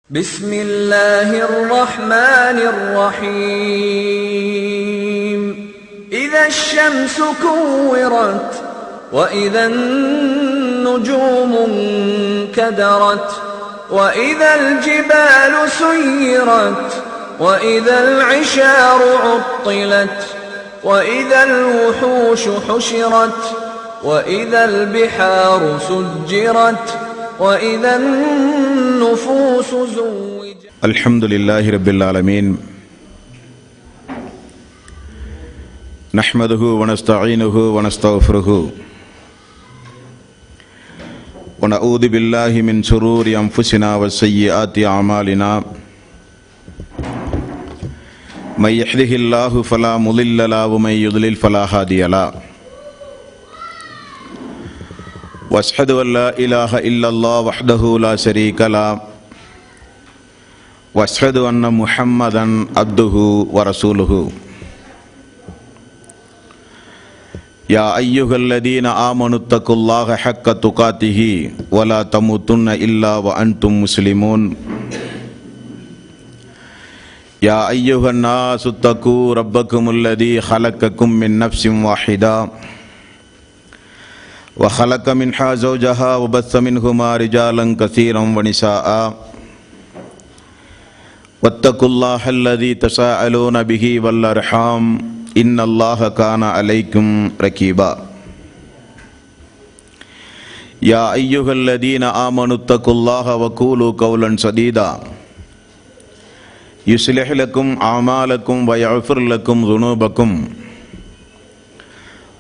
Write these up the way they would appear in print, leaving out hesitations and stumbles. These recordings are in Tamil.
بسم الله الرحمن الرحيم إذا الشمس كورت وإذا النجوم انكدرت وإذا الجبال سيرت وإذا العشار عطلت وإذا الوحوش حشرت وإذا البحار سجرت وإذا النفوس زوجت. الحمد لله رب العالمين نحمده ونستعينه ونستغفره ونعوذ بالله من شرور أنفسنا وسيئات أعمالنا من يهده الله فلا مضل له ومن يضلل فلا هادي له واشهد ان لا اله الا الله وحده لا شريك له واشهد ان محمدا عبده ورسوله يا ايها الذين امنوا اتقوا الله حق تقاته ولا تموتن الا وانتم مسلمون يا ايها الناس اتقوا ربكم الذي خلقكم من نفس واحده وخلق منها زوجها وبث منهما رجالا كثيرا ونساء واتقوا الله الذي تساءلون به والأرحام إن الله كان عليكم رقيبا يا أيها الذين آمنوا اتقوا الله وقولوا قولا سديدا يصلح لكم أعمالكم ويغفر لكم ذنوبكم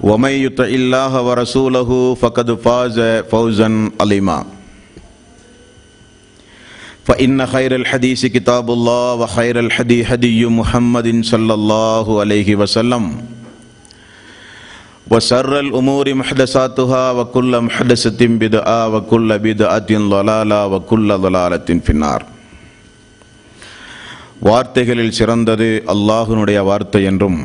ومن يطع الله ورسوله فقد فاز فوزا عظيما فإن خير الحديث كتاب الله وخير الهدي هدي محمد صلى الله عليه وسلم وشر الأمور محدثاتها وكل محدثة بدعة وكل بدعة ضلالة وكل ضلالة في النار. வார்த்தைகளில் சிறந்தது அல்லாஹ்வுடைய வார்த்தை என்றும்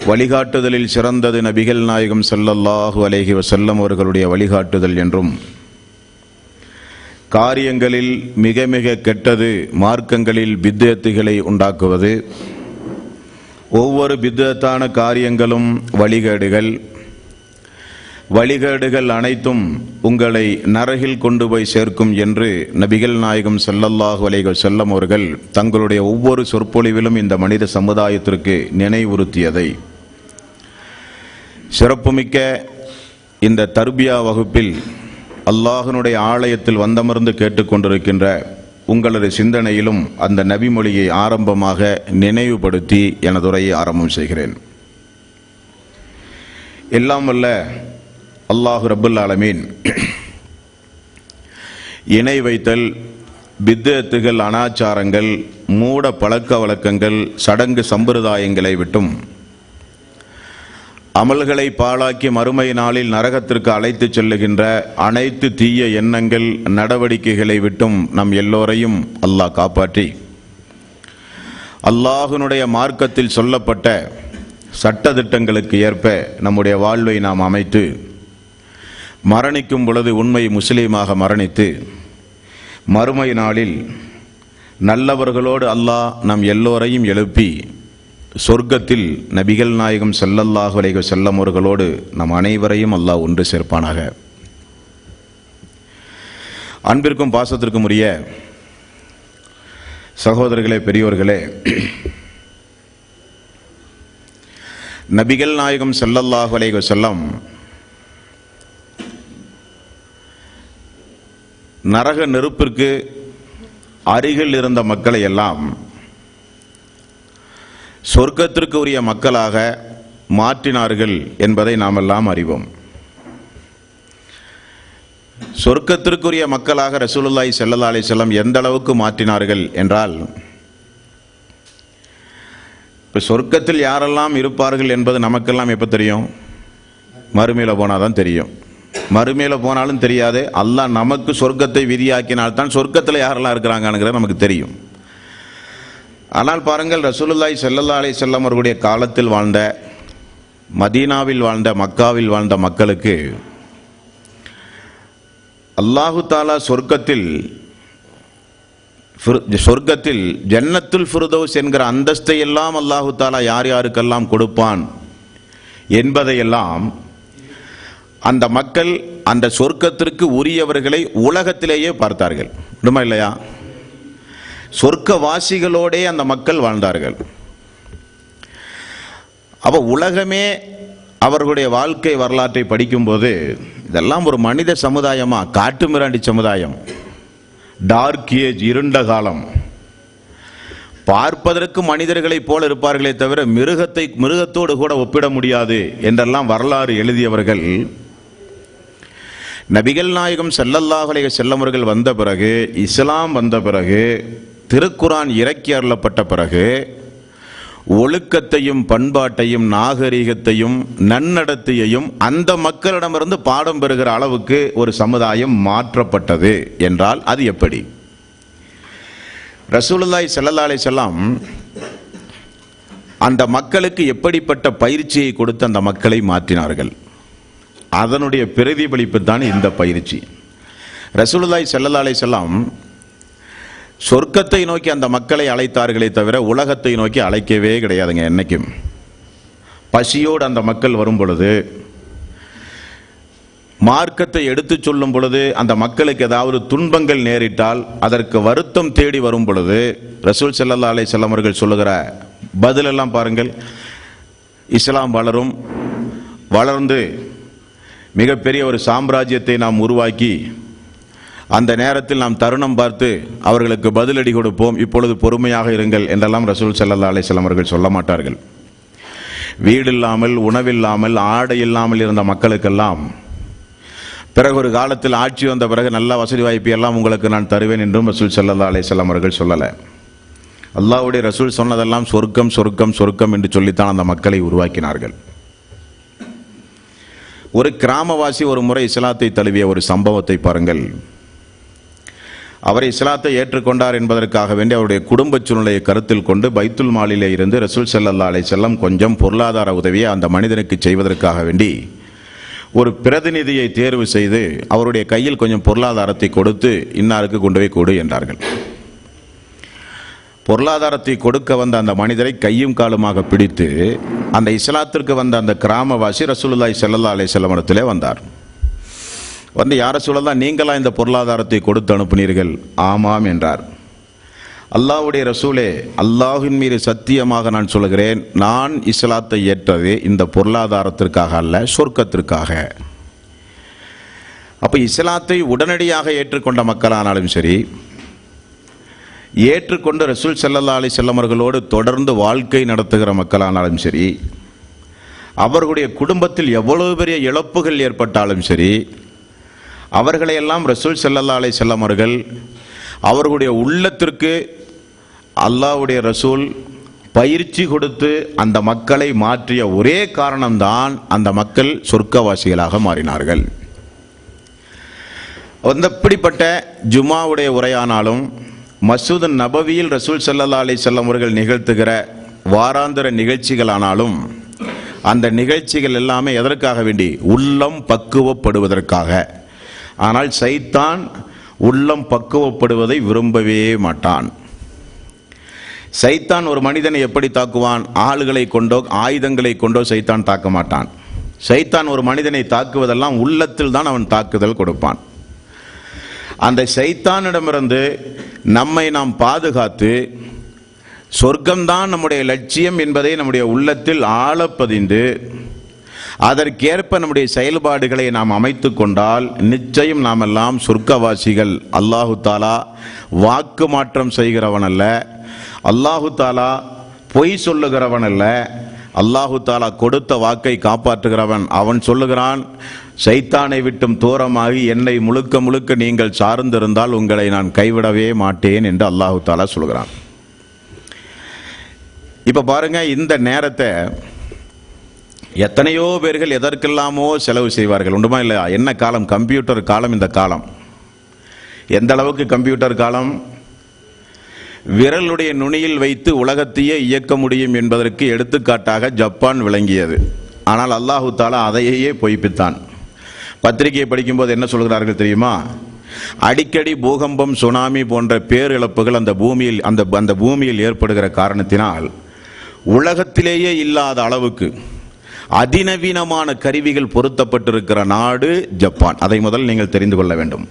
வழிகாட்டுதலில் சிறந்தது நபிகள் நாயகம் ஸல்லல்லாஹு அலைஹி வஸல்லம் அவர்களுடைய வழிகாட்டுதல் என்றும் காரியங்களில் மிக மிக கெட்டது மார்க்கங்களில் பித்அத்துகளை உண்டாக்குவது, ஒவ்வொரு பித்அத்தான காரியங்களும் வழிகேடுகள் அனைத்தும் உங்களை நரகில் கொண்டு போய் சேர்க்கும் என்று நபிகள் நாயகம் ஸல்லல்லாஹு அலைஹி வஸல்லம் அவர்கள் தங்களுடைய ஒவ்வொரு சொற்பொழிவிலும் இந்த மனித சமுதாயத்திற்கு நினைவுறுத்தியதை சிறப்புமிக்க இந்த தர்பியா வகுப்பில் அல்லாஹ்வினுடைய ஆலயத்தில் வந்தமர்ந்து கேட்டுக்கொண்டிருக்கின்ற உங்களது சிந்தனையிலும் அந்த நபிமொழியை ஆரம்பமாக நினைவுபடுத்தி எனது உரையை ஆரம்பம் செய்கிறேன். எல்லாம் வல்ல அல்லாஹ் ரப்புல் ஆலமீன் இணை வைத்தல், பித்அத்துகள், அனாச்சாரங்கள், மூட பழக்க வழக்கங்கள், சடங்கு சம்பிரதாயங்களை விட்டும் அமல்களை பாழாக்கி மறுமை நாளில் நரகத்திற்கு அழைத்து செல்லுகின்ற அனைத்து தீய எண்ணங்கள், நடவடிக்கைகளை விட்டும் நம் எல்லோரையும் அல்லாஹ் காப்பாற்றி அல்லாஹ்வினுடைய மார்க்கத்தில் சொல்லப்பட்ட சட்டதிட்டங்களுக்கு ஏற்ப நம்முடைய வாழ்வை நாம் அமைத்து மரணிக்கும் பொழுது உண்மை முஸ்லீமாக மரணித்து மறுமை நாளில் நல்லவர்களோடு அல்லாஹ் நம் எல்லோரையும் எழுப்பி சொர்க்கத்தில் நபிகள் நாயகம் ஸல்லல்லாஹு அலைஹி வஸல்லம் அவர்களோடு நம் அனைவரையும் அல்லாஹ் ஒன்று சேர்ப்பானாக. அன்பிற்கும் பாசத்திற்கும் உரிய சகோதரர்களே, பெரியோர்களே, நபிகள் நாயகம் ஸல்லல்லாஹு அலைஹி வஸல்லம் நரக நெருப்பிற்கு அருகில் இருந்த மக்களை எல்லாம் சொர்க்கத்திற்கு உரிய மக்களாக மாற்றினார்கள் என்பதை நாம் எல்லாம் அறிவோம். சொர்க்கத்திற்குரிய மக்களாக ரசூலுல்லாஹி ஸல்லல்லாஹு அலைஹி வஸல்லம் எந்த அளவுக்கு மாற்றினார்கள் என்றால், இப்போ சொர்க்கத்தில் யாரெல்லாம் இருப்பார்கள் என்பது நமக்கெல்லாம் எப்போ தெரியும்? மறுமையில் போனால் தான் தெரியும். மறுமையில் போனாலும் தெரியாது. அல்லாஹ் நமக்கு சொர்க்கத்தை விதியாக்கினால்தான் சொர்க்கத்தில் யாரெல்லாம் இருக்கிறாங்கங்கிறது நமக்கு தெரியும். ஆனால் பாருங்கள், ரசூலுல்லாஹி ஸல்லல்லாஹு அலைஹி வஸல்லம் அவர்களுடைய காலத்தில் வாழ்ந்த, மதீனாவில் வாழ்ந்த, மக்காவில் வாழ்ந்த மக்களுக்கு அல்லாஹு தாலா சொர்க்கத்தில் சொர்க்கத்தில் ஜன்னத்துல் ஃபிர்தௌஸ் என்கிற அந்தஸ்தை எல்லாம் அல்லாஹு தாலா யார் யாருக்கெல்லாம் கொடுப்பான் என்பதையெல்லாம் அந்த மக்கள் அந்த சொர்க்கத்திற்கு உரியவர்களை உலகத்திலேயே பார்த்தார்கள். உண்மை இல்லையா? சொர்க்கவாசிகளோடே அந்த மக்கள் வாழ்ந்தார்கள். அப்போ உலகமே அவர்களுடைய வாழ்க்கை வரலாற்றை படிக்கும்போது இதெல்லாம் ஒரு மனித சமுதாயமா? காட்டு மிராண்டி சமுதாயம், டார்க் ஏஜ், இருண்ட காலம். பார்ப்பதற்கு மனிதர்களைப் போல இருப்பார்களே தவிர மிருகத்தோடு கூட ஒப்பிட முடியாது என்றெல்லாம் வரலாறு எழுதியவர்கள் நபிகள் நாயகம் ஸல்லல்லாஹு அலைஹி வஸல்லம் அவர்கள் வந்த பிறகு, இஸ்லாம் வந்த பிறகு, திருக்குர்ஆன் இறக்கி அருளப்பட்ட பிறகு ஒழுக்கத்தையும் பண்பாட்டையும் நாகரீகத்தையும் நன்னடத்தையையும் அந்த மக்களிடமிருந்து பாடம் பெறுகிற அளவுக்கு ஒரு சமுதாயம் மாற்றப்பட்டது என்றால் அது எப்படி? ரசூலுல்லாஹி ஸல்லல்லாஹு அலைஹி வஸல்லம் அந்த மக்களுக்கு எப்படிப்பட்ட பயிற்சியை கொடுத்து அந்த மக்களை மாற்றினார்கள்? அதனுடைய பிரதிபலிப்பு தான் இந்த பயிற்சி. ரசூலுல்லாஹி ஸல்லல்லாஹு அலைஹி வஸல்லம் சொர்க்கத்தை நோக்கி அந்த மக்களை அழைத்தார்களே தவிர உலகத்தை நோக்கி அழைக்கவே கிடையாதுங்க. என்னைக்கும் பசியோடு அந்த மக்கள் வரும் பொழுது, மார்க்கத்தை எடுத்து சொல்லும் பொழுது, அந்த மக்களுக்கு ஏதாவது துன்பங்கள் நேரிட்டால் அதற்கு வருத்தம் தேடி வரும் பொழுது ரசூல் ஸல்லல்லாஹு அலைஹி வஸல்லம் அவர்கள் சொல்லுகிற பதிலெல்லாம் பாருங்கள். இஸ்லாம் வளரும், வளர்ந்து மிகப்பெரிய ஒரு சாம்ராஜ்யத்தை நாம் உருவாக்கி அந்த நேரத்தில் நாம் தருணம் பார்த்து அவர்களுக்கு பதிலடி கொடுப்போம், இப்பொழுது பொறுமையாக இருங்கள் என்றெல்லாம் ரசூல் ஸல்லல்லாஹு அலைஹி வஸல்லம் அவர்கள் சொல்ல மாட்டார்கள். வீடு இல்லாமல், உணவில்லாமல், ஆடை இல்லாமல் இருந்த மக்களுக்கெல்லாம் பிறகு ஒரு காலத்தில் ஆட்சி வந்த பிறகு நல்ல வசதி வாய்ப்பு எல்லாம் உங்களுக்கு நான் தருவேன் என்றும் ரசூல் ஸல்லல்லாஹு அலைஹி வஸல்லம் அவர்கள் சொல்லலை. அல்லாஹ்வுடைய ரசூல் சொன்னதெல்லாம் சொர்க்கம் சொர்க்கம் சொர்க்கம் என்று சொல்லித்தான் அந்த மக்களை உருவாக்கினார்கள். ஒரு கிராமவாசி ஒரு முறை இஸ்லாத்தை தழுவிய ஒரு சம்பவத்தை பாருங்கள். அவர் இஸ்லாத்தை ஏற்றுக்கொண்டார் என்பதற்காக வேண்டி அவருடைய குடும்ப சூழ்நிலையை கருத்தில் கொண்டு பைத்துல் மாலிலே இருந்து ரசூல் ஸல்லல்லாஹு அலைஹி வஸல்லம் கொஞ்சம் பொருளாதார உதவியை அந்த மனிதனுக்கு செய்வதற்காக வேண்டி ஒரு பிரதிநிதியை தேர்வு செய்து அவருடைய கையில் கொஞ்சம் பொருளாதாரத்தை கொடுத்து இன்னாருக்கு கொண்டு போய் கொடு என்றார்கள். பொருளாதாரத்தை கொடுக்க வந்த அந்த மனிதரை கையும் காலுமாக பிடித்து அந்த இஸ்லாத்திற்கு வந்த அந்த கிராமவாசி ரசூலுல்லாஹி ஸல்லல்லாஹு அலைஹி வஸல்லம் இடத்திலே வந்தார். வந்து, யார் ரசூலல்லாஹ், நீங்களா இந்த பொருளாதாரத்தை கொடுத்து அனுப்பினீர்கள்? ஆமாம் என்றார். அல்லாஹ்வுடைய ரசூலே, அல்லாஹ்வின் மீது சத்தியமாக நான் சொல்கிறேன், நான் இஸ்லாத்தை ஏற்றது இந்த பொருளாதாரத்திற்காக அல்ல, சொர்க்கத்திற்காக. அப்ப இஸ்லாத்தை உடனடியாக ஏற்றுக்கொண்ட மக்களானாலும் சரி, ஏற்றுக்கொண்டு ரசூல் ஸல்லல்லாஹு அலைஹி வஸல்லம் அவர்களோடு தொடர்ந்து வாழ்க்கை நடத்துகிற மக்களானாலும் சரி, அவர்களுடைய குடும்பத்தில் எவ்வளவு பெரிய இழப்புகள் ஏற்பட்டாலும் சரி, அவர்களையெல்லாம் ரசூல் ஸல்லல்லாஹு அலைஹி வஸல்லம் அவர்கள் அவர்களுடைய உள்ளத்திற்கு அல்லாஹ்வுடைய ரசூல் பயிற்சி கொடுத்து அந்த மக்களை மாற்றிய ஒரே காரணம்தான் அந்த மக்கள் சொர்க்கவாசிகளாக மாறினார்கள். அப்படிப்பட்ட ஜும்மாவுடைய உரையானாலும், மஸ்ஜிது நபவியில் ரசூல் ஸல்லல்லாஹு அலைஹி வஸல்லம் அவர்கள் நிகழ்த்துகிற வாராந்திர நிகழ்ச்சிகளானாலும் அந்த நிகழ்ச்சிகள் எல்லாமே எதற்காக வேண்டி? உள்ளம் பக்குவப்படுவதற்காக. ஆனால் சைத்தான் உள்ளம் பக்குவப்படுவதை விரும்பவே மாட்டான். சைத்தான் ஒரு மனிதனை எப்படி தாக்குவான்? ஆளுகளை கொண்டோ ஆயுதங்களை கொண்டோ சைத்தான் தாக்க மாட்டான். சைத்தான் ஒரு மனிதனை தாக்குவதெல்லாம் உள்ளத்தில் தான் அவன் தாக்குதல் கொடுப்பான். அந்த சைத்தானிடமிருந்து நம்மை நாம் பாதுகாத்து சொர்க்கம்தான் நம்முடைய லட்சியம் என்பதை நம்முடைய உள்ளத்தில் ஆழப்பதிந்து அதற்கேற்ப நம்முடைய செயல்பாடுகளை நாம் அமைத்து கொண்டால் நிச்சயம் நாம் எல்லாம் சொர்க்கவாசிகள். அல்லாஹு தாலா வாக்கு மாற்றம் செய்கிறவன் அல்ல, அல்லாஹு தாலா பொய் சொல்லுகிறவன் அல்ல, அல்லாஹு தாலா கொடுத்த வாக்கை காப்பாற்றுகிறவன். அவன் சொல்லுகிறான், சைத்தானை விட்டும் தூரமாகி என்னை முழுக்க முழுக்க நீங்கள் சார்ந்திருந்தால் உங்களை நான் கைவிடவே மாட்டேன் என்று அல்லாஹு தாலா சொல்கிறான். இப்ப பாருங்க, இந்த நேரத்தை எத்தனையோ பேர்கள் எதற்கெல்லாமோ செலவு செய்வார்கள். உண்டுமா இல்லையா? என்ன காலம்? கம்ப்யூட்டர் காலம். இந்த காலம் எந்த அளவுக்கு கம்ப்யூட்டர் காலம்? விரலுடைய நுனியில் வைத்து உலகத்தையே இயக்க முடியும் என்பதற்கு எடுத்துக்காட்டாக ஜப்பான் விளங்கியது. ஆனால் அல்லாஹு தாலா அதையே பொய்ப்பித்தான். பத்திரிகையை படிக்கும்போது என்ன சொல்கிறார்கள் தெரியுமா? அடிக்கடி பூகம்பம், சுனாமி போன்ற பேரிழப்புகள் அந்த பூமியில் ஏற்படுகிற காரணத்தினால் உலகத்திலேயே இல்லாத அளவுக்கு அதிநவீனமான கருவிகள் பொருத்தப்பட்டிருக்கிற நாடு ஜப்பான். அதை முதல் நீங்கள் தெரிந்து கொள்ள வேண்டும்.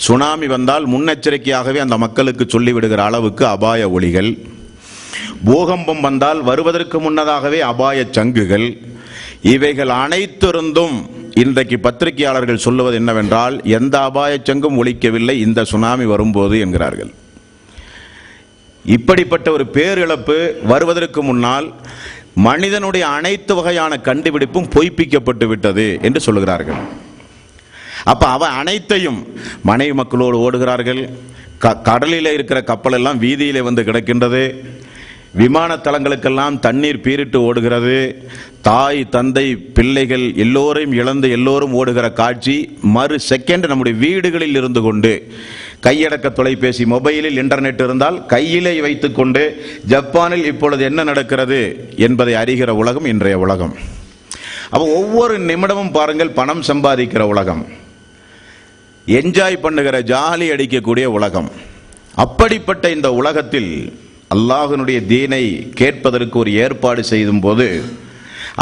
சுனாமி வந்தால் முன்னெச்சரிக்கையாகவே அந்த மக்களுக்கு சொல்லிவிடுகிற அளவுக்கு அபாய ஒலிகள், பூகம்பம் வந்தால் வருவதற்கு முன்னதாகவே அபாய சங்குகள், இவைகள் அனைத்திருந்தும் இன்றைக்கு பத்திரிகையாளர்கள் சொல்லுவது என்னவென்றால், எந்த அபாய சங்கும் ஒலிக்கவில்லை இந்த சுனாமி வரும்போது என்கிறார்கள். இப்படிப்பட்ட ஒரு பேரிழப்பு வருவதற்கு முன்னால் மனிதனுடைய அனைத்து வகையான கண்டுபிடிப்பும் பொய்ப்பிக்கப்பட்டு விட்டது என்று சொல்லுகிறார்கள். அப்ப அவன் அனைத்தையும் மனைவி மக்களோடு ஓடுகிறார்கள். கடலில் இருக்கிற கப்பல் எல்லாம் வீதியிலே வந்து கிடக்கின்றது. விமான தளங்களுக்கெல்லாம் தண்ணீர் பீரிட்டு ஓடுகிறது. தாய், தந்தை, பிள்ளைகள் எல்லோரையும் இழந்து எல்லோரும் ஓடுகிற காட்சி மறு செகண்ட் நம்முடைய வீடுகளில் இருந்து கொண்டு, கையடக்க தொலைபேசி, மொபைலில் இன்டர்நெட் இருந்தால் கையிலே வைத்துக்கொண்டு ஜப்பானில் இப்பொழுது என்ன நடக்கிறது என்பதை அறிகிற உலகம் இன்றைய உலகம். அப்போ ஒவ்வொரு நிமிடமும் பாருங்கள், பணம் சம்பாதிக்கிற உலகம், என்ஜாய் பண்ணுகிற, ஜாலி அடிக்கக்கூடிய உலகம். அப்படிப்பட்ட இந்த உலகத்தில் அல்லாஹ்வினுடைய தீனை கேட்பதற்கு ஒரு ஏற்பாடு செய்யும் போது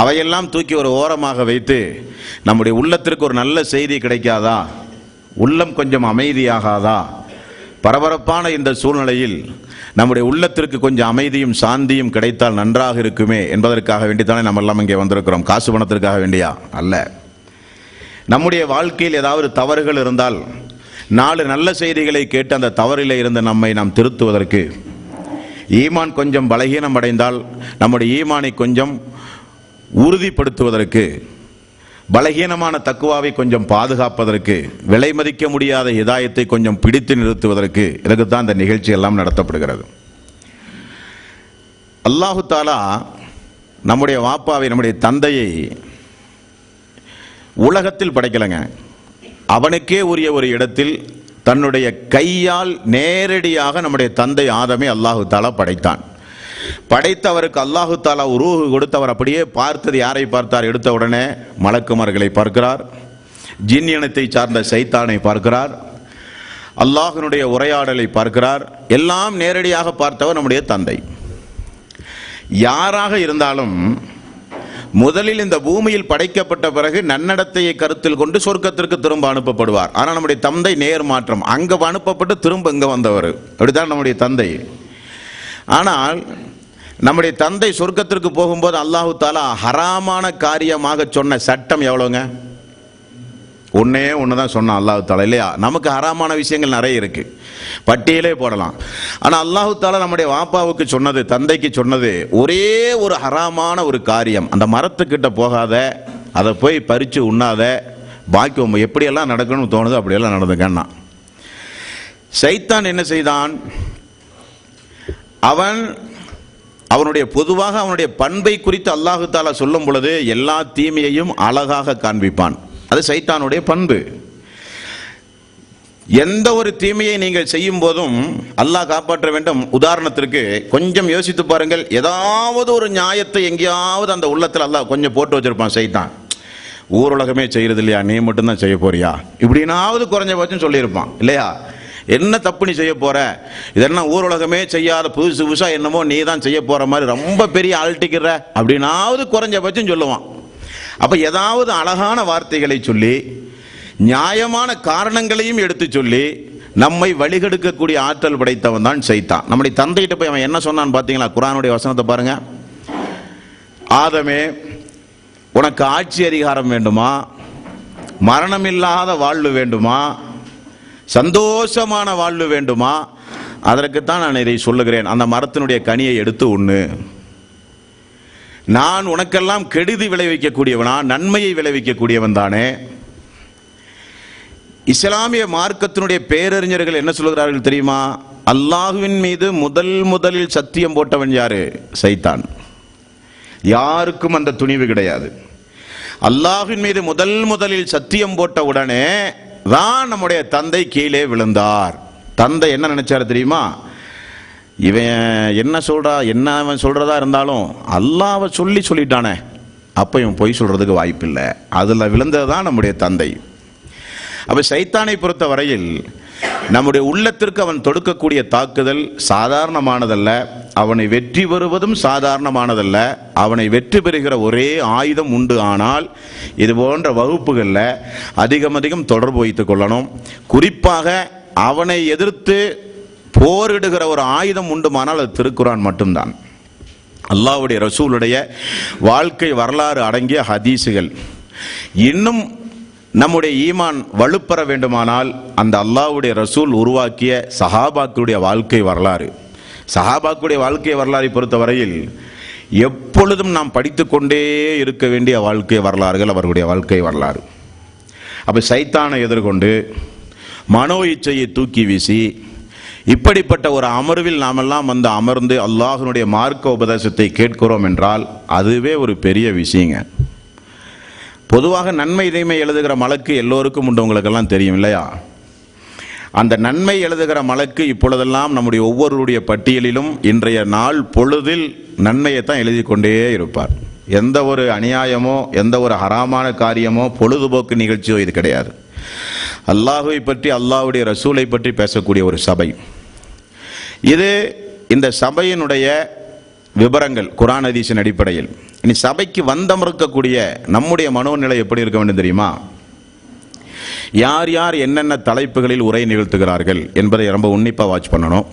அவையெல்லாம் தூக்கி ஒரு ஓரமாக வைத்து நம்முடைய உள்ளத்திற்கு ஒரு நல்ல செய்தி கிடைக்காதா, உள்ளம் கொஞ்சம் அமைதியாகாதா, பரபரப்பான இந்த சூழ்நிலையில் நம்முடைய உள்ளத்திற்கு கொஞ்சம் அமைதியும் சாந்தியும் கிடைத்தால் நன்றாக இருக்குமே என்பதற்காக வேண்டித்தானே நம்ம எல்லாம் இங்கே வந்திருக்கிறோம். காசு பணத்திற்காக வேண்டியா அல்ல. நம்முடைய வாழ்க்கையில் ஏதாவது தவறுகள் இருந்தால் 4 நல்ல செய்திகளை கேட்டு அந்த தவறிலே இருந்து நாம் திருத்துவதற்கு, ஈமான் கொஞ்சம் பலகீனம் அடைந்தால் நம்முடைய ஈமானை கொஞ்சம் உறுதிப்படுத்துவதற்கு, பலகீனமான தக்குவாவை கொஞ்சம் பாதுகாப்பதற்கு, விலை மதிக்க முடியாத ஹிதாயத்தை கொஞ்சம் பிடித்து நிறுத்துவதற்கு, இதற்குத்தான் இந்த நிகழ்ச்சி எல்லாம் நடத்தப்படுகிறது. அல்லாஹு தாலா நம்முடைய வாப்பாவை, நம்முடைய தந்தையை உலகத்தில் படைக்கலைங்க. அவனுக்கே உரிய ஒரு இடத்தில் தன்னுடைய கையால் நேரடியாக நம்முடைய தந்தை ஆதமை அல்லாஹு தாலா படைத்தான். படைத்தவருக்கு அல்லாஹு தாலா ரூஹ் கொடுத்தவர் அப்படியே பார்த்தது யாரை பார்த்தார்? எடுத்த உடனே மலக்குமார்களை பார்க்கிறார், ஜின் இனத்தை சார்ந்த சைத்தானை பார்க்கிறார், அல்லாஹ்வினுடைய உரையாடலை பார்க்கிறார். எல்லாம் நேரடியாக பார்த்தவர் நம்முடைய தந்தை. யாராக இருந்தாலும் முதலில் இந்த பூமியில் படைக்கப்பட்ட பிறகு நன்னடத்தையை கருத்தில் கொண்டு சொர்க்கத்திற்கு திரும்ப அனுப்பப்படுவார். ஆனால் நம்முடைய தந்தை நேர் மாற்றம், அங்க அனுப்பப்பட்டு திரும்ப இங்க வந்தவர். அப்படித்தான் நம்முடைய தந்தை. ஆனால் நம்முடைய தந்தை சொர்க்கத்திற்கு போகும்போது அல்லாஹு தாலா ஹராமான காரியமாக சொன்ன சட்டம் எவ்வளவுங்க? ஒன்னே ஒண்ணுதான் சொன்னான் அல்லாஹு தாலா, இல்லையா? நமக்கு ஹராமான விஷயங்கள் நிறைய இருக்கு, பட்டியலே போடலாம். ஆனா அல்லாஹு தாலா நம்முடைய வாப்பாவுக்கு சொன்னது, தந்தைக்கு சொன்னது ஒரே ஒரு ஹராமான ஒரு காரியம், அந்த மரத்துக்கிட்ட போகாத, அதை போய் பறிச்சு உண்ணாத, பாக்கி எப்படியெல்லாம் நடக்கணும்னு தோணுது அப்படியெல்லாம் நடந்துக்கன்னா. சைத்தான் என்ன செய்தான்? அவனுடைய பொதுவாக அவனுடைய பண்பை குறித்து அல்லாஹு தாலா சொல்லும் பொழுது எல்லா தீமையையும் அழகாக காண்பிப்பான். அது சைத்தானுடைய பண்பு. எந்த ஒரு தீமையை நீங்கள் செய்யும் போதும் அல்லாஹ் காப்பாற்ற வேண்டும். உதாரணத்திற்கு கொஞ்சம் யோசித்து பாருங்கள், ஏதாவது ஒரு நியாயத்தை எங்கேயாவது அந்த உள்ளத்தில் அல்லாஹ் கொஞ்சம் போட்டு வச்சிருப்பான் சைத்தான். ஊருலகமே செய்யறது இல்லையா, நீ மட்டும்தான் செய்ய போறியா, இப்படினாவது குறைஞ்சபட்சம் சொல்லியிருப்பான், இல்லையா? என்ன தப்பு நீ செய்ய போற, இதெல்லாம் ஊருலகமே செய்யாத புதுசு புதுசா என்னமோ நீ தான் செய்ய போற மாதிரி ரொம்ப பெரிய அழட்டிக்கிற அப்படின்னாவது குறைஞ்சபட்சம் சொல்லுவான். அப்ப ஏதாவது அழகான வார்த்தைகளை சொல்லி நியாயமான காரணங்களையும் எடுத்து சொல்லி நம்மை வழிகெடுக்கக்கூடிய ஆற்றல் படைத்தவன் தான் சைத்தான். நம்முடைய தந்தைகிட்ட போய் அவன் என்ன சொன்னான்னு பாத்தீங்களா? குர்ஆனுடைய வசனத்தை பாருங்க. ஆதமே, உனக்கு ஆட்சி அதிகாரம் வேண்டுமா, மரணமில்லாத வாழ்வு வேண்டுமா, சந்தோஷமான வாழ்வு வேண்டுமா? அதற்குத்தான் நான் இதை சொல்லுகிறேன். அந்த மரத்தினுடைய கனியை எடுத்து உண்ணு. நான் உனக்கெல்லாம் கெடுதி விளைவிக்கக்கூடியவனா, நன்மையை விளைவிக்கக்கூடியவன் தானே. இஸ்லாமிய மார்க்கத்தினுடைய பேரறிஞர்கள் என்ன சொல்கிறார்கள் தெரியுமா? அல்லாஹுவின் மீது முதலில் சத்தியம் போட்டவன் யாரு? சைத்தான். யாருக்கும் அந்த துணிவு கிடையாது. அல்லாஹுவின் மீது முதலில் சத்தியம் போட்ட உடனே தான் நம்முடைய தந்தை கீழே விழுந்தார். தந்தை என்ன நினைச்சாரு தெரியுமா? இவன் என்ன சொல்றா, என்ன அவன் சொல்றதா இருந்தாலும் அல்லாஹ்வை சொல்லிட்டானே, அப்ப இவன் பொய் சொல்றதுக்கு வாய்ப்பில்லை. அதுல விழுந்ததுதான் நம்முடைய தந்தை. அப்ப சைத்தானை பொறுத்த வரையில் நம்முடைய உள்ளத்திற்கு அவன் தொடுக்கக்கூடிய தாக்குதல் சாதாரணமானதல்ல. அவனை வெற்றி பெறுவதும் சாதாரணமானதல்ல. அவனை வெற்றி பெறுகிற ஒரே ஆயுதம் உண்டு. ஆனால் இது போன்ற வகுப்புகளில் அதிகம் தொடர்பு வைத்துக் கொள்ளணும். குறிப்பாக அவனை எதிர்த்து போரிடுகிற ஒரு ஆயுதம் உண்டுமானால் அது திருக்குரான் மட்டும்தான். அல்லாஹ்வுடைய ரசூலுடைய வாழ்க்கை வரலாறு அடங்கிய ஹதீஸுகள். இன்னும் நம்முடைய ஈமான் வலுப்பெற வேண்டுமானால் அந்த அல்லாஹ்வுடைய ரசூல் உருவாக்கிய சஹாபாக்களுடைய வாழ்க்கை வரலாறு. சஹாபாக்களுடைய வாழ்க்கை வரலாறை பொறுத்தவரையில் எப்பொழுதும் நாம் படித்துக்கொண்டே இருக்க வேண்டிய வாழ்க்கை வரலாறுகள் அவர்களுடைய வாழ்க்கை வரலாறு. அப்போ சைத்தானை எதிர்கொண்டு மனோ இச்சையை தூக்கி வீசி இப்படிப்பட்ட ஒரு அமர்வில் நாமெல்லாம் வந்து அமர்ந்து அல்லாஹ்வுடைய மார்க்க உபதேசத்தை கேட்கிறோம் என்றால் அதுவே ஒரு பெரிய விஷயங்க. பொதுவாக நன்மை தீமை எழுதுகிற மலக்கு எல்லோருக்கும் உண்டு, உங்களுக்கெல்லாம் தெரியும் இல்லையா? அந்த நன்மை எழுதுகிற மலக்கு இப்பொழுதெல்லாம் நம்முடைய ஒவ்வொருடைய பட்டியலிலும் இன்றைய நாள் பொழுதில் நன்மையை தான் எழுதி கொண்டே இருப்பார். எந்த ஒரு அநியாயமோ எந்த ஒரு ஹராமான காரியமோ பொழுதுபோக்கு நிகழ்ச்சியோ இது கிடையாது. அல்லாஹுவை பற்றி அல்லாஹ்வுடைய ரசூலை பற்றி பேசக்கூடிய ஒரு சபை இது. இந்த சபையினுடைய விபரங்கள் குர்ஆன் ஹதீஸின் அடிப்படையில். இனி சபைக்கு வந்தமர்க்கக்கூடிய நம்முடைய மனோநிலை எப்படி இருக்க வேண்டும் தெரியுமா? யார் யார் என்னென்ன தலைப்புகளில் உரை நிகழ்த்துகிறார்கள் என்பதை ரொம்ப உன்னிப்பாக வாட்ச் பண்ணணும்.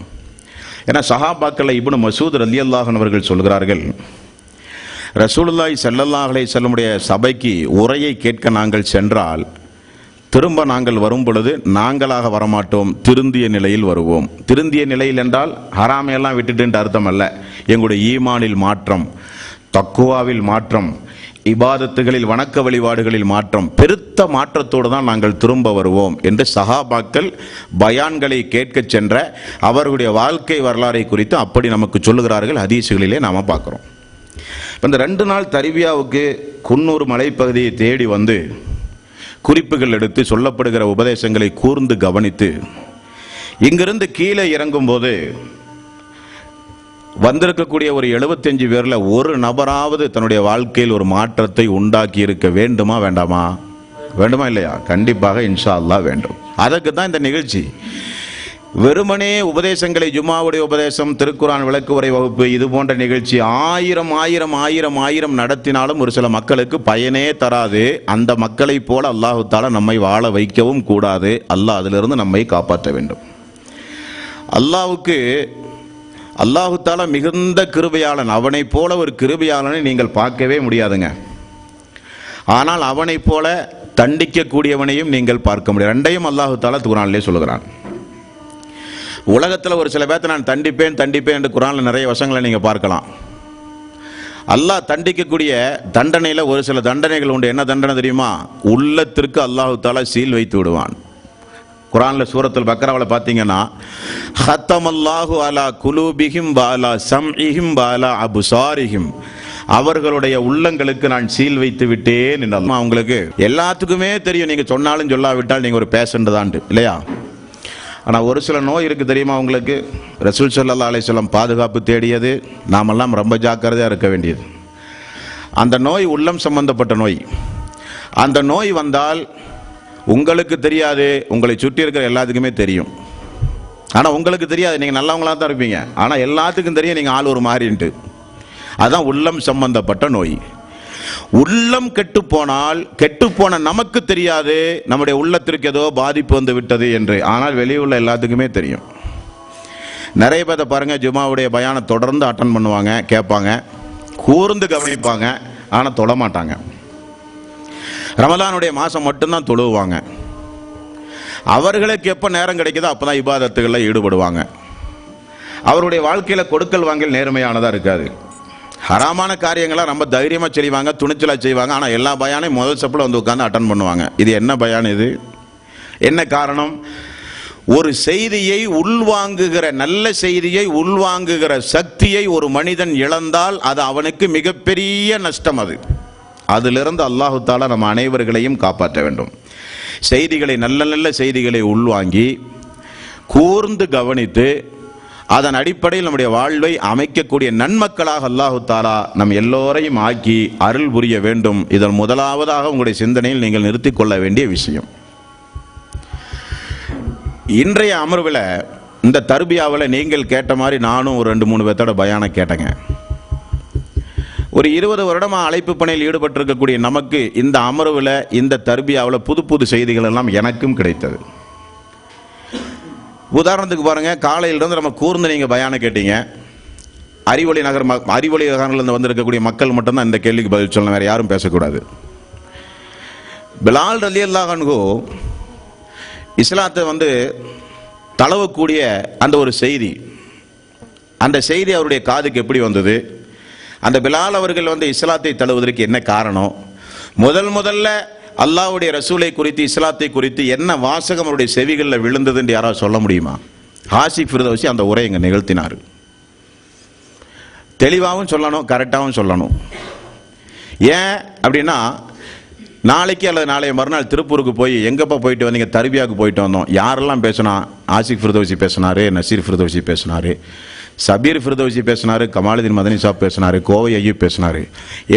ஏன்னா சஹாபாக்கள் இப்னு மசூத் ரலியல்லாஹு அன்ஹு அவர்கள் சொல்கிறார்கள், ரசூலுல்லாஹி ஸல்லல்லாஹு அலைஹி வஸல்லமுடைய சபைக்கு உரையை கேட்க நாங்கள் சென்றால் திரும்ப நாங்கள் வரும் பொழுது நாங்களாக வரமாட்டோம், திருந்திய நிலையில் வருவோம். திருந்திய நிலையில் என்றால் ஹராமையெல்லாம் விட்டுட்டு அர்த்தம் அல்ல. எங்களுடைய ஈமானில் மாற்றம், தக்குவாவில் மாற்றம், இபாதத்துகளில் வணக்க வழிபாடுகளில் மாற்றம், பெருத்த மாற்றத்தோடு தான் நாங்கள் திரும்ப வருவோம் என்று சஹாபாக்கள் பயான்களை கேட்க சென்ற அவர்களுடைய வாழ்க்கை வரலாறை குறித்து அப்படி நமக்கு சொல்லுகிறார்கள். ஹதீஸுகளிலே நாம் பார்க்குறோம். இந்த 2 நாள் தரிபியாவுக்கு குன்னூர் மலைப்பகுதியை தேடி வந்து குறிப்புகள் எடுத்து சொல்லப்படுகிற உபதேசங்களை கூர்ந்து கவனித்து இங்கிருந்து கீழே இறங்கும் போது வந்திருக்கக்கூடிய ஒரு 75 பேர்ல ஒரு நபராவது தன்னுடைய வாழ்க்கையில் ஒரு மாற்றத்தை உண்டாக்கி இருக்க வேண்டுமா வேண்டாமா? வேண்டுமா இல்லையா? கண்டிப்பாக இன்ஷா அல்லாஹ் வேண்டும். அதற்கு தான் இந்த நிகழ்ச்சி. வெறுமனே உபதேசங்களை, ஜும்மாவுடைய உபதேசம், திருக்குரான் விளக்கு உரை வகுப்பு, இது போன்ற நிகழ்ச்சி ஆயிரம் நடத்தினாலும் ஒரு சில மக்களுக்கு பயனே தராது. அந்த மக்களை போல அல்லாஹு தாலா நம்மை வாழ வைக்கவும் கூடாது. அல்லாஹ் அதிலிருந்து நம்மை காப்பாற்ற வேண்டும். அல்லாஹு தாலா மிகுந்த கிருபையாளன். அவனை போல ஒரு கிருபையாளனை நீங்கள் பார்க்கவே முடியாதுங்க. ஆனால் அவனை போல தண்டிக்கக்கூடியவனையும் நீங்கள் பார்க்க முடியாது. ரெண்டையும் அல்லாஹு தாலா குர்ஆனிலே சொல்லுகிறான். உலகத்தில் ஒரு சில பேர்த்தை நான் தண்டிப்பேன் என்று குர்ஆனில் நிறைய வசங்களை நீங்கள் பார்க்கலாம். அல்லாஹ் தண்டிக்கக்கூடிய தண்டனையில் ஒரு சில தண்டனைகள் உண்டு. என்ன தண்டனை தெரியுமா? உள்ளத்திற்கு அல்லாஹு தாலா சீல் வைத்து விடுவான். குர்ஆனில் சூரத்துல் பக்ராவில் பார்த்தீங்கன்னா, ஹத்தமல்லாஹு அலா குலூபிஹிம் வஅலா சம்இஹிம் வஅலா அப்சாரிஹிம், அவர்களுடைய உள்ளங்களுக்கு நான் சீல் வைத்து விட்டேன் என்று அல்லாஹ். உங்களுக்கு எல்லாத்துக்குமே தெரியும், நீங்கள் சொன்னாலும் சொல்லாவிட்டால் நீங்கள் ஒரு பேஷண்ட் தான் இல்லையா? ஆனால் ஒரு சில நோய் இருக்குது தெரியுமா உங்களுக்கு? ரசூல் ஸல்லல்லாஹு அலைஹி வஸல்லம் பாதுகாப்பு தேடியது, நாமெல்லாம் ரொம்ப ஜாக்கிரதையாக இருக்க வேண்டியது. அந்த நோய் உள்ளம் சம்பந்தப்பட்ட நோய். அந்த நோய் வந்தால் உங்களுக்கு தெரியாது, உங்களை சுற்றி இருக்கிற எல்லாத்துக்குமே தெரியும். ஆனால் உங்களுக்கு தெரியாது, நீங்கள் நல்லவங்களாக தான் இருப்பீங்க. ஆனால் எல்லாத்துக்கும் தெரியும் நீங்கள் ஆள் ஒரு மாதிரின்ட்டு. அதுதான் உள்ளம் சம்பந்தப்பட்ட நோய். உள்ளம் கெட்டுப்போன நமக்கு தெரியாது நம்முடைய உள்ளத்திற்கு ஏதோ பாதிப்பு வந்து விட்டது என்று. ஆனால் வெளியே உள்ள எல்லாத்துக்குமே தெரியும். நிறைய பேரை பாருங்க, ஜும்மாவுடைய பயானை தொடர்ந்து அட்டன் பண்ணுவாங்க, கேட்பாங்க, கூர்ந்து கவனிப்பாங்க, ஆனால் தொழ மாட்டாங்க. ரமலானுடைய மாதம் மட்டும்தான் தொழுவாங்க. அவர்களுக்கு எப்போ நேரம் கிடைக்குதோ அப்போதான் இபாதத்துகளில் ஈடுபடுவாங்க. அவருடைய வாழ்க்கையில் கொடுக்கல் வாங்கல் நேர்மையானதாக இருக்காது. ஹராமான காரியங்களை ரொம்ப தைரியமாக செய்வாங்க, துணிச்சலாக செய்வாங்க. ஆனால் எல்லா பயானையும் முதல் சப்பில் வந்து உட்காந்து அட்டன் பண்ணுவாங்க. இது என்ன பயான்? இது என்ன காரணம்? ஒரு செய்தியை உள்வாங்குகிற, நல்ல செய்தியை உள்வாங்குகிற சக்தியை ஒரு மனிதன் இழந்தால் அது அவனுக்கு மிகப்பெரிய நஷ்டம். அதிலிருந்து அல்லாஹு தாலா நம்ம அனைவர்களையும் காப்பாற்ற வேண்டும். செய்திகளை, நல்ல செய்திகளை உள்வாங்கி கூர்ந்து கவனித்து அதன் அடிப்படையில் நம்முடைய வாழ்வை அமைக்கக்கூடிய நன்மக்களாக அல்லாஹு தாலா நம் எல்லோரையும் ஆக்கி அருள் புரிய வேண்டும். இதன் முதலாவதாக உங்களுடைய சிந்தனையில் நீங்கள் நிறுத்திக் கொள்ள வேண்டிய விஷயம். இன்றைய அமர்வில் இந்த தர்பியாவில் நீங்கள் கேட்ட மாதிரி நானும் ஒரு 2-3 பேர்த்தோட பயானை கேட்டேங்க. ஒரு 20 வருடமாக அழைப்பு பணியில் ஈடுபட்டிருக்கக்கூடிய நமக்கு இந்த அமர்வில் இந்த தர்பியாவில் புது புது செய்திகள் எல்லாம் எனக்கும் கிடைத்தது. உதாரணத்துக்கு பாருங்க, காலையிலிருந்து நம்ம கூர்ந்து நீங்கள் பயானை கேட்டீங்க. அறிவொளி நகரிலிருந்து வந்திருக்கக்கூடிய மக்கள் மட்டும்தான் இந்த கேள்விக்கு பதில் சொல்லணும், வேற யாரும் பேசக்கூடாது. பிலால் ரலியல்லாஹு அன்ஹு இஸ்லாத்தை தளவக்கூடிய அந்த ஒரு செய்தி, அந்த செய்தி அவருடைய காதுக்கு எப்படி வந்தது, அந்த பிலால் அவர்கள் இஸ்லாத்தை தழுவதற்கு என்ன காரணம், முதல்ல அல்லாஹ்வுடைய ரசூலை குறித்து இஸ்லாத்தை குறித்து என்ன வாசகம் அவருடைய செவிகளில் விழுந்தது என்று யாராவது சொல்ல முடியுமா? ஆசிஃப் ஃபிர்தௌசி அந்த உரை இங்கே நிகழ்த்தினார். தெளிவாகவும் சொல்லணும், கரெக்டாகவும் சொல்லணும். ஏன் அப்படின்னா, நாளைக்கு அல்லது நாளைய மறுநாள் திருப்பூருக்கு போய் எங்கப்பா போயிட்டு வந்தீங்க, தர்பியாவுக்கு போயிட்டு வந்தோம், யாரெல்லாம் பேசினா, ஆசிஃப் ஃபிர்தௌசி பேசினார், நசீர் ஃபிர்தௌசி பேசினார், சபீர் ஃபிர்தௌசி பேசினார், கமாலுதீன் மதனி சாப் பேசினார், கோவை ஐயூப் பேசினார்.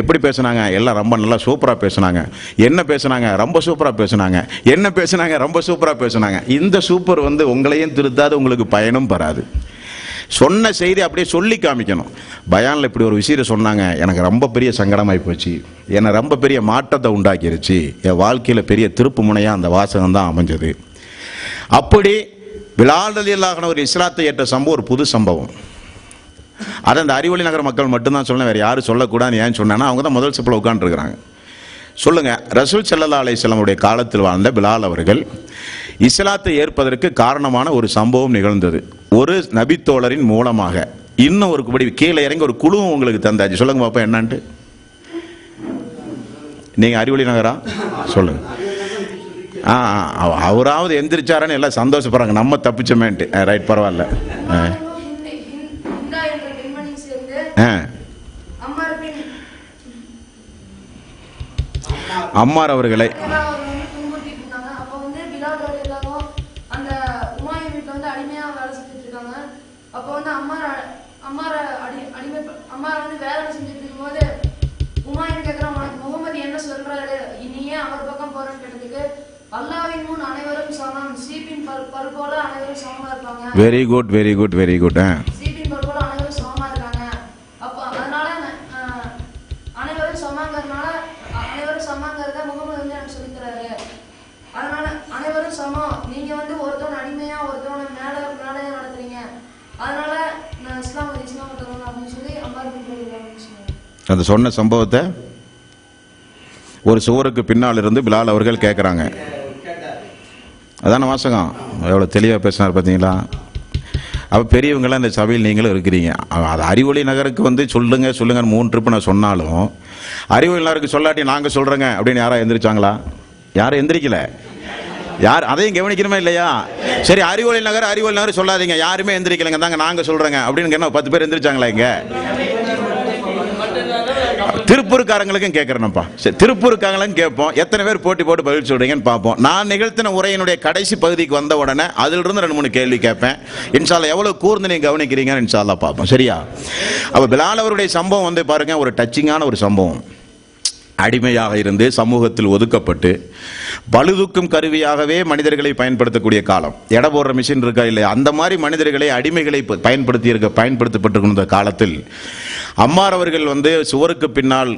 எப்படி பேசினாங்க? எல்லாம் ரொம்ப நல்லா சூப்பராக பேசினாங்க. என்ன பேசினாங்க? ரொம்ப சூப்பராக பேசினாங்க. என்ன பேசினாங்க? ரொம்ப சூப்பராக பேசினாங்க. இந்த சூப்பர் உங்களையும் திருத்தாது, உங்களுக்கு பயனும் பெறாது. சொன்ன செய்தி அப்படியே சொல்லி காமிக்கணும். பயானில் இப்படி ஒரு விஷயத்தை சொன்னாங்க, எனக்கு ரொம்ப பெரிய சங்கடமாகி போச்சு, என்னை ரொம்ப பெரிய மாற்றத்தை உண்டாக்கிருச்சு, என் வாழ்க்கையில் பெரிய திருப்பு முனையாக அந்த வாசகம் தான் அமைஞ்சது. அப்படி பிலால் ரலியல்லாஹு அன்ஹு ஒரு இஸ்லாத்தை ஏற்ற சம்பவம் ஒரு புது சம்பவம். அதை அந்த அறிவொளி நகர் மக்கள் மட்டும்தான் சொல்லணும், வேறு யாரும் சொல்லக்கூடாதுன்னு ஏன் சொன்னேன்னா, அவங்க தான் முதல் ஸ்டெப்பில் உட்காந்துருக்கிறாங்க. சொல்லுங்க, ரசூல் ஸல்லல்லாஹு அலைஹி வஸல்லம் காலத்தில் வாழ்ந்த பிலால் அவர்கள் இஸ்லாத்தை ஏற்பதற்கு காரணமான ஒரு சம்பவம் நிகழ்ந்தது. ஒரு நபித்தோழரின் மூலமாக இன்னும் ஒரு படி கீழே இறங்கி ஒரு குழுவும் உங்களுக்கு தந்தாச்சு. சொல்லுங்க பாப்பா, என்னன்ட்டு. நீங்க அறிவொளி நகரா? சொல்லுங்க. அவராவது எந்திரிச்சாரான்னு எல்லாம் சந்தோஷப்படுறாங்க, நம்ம தப்பிச்சோமேன்ட்டு. ரைட், பரவாயில்ல. அம்மார் அவர்களை very good, very good, very good. அந்த சொன்ன சம்பவத்தை ஒரு சுவருக்கு பின்னால் இருந்து பிலால் அவர்கள் கேட்குறாங்க. அதான வாசகம். எவ்வளோ தெளிவாக பேசினார் பார்த்தீங்களா? அப்போ பெரியவங்களாம் இந்த சபையில் நீங்களும் இருக்கிறீங்க. அது அறிவொளி நகருக்கு சொல்லுங்க 3 ட்ரிப்பு நான் சொன்னாலும், அறிவொளி நகருக்கு சொல்லாட்டி நாங்கள் சொல்கிறேங்க அப்படின்னு யாராவது எந்திரிச்சாங்களா? யாரும் எந்திரிக்கல. யார் அதையும் கவனிக்கணுமா இல்லையா? சரி, அறிவொளி நகர் சொல்லாதீங்க, யாருமே எந்திரிக்கலைங்க, தாங்க நாங்கள் சொல்கிறேங்க அப்படின்னு என்ன 10 பேர் எந்திரிச்சாங்களா? இங்க திருப்பூர்காரங்களுக்கும் கேட்கறேன்ப்பா. சரி, திருப்பூர்காரங்களும் கேட்போம், எத்தனை பேர் போட்டி போட்டு பதில் சொல்றீங்கன்னு பார்ப்போம். நான் நிகழ்த்தின உரையினுடைய கடைசி பகுதிக்கு வந்த உடனே அதிலிருந்து 2-3 கேள்வி கேட்பேன். இன்ஷா அல்லாஹ் எவ்வளவு கூர்ந்து நீங்க கவனிக்கிறீங்கன்னு இன்ஷா அல்லாஹ் பார்ப்போம். சரியா? அப்ப பிலால் அவருடைய சம்பவம் பாருங்க, ஒரு டச்சிங்கான ஒரு சம்பவம். அடிமையாக இருந்து சமூகத்தில் ஒதுக்கப்பட்டு பழுதுக்கும் கருவியாகவே மனிதர்களை பயன்படுத்தக்கூடிய காலம். எடை போடுற மிஷின் இருக்கா இல்லையா, அந்த மாதிரி மனிதர்களை அடிமைகளை பயன்படுத்தப்பட்டிருக்கிற காலத்தில் அம்மார் அவர்கள் சுவருக்கு பின்னால்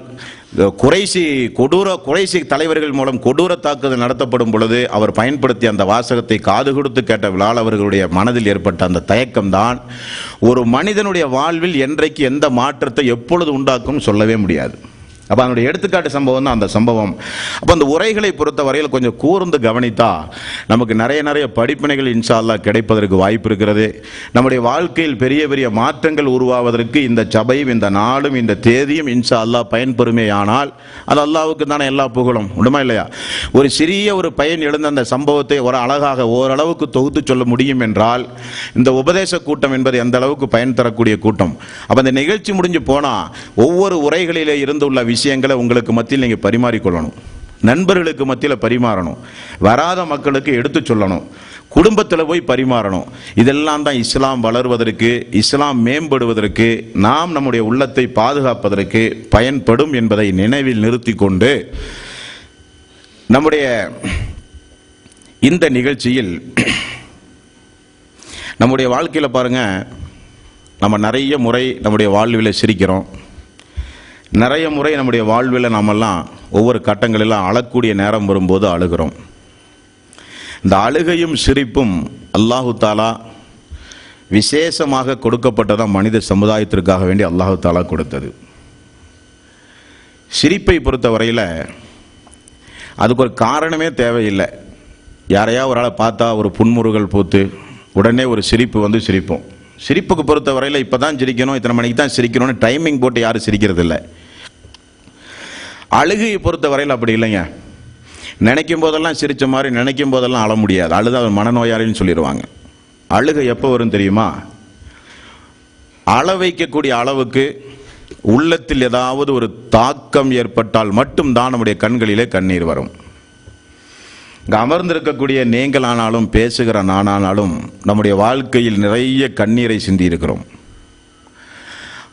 குறைசி தலைவர்கள் மூலம் கொடூர தாக்குதல் நடத்தப்படும் பொழுது அவர் பயன்படுத்திய அந்த வாசகத்தை காது கொடுத்து கேட்ட பிலால் அவர்களுடைய மனதில் ஏற்பட்ட அந்த தயக்கம்தான் ஒரு மனிதனுடைய வாழ்வில் என்றைக்கு எந்த மாற்றத்தை எப்பொழுது உண்டாக்கும் சொல்லவே முடியாது. அப்போ அதனுடைய எடுத்துக்காட்டு சம்பவம் தான் அந்த சம்பவம். அப்போ அந்த உரைகளை பொறுத்த வரையில் கொஞ்சம் கூர்ந்து கவனித்தா நமக்கு நிறைய படிப்பினைகள் இன்ஷா அல்லாஹ் கிடைப்பதற்கு வாய்ப்பு இருக்கிறது. நம்முடைய வாழ்க்கையில் பெரிய பெரிய மாற்றங்கள் உருவாவதற்கு இந்த சபையும் இந்த நாளும் இந்த தேதியும் இன்ஷா அல்லாஹ் பயன்பெறுமே. ஆனால் அது அல்லாஹ்வுக்கு தானே எல்லா புகழும், உண்டுமா இல்லையா? ஒரு சிறிய ஒரு பையன் எழுந்த அந்த சம்பவத்தை ஒரு அழகாக ஓரளவுக்கு தொகுத்து சொல்ல முடியும் என்றால் இந்த உபதேச கூட்டம் என்பது எந்த அளவுக்கு பயன் தரக்கூடிய கூட்டம். அப்போ அந்த நிகழ்ச்சி முடிஞ்சு போனால் ஒவ்வொரு உரைகளிலே இருந்துள்ள விஷயங்களை உங்களுக்கு மத்தியில் நீங்கள் பரிமாறிக்கொள்ளணும், நண்பர்களுக்கு மத்தியில் பரிமாறணும், வராத மக்களுக்கு எடுத்து சொல்லணும், குடும்பத்தில் போய் பரிமாறணும். இதெல்லாம் தான் இஸ்லாம் வளர்வதற்கு, இஸ்லாம் மேம்படுவதற்கு, நாம் நம்முடைய உள்ளத்தை பாதுகாப்பதற்கு பயன்படும் என்பதை நினைவில் நிறுத்தி கொண்டு நம்முடைய இந்த நிகழ்ச்சியில் நம்முடைய வாழ்க்கையில் பாருங்கள், நம்ம நிறைய முறை நம்முடைய வாழ்வில் சிரிக்கிறோம். நிறைய முறை நம்முடைய வாழ்வில் நாமெல்லாம் ஒவ்வொரு கட்டங்களெல்லாம் அழக்கூடிய நேரம் வரும்போது அழுகிறோம். இந்த அழுகையும் சிரிப்பும் அல்லாஹு தாலா விசேஷமாக கொடுக்கப்பட்டதான் மனித சமுதாயத்திற்காக வேண்டி அல்லாஹு தாலா கொடுத்தது. சிரிப்பை பொறுத்த வரையில் அதுக்கு ஒரு காரணமே தேவையில்லை. யாரையா ஒரு ஆளை பார்த்தா ஒரு புன்முறுகள் பூத்து உடனே ஒரு சிரிப்பு வந்து சிரிப்போம். சிரிப்புக்கு பொறுத்த வரையில் இப்போ தான் சிரிக்கணும், இத்தனை மணிக்கு தான் சிரிக்கணும்னு டைமிங் போட்டு யாரும் சிரிக்கிறது இல்லை. அழுகையை பொறுத்த வரையில் அப்படி இல்லைங்க. நினைக்கும் போதெல்லாம் சிரித்த மாதிரி நினைக்கும் போதெல்லாம் அழ முடியாது. அழுத மனநோயாளின்னு சொல்லிடுவாங்க. அழுகை எப்போ வரும் தெரியுமா? அழ வைக்கக்கூடிய அளவுக்கு உள்ளத்தில் ஏதாவது ஒரு தாக்கம் ஏற்பட்டால் மட்டும்தான் நம்முடைய கண்களிலே கண்ணீர் வரும். இங்கே அமர்ந்திருக்கக்கூடிய நீங்கள் ஆனாலும் பேசுகிற நானானாலும் நம்முடைய வாழ்க்கையில் நிறைய கண்ணீரை சிந்தி இருக்கிறோம்.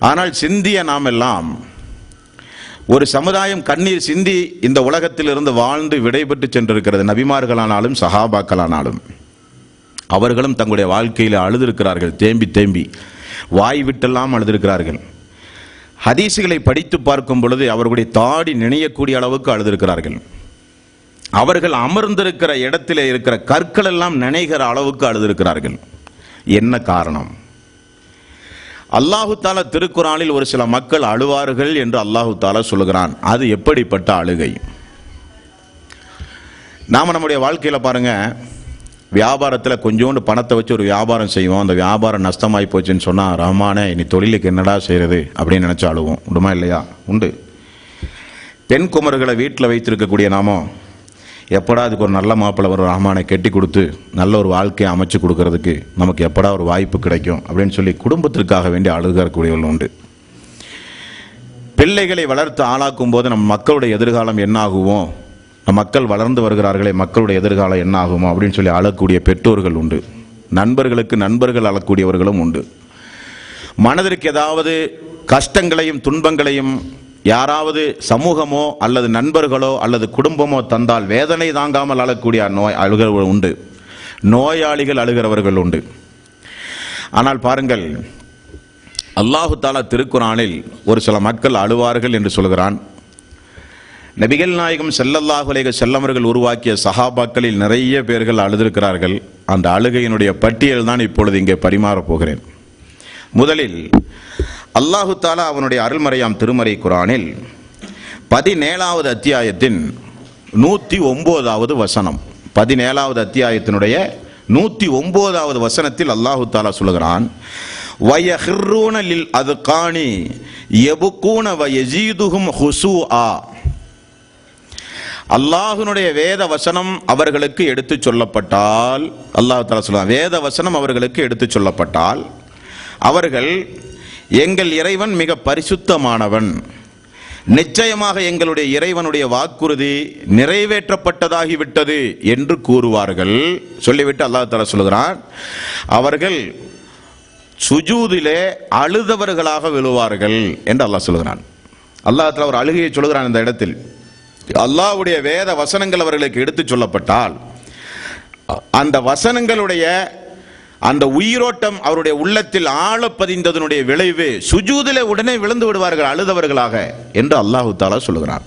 ஆனால் சிந்திய நாம் எல்லாம் ஒரு சமுதாயம் கண்ணீர் சிந்தி இந்த உலகத்தில் இருந்து வாழ்ந்து விடைபெற்று சென்றிருக்கிறது. நபிமார்களானாலும் சஹாபாக்களானாலும் அவர்களும் தங்களுடைய வாழ்க்கையில் அழுதிருக்கிறார்கள். தேம்பி தேம்பி வாய் விட்டெல்லாம் அழுதிருக்கிறார்கள். ஹதீசுகளை படித்து பார்க்கும் பொழுது அவர்களுடைய தாடி நினையக்கூடிய அளவுக்கு அழுதிருக்கிறார்கள். அவர்கள் அமர்ந்திருக்கிற இடத்திலே இருக்கிற கற்கள் எல்லாம் நினைகிற அளவுக்கு அழுதிருக்கிறார்கள். என்ன காரணம்? அல்லாஹு தாலா திருக்குரானில் ஒரு சில மக்கள் அழுவார்கள் என்று அல்லாஹு தாலா சொல்லுகிறான். அது எப்படிப்பட்ட அழுகை? நாம் நம்முடைய வாழ்க்கையில் பாருங்க, வியாபாரத்தில் கொஞ்சோண்டு பணத்தை வச்சு ஒரு வியாபாரம் செய்வோம். அந்த வியாபாரம் நஷ்டமாகி போச்சுன்னு சொன்னால், ரஹ்மானே இனி தொழிலுக்கு என்னடா செய்கிறது அப்படின்னு நினச்சி அழுவோம். உண்டுமா இல்லையா? உண்டு. பெண் குமர்களை வீட்டில் வைத்திருக்கக்கூடிய நாமோ எப்படா அதுக்கு ஒரு நல்ல மாப்பிள்ளை வரும், ரஹ்மானை கெட்டி கொடுத்து நல்ல ஒரு வாழ்க்கையை அமைச்சு கொடுக்கறதுக்கு நமக்கு எப்படா ஒரு வாய்ப்பு கிடைக்கும் அப்படின்னு சொல்லி குடும்பத்திற்காக வேண்டி அழுகக்கூடியவர்கள் உண்டு. பிள்ளைகளை வளர்த்து ஆளாக்கும் போது நம் மக்களுடைய எதிர்காலம் என்ன ஆகுவோம், நம் மக்கள் வளர்ந்து வருகிறார்களே மக்களுடைய எதிர்காலம் என்ன ஆகுமோ அப்படின்னு சொல்லி அழக்கூடிய பெற்றோர்கள் உண்டு. நண்பர்களுக்கு நண்பர்கள் அழக்கூடியவர்களும் உண்டு. மனதிற்கு ஏதாவது கஷ்டங்களையும் துன்பங்களையும் யாராவது சமூகமோ அல்லது நண்பர்களோ அல்லது குடும்பமோ தந்தால் வேதனை தாங்காமல் அழக்கூடிய அழுகிறவர்கள் உண்டு. நோயாளிகள் அழுகிறவர்கள் உண்டு. ஆனால் பாருங்கள், அல்லாஹு தாலா திருக்குரானில் ஒரு சில மக்கள் அழுவார்கள் என்று சொல்கிறான். நபிகள் நாயகம் ஸல்லல்லாஹு அலைஹி வஸல்லம் அவர்கள் உருவாக்கிய சஹாபாக்களில் நிறைய பேர்கள் அழுதிருக்கிறார்கள். அந்த அழுகையினுடைய பட்டியல் தான் இப்பொழுது இங்கே பரிமாறப் போகிறேன். முதலில் அல்லாஹு தாலா அவனுடைய அருள்மறையாம் திருமறை குரானில் 17வது அத்தியாயத்தின் 109வது வசனம், 17வது அத்தியாயத்தினுடைய 109வது வசனத்தில் அல்லாஹு தாலா சொல்லுகிறான், வயஹிர்ரூன லில் அத்கானி யபுகூன வயஸீதுஹும் ஹுசூஆ. அல்லாஹ்வுடைய வேத வசனம் அவர்களுக்கு எடுத்து சொல்லப்பட்டால், அல்லாஹ் தஆலா சொல்றான், வேத வசனம் அவர்களுக்கு எடுத்து சொல்லப்பட்டால் அவர்கள் எங்கள் இறைவன் மிக பரிசுத்தமானவன், நிச்சயமாக எங்களுடைய இறைவனுடைய வாக்குறுதி நிறைவேற்றப்பட்டதாகிவிட்டது என்று கூறுவார்கள். சொல்லிவிட்டு அல்லாஹ் தஆலா சொல்கிறான், அவர்கள் சுஜூதிலே அழுதவர்களாக விழுவார்கள் என்று அல்லாஹ் சொல்கிறான். அல்லாஹ் தஆலா ஒரு அழுகையை சொல்கிறான். இந்த இடத்தில் அல்லாஹ்வுடைய வேத வசனங்கள் அவர்களுக்கு எடுத்து சொல்லப்பட்டால் அந்த வசனங்களுடைய அந்த உயிரோட்டம் அவருடைய உள்ளத்தில் ஆழ பதிந்ததனுடைய விளைவு சுஜூதிலே உடனே விழுந்து விடுவார்கள் அழுதவர்களாக என்று அல்லாஹு தாலா சொல்லுகிறான்.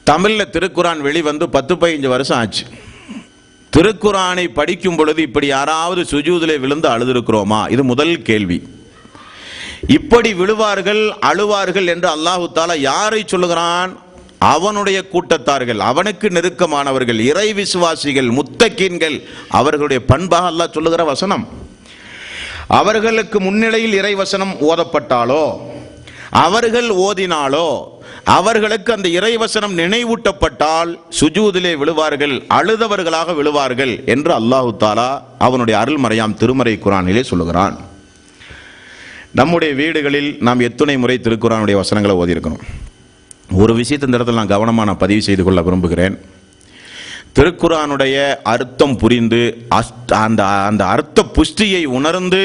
தமிழ்ல திருக்குரான் வெளிவந்து 10-15 வருஷம் ஆச்சு. திருக்குரானை படிக்கும் பொழுது இப்படி யாராவது சுஜூதிலே விழுந்து அழுதிருக்கிறோமா? இது முதல் கேள்வி. இப்படி விழுவார்கள் அழுவார்கள் என்று அல்லாஹு தாலா யாரை சொல்லுகிறான்? அவனுடைய கூட்டத்தார்கள், அவனுக்கு நெருக்கமானவர்கள், இறை விசுவாசிகள், முத்தகீன்கள், அவர்களுடைய பண்பாக அல்லாஹ் சொல்லுகிற வசனம். அவர்களுக்கு முன்னிலையில் இறை வசனம் ஓதப்பட்டாலோ அவர்கள் ஓதினாலோ அவர்களுக்கு அந்த இறைவசனம் நினைவூட்டப்பட்டால் சுஜூதிலே விழுவார்கள், அழுதவர்களாக விழுவார்கள் என்று அல்லாஹு தாலா அவனுடைய அருள்மறையாம் திருமறை குரானிலே சொல்லுகிறான். நம்முடைய வீடுகளில் நாம் எத்தனை முறை திருக்குரானுடைய வசனங்களை ஓதியிருக்கிறோம்? ஒரு விஷயத்தை இந்த இடத்துல நான் கவனமாக பதிவு செய்து கொள்ள விரும்புகிறேன். திருக்குரானுடைய அர்த்தம் புரிந்து அந்த அர்த்த புஷ்டியை உணர்ந்து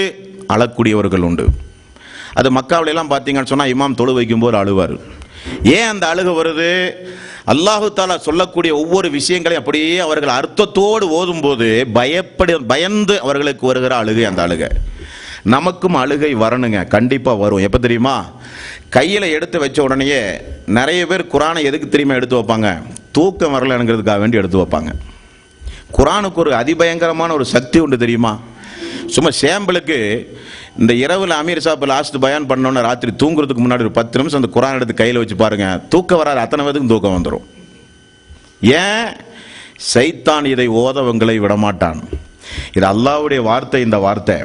அழக்கூடியவர்கள் உண்டு. அது மக்காவிலெல்லாம் பார்த்தீங்கன்னு சொன்னால் இமாம் தொழு வைக்கும்போது அழுவார். ஏன் அந்த அழுகை வருது? அல்லாஹு தாலா சொல்லக்கூடிய ஒவ்வொரு விஷயங்களையும் அப்படியே அவர்கள் அர்த்தத்தோடு ஓதும் போது பயந்து அவர்களுக்கு வருகிற அழுகை அந்த அழுகை. நமக்கும் அழுகை வரணுங்க, கண்டிப்பா வரும். எப்ப தெரியுமா? கையில எடுத்து வச்ச உடனேயே நிறைய பேர் குரானை எதுக்கு தெரியுமா எடுத்து வைப்பாங்க? தூக்கம் வரலங்கிறதுக்காக வேண்டி எடுத்து வைப்பாங்க. குரானுக்கு ஒரு அதிபயங்கரமான ஒரு சக்தி உண்டு தெரியுமா? சும்மா சேம்பிளுக்கு இந்த இரவில் அமீர் சாப் லாஸ்ட் பயான் பண்ணோன்னு ராத்திரி தூங்குறதுக்கு முன்னாடி ஒரு 10 நிமிஷம் அந்த குரான் எடுத்து கையில் வச்சு பாருங்க, தூக்கம் வராது. அத்தனை பேருக்கும் தூக்கம் வந்துடும். ஏன்? சைத்தான் இதை ஓதவங்களை விடமாட்டான். இது அல்லாஹ்வுடைய வார்த்தை. இந்த வார்த்தை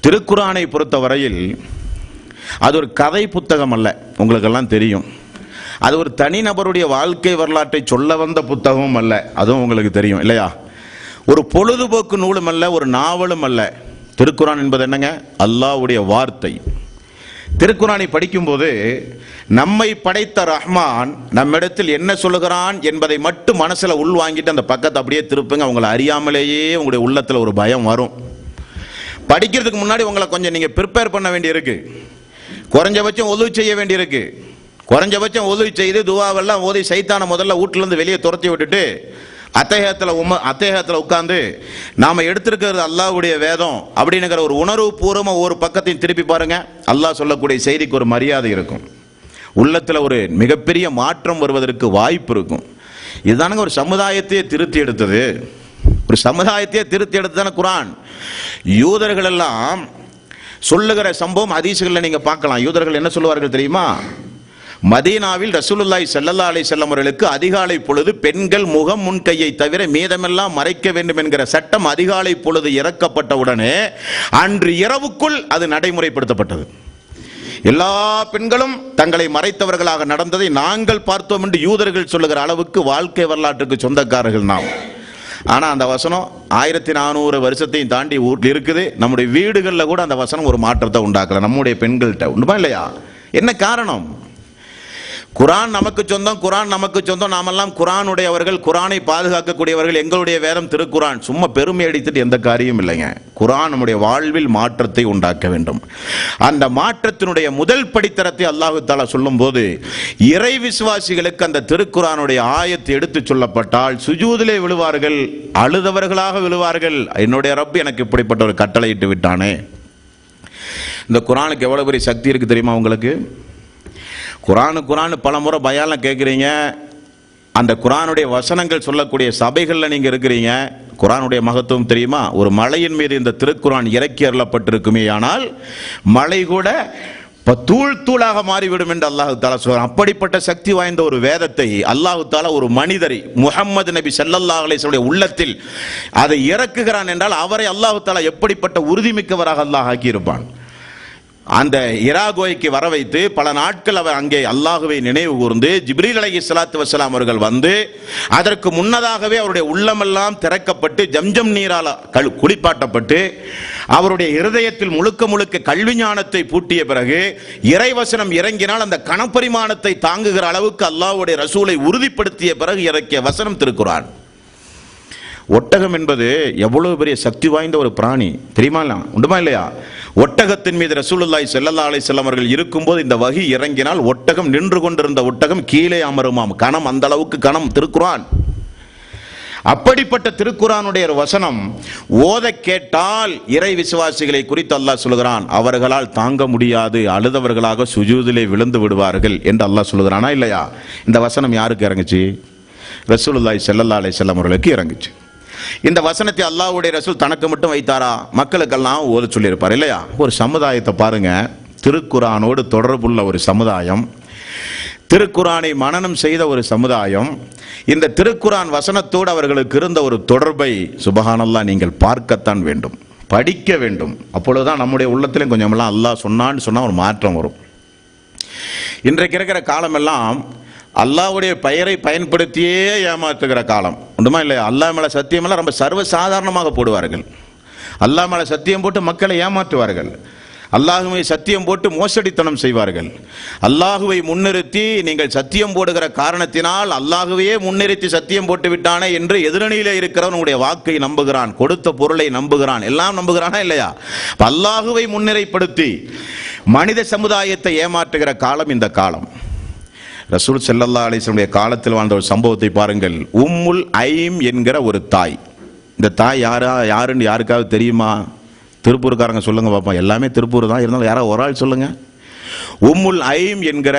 திருக்குரானை பொறுத்த வரையில் அது ஒரு கதை புத்தகம் அல்ல, உங்களுக்கெல்லாம் தெரியும். அது ஒரு தனிநபருடைய வாழ்க்கை வரலாற்றை சொல்ல வந்த புத்தகமும் அல்ல, அதுவும் உங்களுக்கு தெரியும் இல்லையா? ஒரு பொழுதுபோக்கு நூலும் அல்ல, ஒரு நாவலும் அல்ல. திருக்குரான் என்பது என்னங்க? அல்லாஹ்வுடைய வார்த்தை. திருக்குரானை படிக்கும்போது நம்மை படைத்த ரஹ்மான் நம்மிடத்தில் என்ன சொல்லுகிறான் என்பதை மட்டும் மனசுல உள்வாங்கிட்டு அந்த பக்கத்தை அப்படியே திருப்புங்க. உங்களை அறியாமலேயே உங்களுடைய உள்ளத்துல ஒரு பயம் வரும். படிக்கிறதுக்கு முன்னாடி உங்களை கொஞ்சம் நீங்க ப்ரிப்பேர் பண்ண வேண்டியிருக்கு. குறைஞ்சபட்சம் உதவி செய்ய வேண்டியிருக்கு. குறைஞ்சபட்சம் உதவி செய்து துவாவெல்லாம் ஓதி சைத்தான முதல்ல வீட்டுல இருந்து வெளியே துரத்தி விட்டுட்டு அத்தேகத்தில் உட்கார்ந்து நாம எடுத்திருக்கிறது அல்லாஹ்வுடைய வேதம் அப்படிங்கிற ஒரு உணர்வு பூர்வமா ஒரு பக்கத்தையும் திருப்பி பாருங்க. அல்லாஹ் சொல்லக்கூடிய செய்திக்கு ஒரு மரியாதை இருக்கும். உள்ளத்துல ஒரு மிகப்பெரிய மாற்றம் வருவதற்கு வாய்ப்பு இருக்கும். இதுதானுங்க ஒரு சமுதாயத்தையே திருத்தி எடுத்தது. ஒரு சமுதாயத்தையே திருத்தி எடுத்ததான குரான். யூதர்கள் எல்லாம் சொல்லுகிற சம்பவம் ஹதீஸ்கள்ல நீங்க பார்க்கலாம். யூதர்கள் என்ன சொல்லுவார்கள் தெரியுமா? மதீனாவில் ரசூலுல்லாஹி ஸல்லல்லாஹு அலைஹி வஸல்லம் அவர்களுக்கு அதிகாலை பொழுது பெண்கள் முகம் முன்கையை தவிர மீதமெல்லாம் மறைக்க வேண்டும் என்கிற சட்டம் அதிகாலை பொழுது இறக்கப்பட்ட உடனே அன்று இரவுக்குள் அது நடைமுறைப்படுத்தப்பட்டது. எல்லா பெண்களும் தங்களை மறைத்தவர்களாக நடந்ததை நாங்கள் பார்த்தோம் என்று யூதர்கள் சொல்லுகிற அளவுக்கு வாழ்க்கை வரலாற்றுக்கு சொந்தக்காரர்கள் நாம். ஆனா அந்த வசனம் 1400 வருஷத்தையும் தாண்டி ஊரில் இருக்குது. நம்முடைய வீடுகளில் கூட அந்த வசனம் ஒரு மாற்றத்தை உண்டாக்கல. நம்முடைய பெண்கள்கிட்ட உண்டுமா இல்லையா? என்ன காரணம்? குரான் நமக்கு சொந்தம், குரான் நமக்கு சொந்தம், நாமெல்லாம் குரானுடையவர்கள், குரானை பாதுகாக்கக்கூடியவர்கள், எங்களுடைய வேதம் திருக்குரான். சும்மா பெருமை அடித்துட்டு எந்த காரியம் இல்லைங்க. குரான் நம்முடைய வாழ்வில் மாற்றத்தை உண்டாக்க வேண்டும். அந்த மாற்றத்தினுடைய முதல் படித்தரத்தை அல்லாஹ் தஆலா சொல்லும் போது இறை விசுவாசிகளுக்கு அந்த திருக்குரானுடைய ஆயத்தை எடுத்து சொல்லப்பட்டால் சுஜூதிலே விழுவார்கள், அழுதவர்களாக விழுவார்கள். என்னுடைய ரப் எனக்கு இப்படிப்பட்ட ஒரு கட்டளை இட்டு விட்டானே. இந்த குரானுக்கு எவ்வளவு பெரிய சக்தி இருக்கு தெரியுமா உங்களுக்கு? குரானு பல முறை பயான்ல கேட்குறீங்க. அந்த குரானுடைய வசனங்கள் சொல்லக்கூடிய சபைகளில் நீங்க இருக்கிறீங்க. குரானுடைய மகத்துவம் தெரியுமா? ஒரு மலையின் மீது இந்த திருக்குரான் இறக்கி அருளப்பட்டிருக்குமே, ஆனால் மலை கூட தூள் தூளாக மாறிவிடும் என்று அல்லாஹ் தஆலா சொல்றான். அப்படிப்பட்ட சக்தி வாய்ந்த ஒரு வேதத்தை அல்லாஹ் தஆலா ஒரு மனிதரை முஹம்மது நபி ஸல்லல்லாஹு அலைஹி வஸல்லம் உள்ளத்தில் அதை இறக்குகிறான் என்றால் அவரை அல்லாஹ் தஆலா எப்படிப்பட்ட உறுதிமிக்கவராக அல்லாஹ் ஆக்கியிருப்பான். அந்த இராகோய்க்கு வர வைத்து பல நாட்கள் அவர் அங்கே அல்லாஹுவை நினைவு கூர்ந்து ஜிப்ரீல் அலைஹிஸ்ஸலாத்து வஸ்ஸலாம் அவர்கள் வந்து அதற்கு முன்னதாகவே அவருடைய உள்ளமெல்லாம் திறக்கப்பட்டு ஜம்ஜம் நீரால் குளிப்பாட்டப்பட்டு அவருடைய இருதயத்தில் முழுக்க முழுக்க கல்வி ஞானத்தை பூட்டிய பிறகு இறைவசனம் இறங்கினால் அந்த கணப்பரிமாணத்தை தாங்குகிற அளவுக்கு அல்லாஹ்வுடைய ரசூலை உறுதிப்படுத்திய பிறகு இறக்கிய வசனம் திருக்குரான். ஒட்டகம் என்பது எவ்வளவு பெரிய சக்தி வாய்ந்த ஒரு பிராணி தெரியுமா? உண்டுமா இல்லையா? ஒட்டகத்தின் மீது ரசூலுல்லாஹி ஸல்லல்லாஹு அலைஹி வஸல்லம் அவர்கள் இருக்கும்போது இந்த வஹி இறங்கினால் ஒட்டகம் நின்று கொண்டிருந்த ஒட்டகம் கீழே அமருமாம். கணம், அந்த அளவுக்கு கணம் திருக்குரான். அப்படிப்பட்ட திருக்குரானுடைய ஒரு வசனம் ஓத கேட்டால் இறை விசுவாசிகளை குறித்து அல்லாஹ் சொல்கிறான், அவர்களால் தாங்க முடியாது, அழுதவர்களாக சுஜூதிலே விழுந்து விடுவார்கள் என்று அல்லாஹ் சொல்கிறானா இல்லையா? இந்த வசனம் யாருக்கு இறங்குச்சு? ரசூலுல்லாஹி ஸல்லல்லாஹு அலைஹி வஸல்லம் அவர்களுக்கு இறங்குச்சு. இந்த வசனத்தை அல்லாஹ்வுடைய ரசூல் தனக்கு மட்டும் வைத்தாரா? மக்களுக்கெல்லாம் ஓத சொல்லியிருப்பார் இல்லையா? ஒரு சமுதாயத்தை பாருங்க, திருக்குரானோடு தொடர்புள்ள ஒரு சமுதாயம், திருக்குரானை மனனம் செய்த ஒரு சமுதாயம், இந்த திருக்குரான் வசனத்தோடு அவர்களுக்கு இருந்த ஒரு தொடர்பை சுபஹானல்லாஹ் நீங்கள் பார்க்கத்தான் வேண்டும், படிக்க வேண்டும். அப்பொழுதுதான் நம்முடைய உள்ளத்திலும் கொஞ்சமெல்லாம் அல்லாஹ் சொன்னான்னு சொன்னா ஒரு மாற்றம் வரும். இன்றைக்கு இருக்கிற காலமெல்லாம் அல்லாஹ்வுடைய பெயரை பயன்படுத்தியே ஏமாற்றுகிற காலம் உண்டுமா இல்லையா? அல்லாஹ் மேல சத்தியமெல்லாம் ரொம்ப சர்வசாதாரணமாக போடுவார்கள். அல்லாஹ் மேல சத்தியம் போட்டு மக்களை ஏமாற்றுவார்கள். அல்லாஹுவை சத்தியம் போட்டு மோசடித்தனம் செய்வார்கள். அல்லாஹுவை முன்னிறுத்தி நீங்கள் சத்தியம் போடுகிற காரணத்தினால் அல்லாஹுவையே முன்னிறுத்தி சத்தியம் போட்டு விட்டானே என்று எதிரணியிலே இருக்கிறவன் உங்களுடைய வாக்கை நம்புகிறான், கொடுத்த பொருளை நம்புகிறான், எல்லாம் நம்புகிறானா இல்லையா? அல்லாஹுவை முன்னிலைப்படுத்தி மனித சமுதாயத்தை ஏமாற்றுகிற காலம் இந்த காலம். ரசூல் ஸல்லல்லாஹு அலைஹி வஸல்லம் காலத்தில் வாழ்ந்த ஒரு சம்பவத்தை பாருங்கள். உம்முல் ஐம் என்கிற ஒரு தாய். இந்த தாய் யாருன்னு யாருக்காவது தெரியுமா? திருப்பூர்காரங்க சொல்லுங்க பார்ப்போம். எல்லாமே திருப்பூர் தான், இருந்தாலும் யாராவது ஒரு ஆள் சொல்லுங்க. உம்முல் ஐம் என்கிற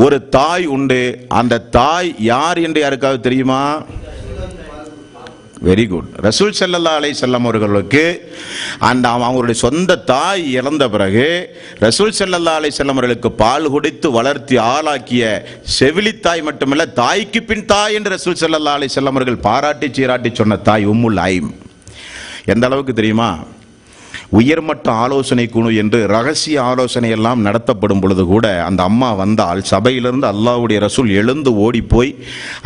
ஒரு தாய் உண்டு. அந்த தாய் யார் என்று யாருக்காவது தெரியுமா? Very good. ரசூல் ஸல்லல்லாஹு அலைஹி வஸல்லம் அவர்களுக்கு அவங்களுடைய சொந்த தாய் இறந்த பிறகு ரசூல் ஸல்லல்லாஹு அலைஹி வஸல்லம் அவர்களுக்கு பால் குடித்து வளர்த்தி ஆளாக்கிய செவிலித்தாய் மட்டுமல்ல, தாய்க்கு பின் தாய் என்று ரசூல் ஸல்லல்லாஹு அலைஹி வஸல்லம் அவர்கள் பாராட்டி சீராட்டி சொன்ன தாய் உம்முல் ஐம். எந்த அளவுக்கு தெரியுமா? உயர்மட்ட ஆலோசனை குழு என்று ரகசிய ஆலோசனை எல்லாம் நடத்தப்படும் பொழுது கூட அந்த அம்மா வந்தால் சபையிலிருந்து அல்லாஹ்வுடைய ரசூல் எழுந்து ஓடி போய்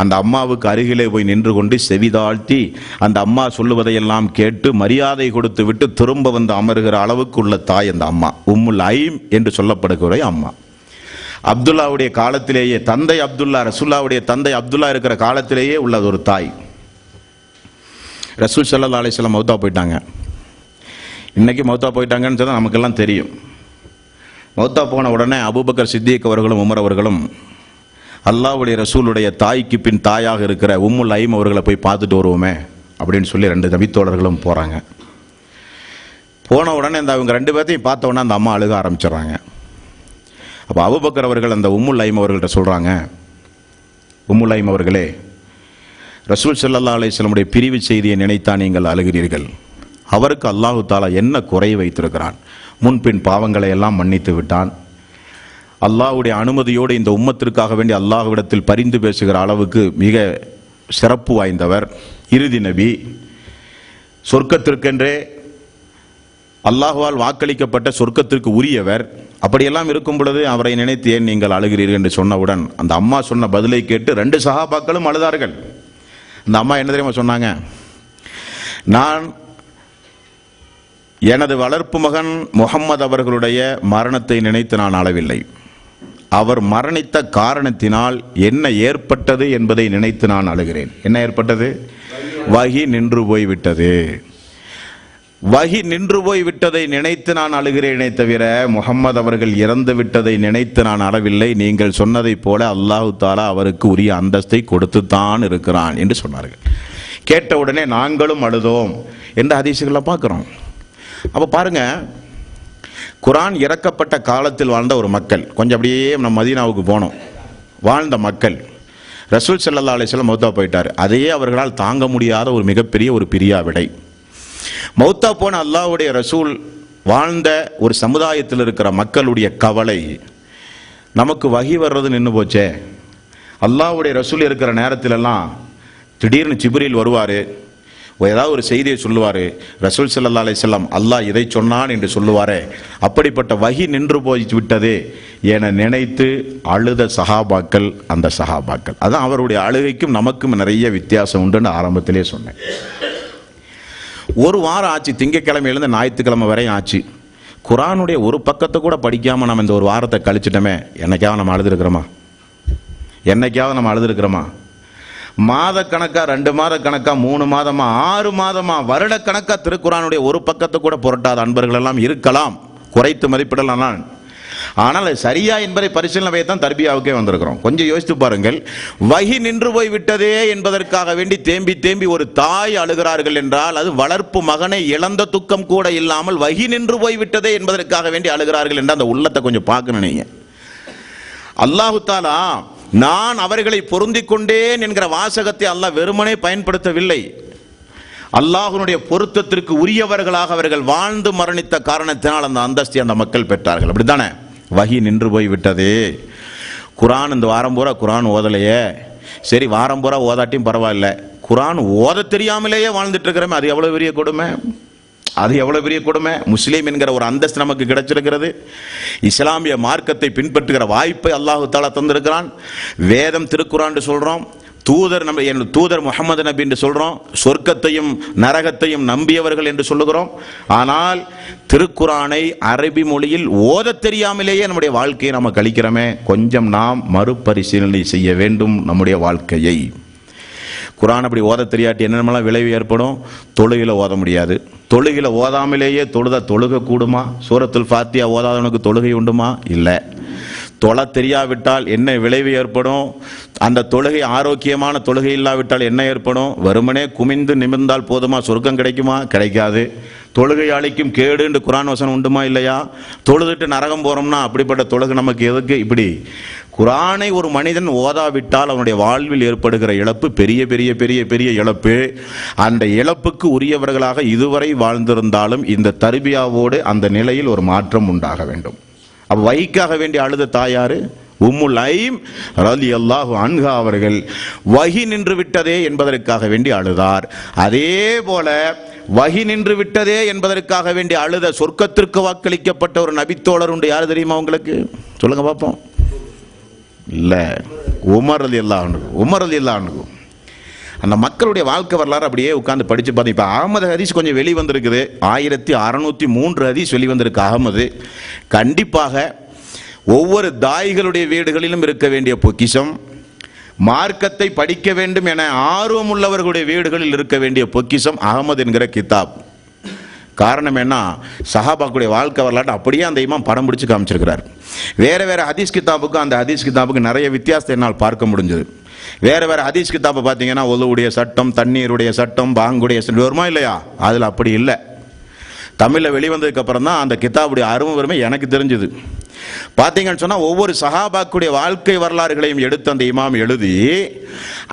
அந்த அம்மாவுக்கு அருகிலே போய் நின்று கொண்டு செவிதாழ்த்தி அந்த அம்மா சொல்லுவதையெல்லாம் கேட்டு மரியாதை கொடுத்து விட்டு திரும்ப வந்து அமருகிற அளவுக்கு உள்ள தாய் அந்த அம்மா உம்முல் ஐம் என்று சொல்லப்படுகிற அம்மா. அப்துல்லாவுடைய காலத்திலேயே தந்தை அப்துல்லா, ரசூலுல்லாஹ்வுடைய தந்தை அப்துல்லா இருக்கிற காலத்திலேயே உள்ள ஒரு தாய். ரசூல் ஸல்லல்லாஹு அலைஹி வஸல்லம் மௌத்தா போயிட்டாங்க. இன்னைக்கு மௌத்தா போயிட்டாங்கன்னு சொன்னால் நமக்கெல்லாம் தெரியும். மௌத்தா போன உடனே அபூபக்கர் சித்திக் அவர்களும் உமர் அவர்களும் அல்லாஹ்வுடைய ரசூலுடைய தாய்க்கு பின் தாயாக இருக்கிற உம்முல் ஐம் அவர்களை போய் பார்த்துட்டு வருவோமே அப்படின்னு சொல்லி 2 நபித்தோழர்களும் போகிறாங்க. போன உடனே அவங்க 2 பேர்த்தையும் பார்த்த உடனே அந்த அம்மா அழுக ஆரம்பிச்சிடுறாங்க. அப்போ அபூபக்கர் அவர்கள் அந்த உம்முல் ஐம் அவர்கள்ட்ட சொல்கிறாங்க, உம்முல் ஐம் அவர்களே, ரசூல் ஸல்லல்லாஹு அலைஹி வஸல்லம் பிரிவு செய்தியை நினைத்தா நீங்கள் அழுகிறீர்கள். அவருக்கு அல்லாஹு தாலா என்ன குறை வைத்திருக்கிறான்? முன்பின் பாவங்களை எல்லாம் மன்னித்து விட்டான். அல்லாஹ்வுடைய அனுமதியோடு இந்த உம்மத்திற்காக வேண்டி அல்லாஹ்விடத்தில் பரிந்து பேசுகிற அளவுக்கு மிக சிறப்பு வாய்ந்தவர், இறுதி நபி, சொர்க்கத்திற்கென்றே அல்லாஹ்வால் வாக்களிக்கப்பட்ட சொர்க்கத்திற்கு உரியவர். அப்படியெல்லாம் இருக்கும் பொழுது அவரை நினைத்து ஏன் நீங்கள் அழுகிறீர்கள் என்று சொன்னவுடன் அந்த அம்மா சொன்ன பதிலை கேட்டு 2 சஹாபாக்களும் அழுதார்கள். அந்த அம்மா என்ன தெரியுமா சொன்னாங்க? நான் எனது வளர்ப்பு மகன் முஹம்மது அவர்களுடைய மரணத்தை நினைத்து நான் அழவில்லை. அவர் மரணித்த காரணத்தினால் என்ன ஏற்பட்டது என்பதை நினைத்து நான் அழுகிறேன். என்ன ஏற்பட்டது? வஹி நின்று போய்விட்டது. வஹி நின்று போய்விட்டதை நினைத்து நான் அழுகிறேனே தவிர முஹம்மது அவர்கள் இறந்து விட்டதை நினைத்து நான் அழவில்லை. நீங்கள் சொன்னதைப் போல அல்லாஹு தாலா அவருக்கு உரிய அந்தஸ்தை கொடுத்துத்தான் இருக்கிறான் என்று சொன்னார்கள். கேட்ட உடனே நாங்களும் அழுதோம் என்ற ஹதீசுகளை பார்க்கிறோம். அப்போ பாருங்க, குர்ஆன் இறக்கப்பட்ட காலத்தில் வாழ்ந்த ஒரு மக்கள், கொஞ்சம் அப்படியே நம்ம மதீனாவுக்கு போனோம், வாழ்ந்த மக்கள். ரசூல் ஸல்லல்லாஹு அலைஹி வஸல்லம் மௌத்தா போயிட்டார். அதையே அவர்களால் தாங்க முடியாத ஒரு மிகப்பெரிய ஒரு பிரியாவிடை. மௌத்தா போன அல்லாஹ்வுடைய ரசூல் வாழ்ந்த ஒரு சமுதாயத்தில் இருக்கிற மக்களுடைய கவலை, நமக்கு வஹி வர்றது நின்று போச்சே. அல்லாஹ்வுடைய ரசூல் இருக்கிற நேரத்திலெல்லாம் திடீர்னு ஜிப்ரீல் வருவார், ஏதாவது ஒரு செய்தியை சொல்லுவார். ரசூல் ஸல்லல்லாஹு அலைஹி வஸல்லம் அல்லாஹ் இதை சொன்னான் என்று சொல்லுவாரே, அப்படிப்பட்ட வஹி நின்று போய் விட்டதே என நினைத்து அழுத சஹாபாக்கள் அந்த சஹாபாக்கள். அதான் அவருடைய அழுகைக்கும் நமக்கும் நிறைய வித்தியாசம் உண்டுன்னு ஆரம்பத்திலே சொன்னேன். ஒரு வாரம் ஆச்சு, திங்கட்கிழமையிலேருந்து ஞாயிற்றுக்கிழமை வரையும் ஆச்சு. குர்ஆனுடைய ஒரு பக்கத்தை கூட படிக்காமல் நம்ம இந்த ஒரு வாரத்தை கழிச்சிட்டோமே. என்னைக்காவது நம்ம அழுதுருக்கிறோமா? என்னைக்காவது நம்ம அழுதுருக்கிறோமா? மாத கணக்கா, 2 மாத கணக்கா, 3 மாதமா, 6 மாதமா, வருட கணக்கா திருக்குர்ஆனுடைய ஒரு பக்கத்தை கூட புரட்டாத அன்பர்கள் எல்லாம் இருக்கலாம், குறைத்து மதிப்பிடலாம். ஆனால் சரியா என்பதை பரிசீலனை தான் தர்பியாவுக்கே வந்திருக்கிறோம். கொஞ்சம் யோசித்து பாருங்கள். வஹி நின்று போய் விட்டதே என்பதற்காக வேண்டி தேம்பி தேம்பி ஒரு தாய் அழுகிறார்கள் என்றால் அது வளர்ப்பு மகனை இழந்த துக்கம் கூட இல்லாமல் வஹி நின்று போய் விட்டதே என்பதற்காக வேண்டி அழுகிறார்கள் என்ற அந்த உள்ளத்தை கொஞ்சம் பார்க்கணும். நீங்க அல்லாஹு தாலா நான் அவர்களை பொருந்திக் கொண்டேன் என்கிற வாசகத்தை அல்லாஹ் வெறுமனே பயன்படுத்தவில்லை. அல்லாஹ்வுடைய பொருத்தத்திற்கு உரியவர்களாக அவர்கள் வாழ்ந்து மரணித்த காரணத்தினால் அந்த அந்தஸ்தை அந்த மக்கள் பெற்றார்கள். அப்படித்தானே? வஹி நின்று போய் விட்டதே. குர்ஆன் இந்த வாரம் பூரா குர்ஆன் ஓதலையே, சரி வாரம் பூரா ஓதாட்டியும் பரவாயில்ல, குர்ஆன் ஓத தெரியாமலேயே வாழ்ந்துட்டு இருக்கிறோமே, அது எவ்வளவு பெரிய கொடுமை. அது எவ்வளவு பெரிய கொடுமை. முஸ்லீம் என்கிற ஒரு அந்தஸ்து நமக்கு கிடைச்சிருக்கிறது. இஸ்லாமிய மார்க்கத்தை பின்பற்றுகிற வாய்ப்பை அல்லாஹு தஆலா தந்திருக்கிறான். வேதம் திருக்குர்ஆன் சொல்றோம், தூதர் முஹம்மது நபி என்று சொல்றோம், சொர்க்கத்தையும் நரகத்தையும் நம்பியவர்கள் என்று சொல்லுகிறோம். ஆனால் திருக்குர்ஆனை அரபி மொழியில் ஓத தெரியாமலேயே நம்முடைய வாழ்க்கையை நாம் கழிக்கிறோமே. கொஞ்சம் நாம் மறுபரிசீலனை செய்ய வேண்டும் நம்முடைய வாழ்க்கையை. குர்ஆன் அப்படி ஓத தெரியாட்டி என்னென்னலாம் விளைவு ஏற்படும்? தொழுகையில் ஓத முடியாது. தொழுகையில் ஓதாமலேயே தொழுக கூடுமா? சூரத்துல் ஃபாத்தியா ஓதாதவனுக்கு தொழுகை உண்டுமா? இல்லை. தொலை தெரியாவிட்டால் என்ன விளைவு ஏற்படும், அந்த தொழுகை ஆரோக்கியமான தொழுகை இல்லாவிட்டால் என்ன ஏற்படும், வெறுமனே குமிந்து நிமிர்ந்தால் போதுமா, சொர்க்கம் கிடைக்குமா, கிடைக்காது. தொழுகையாளிக்கும் கேடு என்று குர்ஆன் வசனம் உண்டுமா இல்லையா, தொழுதுட்டு நரகம் போறோம்னா அப்படிப்பட்ட தொழுகை நமக்கு எதுக்கு. இப்படி குர்ஆனை ஒரு மனிதன் ஓதாவிட்டால் அவனுடைய வாழ்வில் ஏற்படுகிற இழப்பு பெரிய பெரிய பெரிய பெரிய இழப்பு. அந்த இழப்புக்கு உரியவர்களாக இதுவரை வாழ்ந்திருந்தாலும் இந்த தர்பியாவோடு அந்த நிலையில் ஒரு மாற்றம் உண்டாக வேண்டும். அப்ப வஹிக்காக வேண்டி அழுத தாயாரு உம்முல் ஐம் ரலியல்லாஹு அன்ஹா அவர்கள் வஹி நின்று விட்டதே என்பதற்காக வேண்டி அழுதார். அதே போல வஹி நின்று விட்டதே என்பதற்காக வேண்டி அழுத சொர்க்கத்திற்கு வாக்களிக்கப்பட்ட ஒரு நபித்தோழர் உண்டு. யாரு தெரியுமா உங்களுக்கு, சொல்லுங்க பார்ப்போம். இல்ல, உமர் ரலியல்லாஹு அன்ஹு. உமர் ரலியல்லாஹு அன்ஹு அந்த மக்களுடைய வாழ்க்கை வரலாறு அப்படியே உட்கார்ந்து படிச்சு பார்த்தீங்க. இப்போ அகமது ஹதீஸ் கொஞ்சம் வெளிவந்திருக்குது, 1603 ஹதீஸ் வெளிவந்திருக்கு அகமது. கண்டிப்பாக ஒவ்வொரு தாய்களுடைய வீடுகளிலும் இருக்க வேண்டிய பொக்கிஷம், மார்க்கத்தை படிக்க வேண்டும் என ஆர்வம் உள்ளவர்களுடைய வீடுகளில் இருக்க வேண்டிய பொக்கிஷம் அகமது என்கிற கிதாப். காரணம் என்ன, சஹாபாக்குடைய வாழ்க்கை வரலாற்று அப்படியே அந்த இமாம் படம் பிடிச்சு காமிச்சிருக்கிறார். வேற வேற ஹதீஸ் கிதாபுக்கும் அந்த ஹதீஸ் கிதாபுக்கு நிறைய வித்தியாசத்தை என்னால் பார்க்க முடிஞ்சது. வேற வேற ஹதீஸ் கிதாபை பார்த்தீங்கன்னா ஒதுவுடைய சட்டம், தண்ணீருடைய சட்டம், பாங்குடைய சட்டம் வருமா இல்லையா, அதில் அப்படி இல்லை. தமிழில் வெளிவந்ததுக்கு அப்புறம் தான் அந்த கிதாபுடைய அருமை பெருமை எனக்கு தெரிஞ்சது. பார்த்தீங்கன்னு சொன்னால் ஒவ்வொரு சஹாபாக்குடைய வாழ்க்கை வரலாறுகளையும் எடுத்து அந்த இமாம் எழுதி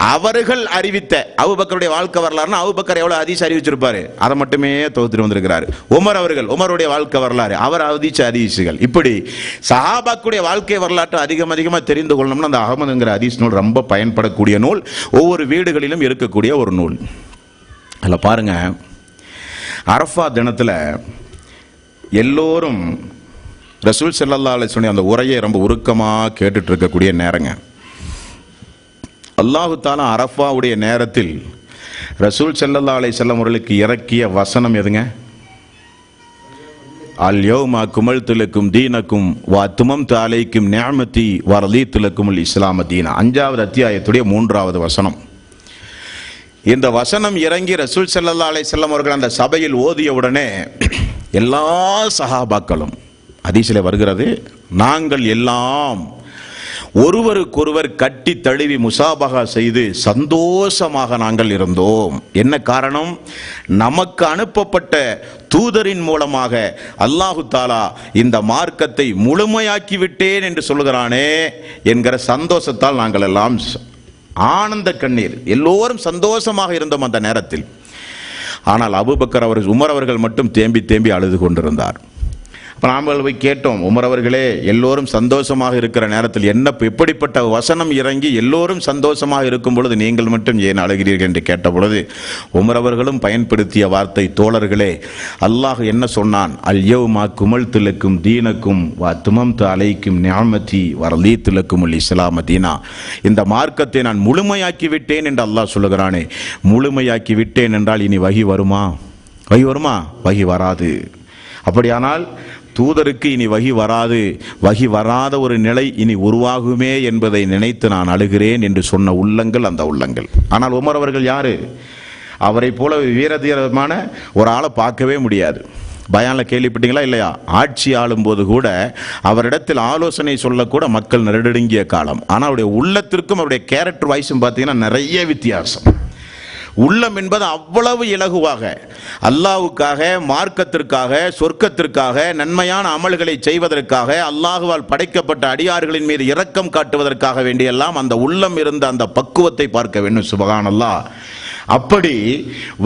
அவர்கள் அறிவித்த அபூபக்கருடைய வாழ்க்கை வரலாறுனா அபூபக்கர் எவ்வளவு ஹதீஸ் அறிவிச்சிருப்பாரு அதை மட்டுமே தொகுத்து வந்திருக்கிறார். உமர் அவர்கள் உமருடைய வாழ்க்கை வரலாறு, அவர் அறிவிச்ச ஹதீஸுகள். இப்படி சஹாபாக்குடைய வாழ்க்கை வரலாற்றை அதிகமாக தெரிந்து கொள்ளணும்னா அந்த அகமதுங்கிற ஹதீஸ் நூல் ரொம்ப பயன்படக்கூடிய நூல், ஒவ்வொரு வீடுகளிலும் இருக்கக்கூடிய ஒரு நூல். அதில் பாருங்க, அரஃபா தினத்தில் எல்லோரும் ரசூல் ஸல்லல்லாஹு அலைஹி வஸல்லம் அந்த உரையை ரொம்ப உருக்கமாக கேட்டுட்டு இருக்கக்கூடிய நேரங்க. அல்லாஹு தஆலா அரஃபாவுடைய நேரத்தில் ரசூல் ஸல்லல்லாஹு அலைஹி வஸல்லம் அவர்களுக்கு இறக்கிய வசனம் எதுங்க? அல் யௌம அக்மல்து லக்கும் தீனக்கும் வ அத்மம்து அலைக்கும் நிஅமதி வ ரதீது லக்குமுல் இஸ்லாம தீனா. 5வது அத்தியாயத்துடைய 3வது வசனம். இந்த வசனம் இறங்கி ரசூல் ஸல்லல்லாஹு அலைஹி வஸல்லம் அவர்கள் அந்த சபையில் ஓதிய உடனே எல்லா சஹாபாக்களும், ஹதீஸில் வருகிறது, நாங்கள் எல்லாம் ஒருவருக்கொருவர் கட்டி தழுவி முசாபகா செய்து சந்தோஷமாக நாங்கள் இருந்தோம். என்ன காரணம்? நமக்கு அனுப்பப்பட்ட தூதரின் மூலமாக அல்லாஹு தாலா இந்த மார்க்கத்தை முழுமையாக்கி விட்டேன் என்று சொல்கிறானே என்கிற சந்தோஷத்தால் நாங்கள் எல்லாம் ஆனந்த கண்ணீர், எல்லோரும் சந்தோஷமாக இருந்தோம் அந்த நேரத்தில். ஆனால் அபூபக்கர் அவர்கள், உமர் அவர்கள் மட்டும் தேம்பி தேம்பி அழுது கொண்டிருந்தார். அப்போ நாம் போய் கேட்டோம், உமர் அவர்களே எல்லோரும் சந்தோஷமாக இருக்கிற நேரத்தில் என்ன எப்படிப்பட்ட வசனம் இறங்கி எல்லோரும் சந்தோஷமாக இருக்கும் பொழுது நீங்கள் மட்டும் ஏன் அழுகிறீர்கள் என்று கேட்ட பொழுது உமர் அவர்களும் பயன்படுத்திய வார்த்தை, தோழர்களே அல்லாஹ் என்ன சொன்னான்? அல் யௌம அக்மல்து லக்கும் தீனக்கும் வ அத்மம்து அலைக்கும் நிஅமதி வ ரதீது லக்குமுல் இஸ்லாம தீனா. இந்த மார்க்கத்தை நான் முழுமையாக்கி விட்டேன் என்று அல்லாஹ் சொல்லுகிறானே, முழுமையாக்கி விட்டேன் என்றால் இனி வஹி வருமா? வஹி வருமா? வஹி வராது. அப்படியானால் தூதருக்கு இனி வஹி வராது, வஹி வராத ஒரு நிலை இனி உருவாகுமே என்பதை நினைத்து நான் அழுகிறேன் என்று சொன்ன உள்ளங்கள் அந்த உள்ளங்கள். ஆனால் உமர் அவர்கள் யாரு? அவரை போல வீரதீரமான ஒரு ஆளை பார்க்கவே முடியாது. பயானில் கேள்விப்பட்டீங்களா இல்லையா? ஆட்சி ஆளும் போது கூட அவரிடத்தில் ஆலோசனை சொல்லக்கூட மக்கள் நெருடங்கிய காலம். ஆனால் அவருடைய உள்ளத்திற்கும் அவருடைய கேரக்டர் வாய்ஸும் பார்த்தீங்கன்னா நிறைய வித்தியாசம். உள்ளம் என்பது அவ்வளவு இலகுவாக அல்லாஹ்வுக்காக, மார்க்கத்திற்காக, சொர்க்கத்திற்காக, நன்மையான அமல்களை செய்வதற்காக, அல்லாஹுவால் படைக்கப்பட்ட அடியார்களின் மீது இரக்கம் காட்டுவதற்காக வேண்டியெல்லாம் அந்த உள்ளம் இருந்த அந்த பக்குவத்தை பார்க்க வேண்டும். சுப்ஹானல்லாஹ். அப்படி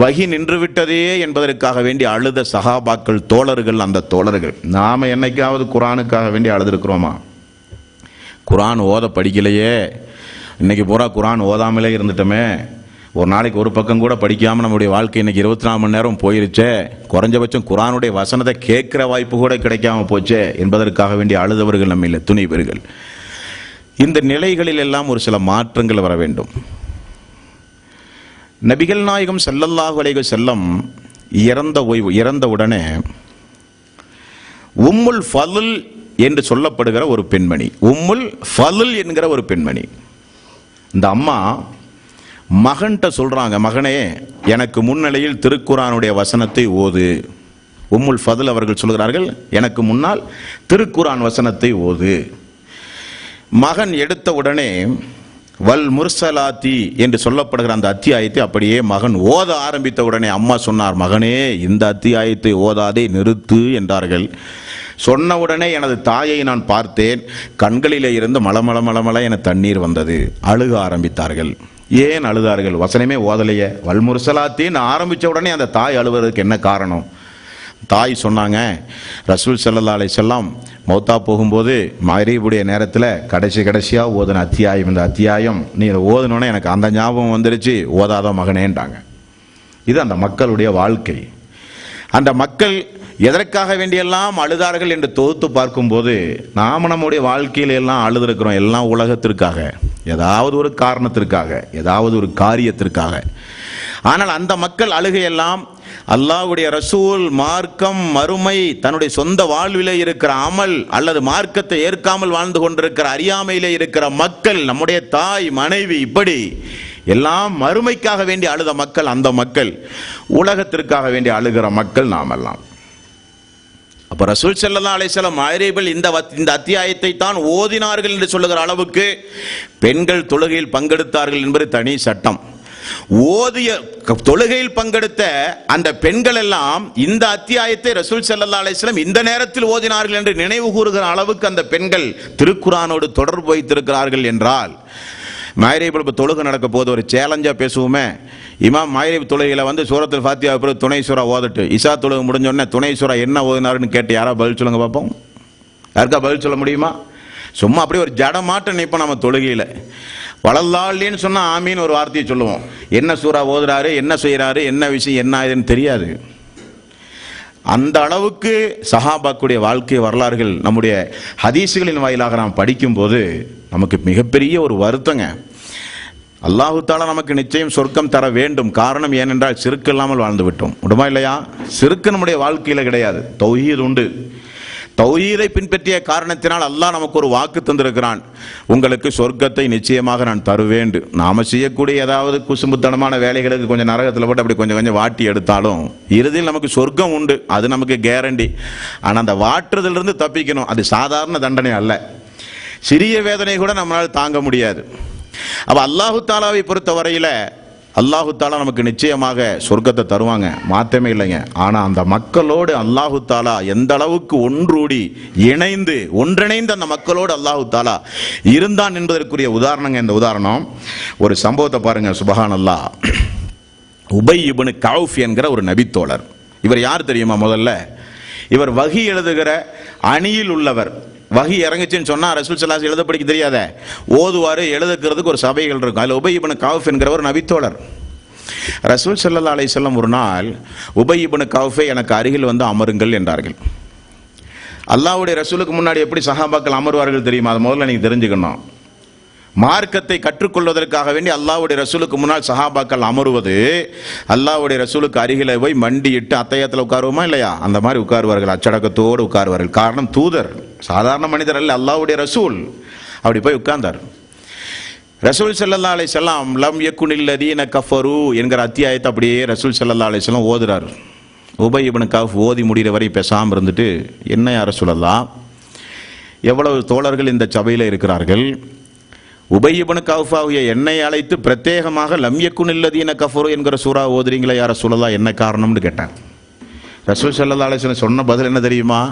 வஹி நின்று விட்டதே என்பதற்காக வேண்டி அழுத சஹாபாக்கள், தோழர்கள், அந்த தோழர்கள். நாம என்னைக்காவது குர்ஆனுக்காக வேண்டி அழுதுருக்கிறோமா? குர்ஆன் ஓத படிக்கலையே, இன்னைக்கு பூரா குர்ஆன் ஓதாமலே இருந்துட்டோமே, ஒரு நாளைக்கு ஒரு பக்கம் கூட படிக்காமல் நம்முடைய வாழ்க்கை இன்னைக்கு 24 மணி நேரம் போயிருச்சே, குறைஞ்சபட்சம் குர்ஆனுடைய வசனத்தை கேட்கிற வாய்ப்பு கூட கிடைக்காம போச்சே என்பதற்காக வேண்டிய அழுதவர்கள் நம்மில் துணை பெறுகள். இந்த நிலைகளில் எல்லாம் ஒரு சில மாற்றங்கள் வர வேண்டும். நபிகள் நாயகம் ஸல்லல்லாஹு அலைஹி வஸல்லம் இறந்த உடனே உம்முல் ஃபதுல் என்று சொல்லப்படுகிற ஒரு பெண்மணி, உம்முல் ஃபதுல் என்கிற ஒரு பெண்மணி, இந்த அம்மா மகன்கிட்ட சொல்றாங்க, மகனே எனக்கு முன்னிலையில் திருக்குர்ஆனுடைய வசனத்தை ஓது. உம்முல் ஃபதுல் அவர்கள் சொல்கிறார்கள், எனக்கு முன்னால் திருக்குர்ஆன் வசனத்தை ஓது. மகன் எடுத்த உடனே வல் முர்சலாத்தி என்று சொல்லப்படுகிற அந்த அத்தியாயத்தை அப்படியே மகன் ஓத ஆரம்பித்த உடனே அம்மா சொன்னார், மகனே இந்த அத்தியாயத்தை ஓதாதே, நிறுத்து என்றார்கள். சொன்ன உடனே எனது தாயை நான் பார்த்தேன், கண்களிலே இருந்து மளமள என தண்ணீர் வந்தது. அழுக ஆரம்பித்தார்கள். ஏன் அழுதார்கள்? வசனமே ஓதலையே. வல் முர்சலாத்தின்னு ஆரம்பித்த உடனே அந்த தாய் அழுவதற்கு என்ன காரணம்? தாய் சொன்னாங்க, ரசூல் ஸல்லல்லாஹு அலைஹி வஸல்லம் மௌத்தா போகும்போது மக்ரிபுடைய நேரத்தில் கடைசியாக ஓதுன அத்தியாயம் இந்த அத்தியாயம், நீ இதை ஓதுனோன்னே எனக்கு அந்த ஞாபகம் வந்துருச்சு, ஓதாத மகனேன்றாங்க. இது அந்த மக்களுடைய வாழ்க்கை. அந்த மக்கள் எதற்காக வேண்டியெல்லாம் அழுதார்கள் என்று தொகுத்து பார்க்கும்போது நாம் நம்முடைய வாழ்க்கையில எல்லாம் அழுதுருக்கிறோம். எல்லாம் உலகத்திற்காக, ஏதாவது ஒரு காரணத்திற்காக, ஏதாவது ஒரு காரியத்திற்காக. ஆனால் அந்த மக்கள் அழுகையெல்லாம் அல்லாஹ்வுடைய ரசூல், மார்க்கம், மறுமை, தன்னுடைய சொந்த வாழ்விலே இருக்கிற அமல் அல்லது மார்க்கத்தை ஏற்காமல் வாழ்ந்து கொண்டிருக்கிற அறியாமையிலே இருக்கிற மக்கள், நம்முடைய தாய், மனைவி, இப்படி எல்லாம் மறுமைக்காக வேண்டி அழுத மக்கள் அந்த மக்கள். உலகத்திற்காக வேண்டி அழுகிற மக்கள் நாமெல்லாம். அப்ப ரசூல் ஸல்லல்லாஹு அலைஹி வஸல்லம் மக்ரிபில் இந்த அத்தியாயத்தை தான் ஓதினார்கள் என்று சொல்லுகிற அளவுக்கு பெண்கள் தொழுகையில் பங்கெடுத்தார்கள் என்பது தனி சட்டம். ஓதிய தொழுகையில் பங்கெடுத்த அந்த பெண்கள் எல்லாம் இந்த அத்தியாயத்தை ரசூல் ஸல்லல்லாஹு அலைஹி வஸல்லம் இந்த நேரத்தில் ஓதினார்கள் என்று நினைவு கூறுகிற அளவுக்கு அந்த பெண்கள் திருக்குர்ஆனோடு தொடர்பு வைத்திருக்கிறார்கள் என்றால், மக்ரிபில் தொழுகை நடக்க போது ஒரு சேலஞ்சா பேசுவோமே, இமாம் மக்ரிப் தொழுகையில் சூரத்துல் ஃபாத்திஹா பிறகு துணை சூரா ஓதட்டு, இஷா தொழுகை முடிஞ்சோடனே துணை சூரா என்ன ஓதினாருன்னு கேட்டு யாரா பதில் சொல்லுங்க பார்ப்போம். யாருக்கா பதில் சொல்ல முடியுமா? சும்மா அப்படியே ஒரு ஜடமாட்டம் நிற்போம் நம்ம தொழுகையில். வளல்லாலின்னு சொன்னால் ஆமீன் ஒரு வார்த்தையை சொல்லுவோம். என்ன சூறா ஓதுறாரு, என்ன செய்கிறாரு, என்ன விஷயம், என்ன ஆயுதுன்னு தெரியாது. அந்த அளவுக்கு சஹாபாக்குடைய வாழ்க்கை வரலாறுகள் நம்முடைய ஹதீஸுகளின் வாயிலாக நாம் படிக்கும்போது நமக்கு மிகப்பெரிய ஒரு வருத்தங்க. அல்லாஹு தஆலா நமக்கு நிச்சயம் சொர்க்கம் தர வேண்டும். காரணம் ஏனென்றால் சிறுக்கு இல்லாமல் வாழ்ந்து விட்டோம். உண்டுமா இல்லையா? சிறுக்கு நம்முடைய வாழ்க்கையில் கிடையாது, தௌஹீத் உண்டு. தௌஹீதை பின்பற்றிய காரணத்தினால் அல்லாஹ் நமக்கு ஒரு வாக்கு தந்திருக்கிறான், உங்களுக்கு சொர்க்கத்தை நிச்சயமாக நான் தருவேன். நாம செய்யக்கூடிய ஏதாவது குசும்புத்தனமான வேலைகளுக்கு கொஞ்சம் நரகத்தில் போட்டு அப்படி கொஞ்சம் வாட்டி எடுத்தாலும் இறுதியில் நமக்கு சொர்க்கம் உண்டு, அது நமக்கு கேரண்டி. ஆனால் அந்த வாட்டுறதிலிருந்து தப்பிக்கணும், அது சாதாரண தண்டனை அல்ல. சிறிய வேதனை கூட நம்மளால் தாங்க முடியாது. அப்ப அல்லாஹு தாலாவை பொறுத்த வரையில அல்லாஹு தாலா நமக்கு நிச்சயமாக சொர்க்கத்தை தருவாங்க, மாற்றமே இல்லைங்க. ஆனால் அந்த மக்களோடு அல்லாஹு தாலா எந்த அளவுக்கு ஒன்றூடி ஒன்றிணைந்து அந்த மக்களோடு அல்லாஹு தாலா இருந்தான் என்பதற்குரிய உதாரணங்க இந்த உதாரணம். ஒரு சம்பவத்தை பாருங்க, சுபஹானல்லாஹ். உபை இப்னு கௌஃப் என்கிற ஒரு நபித்தோழர். இவர் யார் தெரியுமா? முதல்ல இவர் வஹி எழுதுகிற அணியில் உள்ளவர். வஹி இறங்குச்சுன்னு சொன்னா ரசூல் ஸல்லல்லாஹு அலைஹி வஸல்லம் எழுத படிக்க தெரியாத, ஓதுவாரு, எழுதுக்கிறதுக்கு ஒரு சபைகள் இருக்கும். அதில் உபை இப்னு கௌஃப் என்கிற ஒரு நபித்தோழர். ரசூல் ஸல்லல்லாஹு அலைஹி வஸல்லம் ஒரு நாள் உபை இப்னு கௌஃபை எனக்கு அருகில் வந்து அமருங்கள் என்றார்கள். அல்லாஹ்வுடைய ரசூலுக்கு முன்னாடி எப்படி சஹாபாக்கள் அமர்வார்கள் தெரியுமா? அதை முதல்ல நீங்க தெரிஞ்சுக்கணும். மார்க்கத்தை கற்றுக்கொள்வதற்காக வேண்டி அல்லாஹ்வுடைய ரசூலுக்கு முன்னால் சஹாபாக்கள் அமருவது, அல்லாஹ்வுடைய ரசூலுக்கு அருகில போய் மண்டியிட்டு அத்தையத்தில் உட்காருவோமா இல்லையா, அந்த மாதிரி உட்காருவார்கள், அச்சடக்கத்தோடு உட்காருவார்கள். காரணம், தூதர், சாதாரண மனிதர் அல்ல, அல்லாஹ்வுடைய ரசூல். அப்படி போய் உட்கார்ந்தார். ரசூல் ஸல்லல்லாஹு அலைஹி வஸல்லம் லம் யகுனில் லதீன கஃபரு என்கிற அத்தியாயத்தை அப்படியே ரசூல் ஸல்லல்லாஹு அலைஹி வஸல்லம் ஓதுறார். உபை இப்னு கௌஃப் ஓதி முடிகிற வரை பேசாமல் இருந்துட்டு, என்ன யா ரசூலல்லாஹ், எவ்வளவு தோழர்கள் இந்த சபையில் இருக்கிறார்கள், உபை இப்னு கௌஃபாவிய என்னை அழைத்து பிரத்யேகமாக லம் யகுனில் லதீன கஃபரு என்கிற சூரா ஓதுறீங்களா யா ரசூலல்லாஹ், என்ன காரணம்னு கேட்டார். ரசூல் ஸல்லல்லாஹு அலைஹி வஸல்லம் சொன்ன பதில் என்ன தெரியுமா?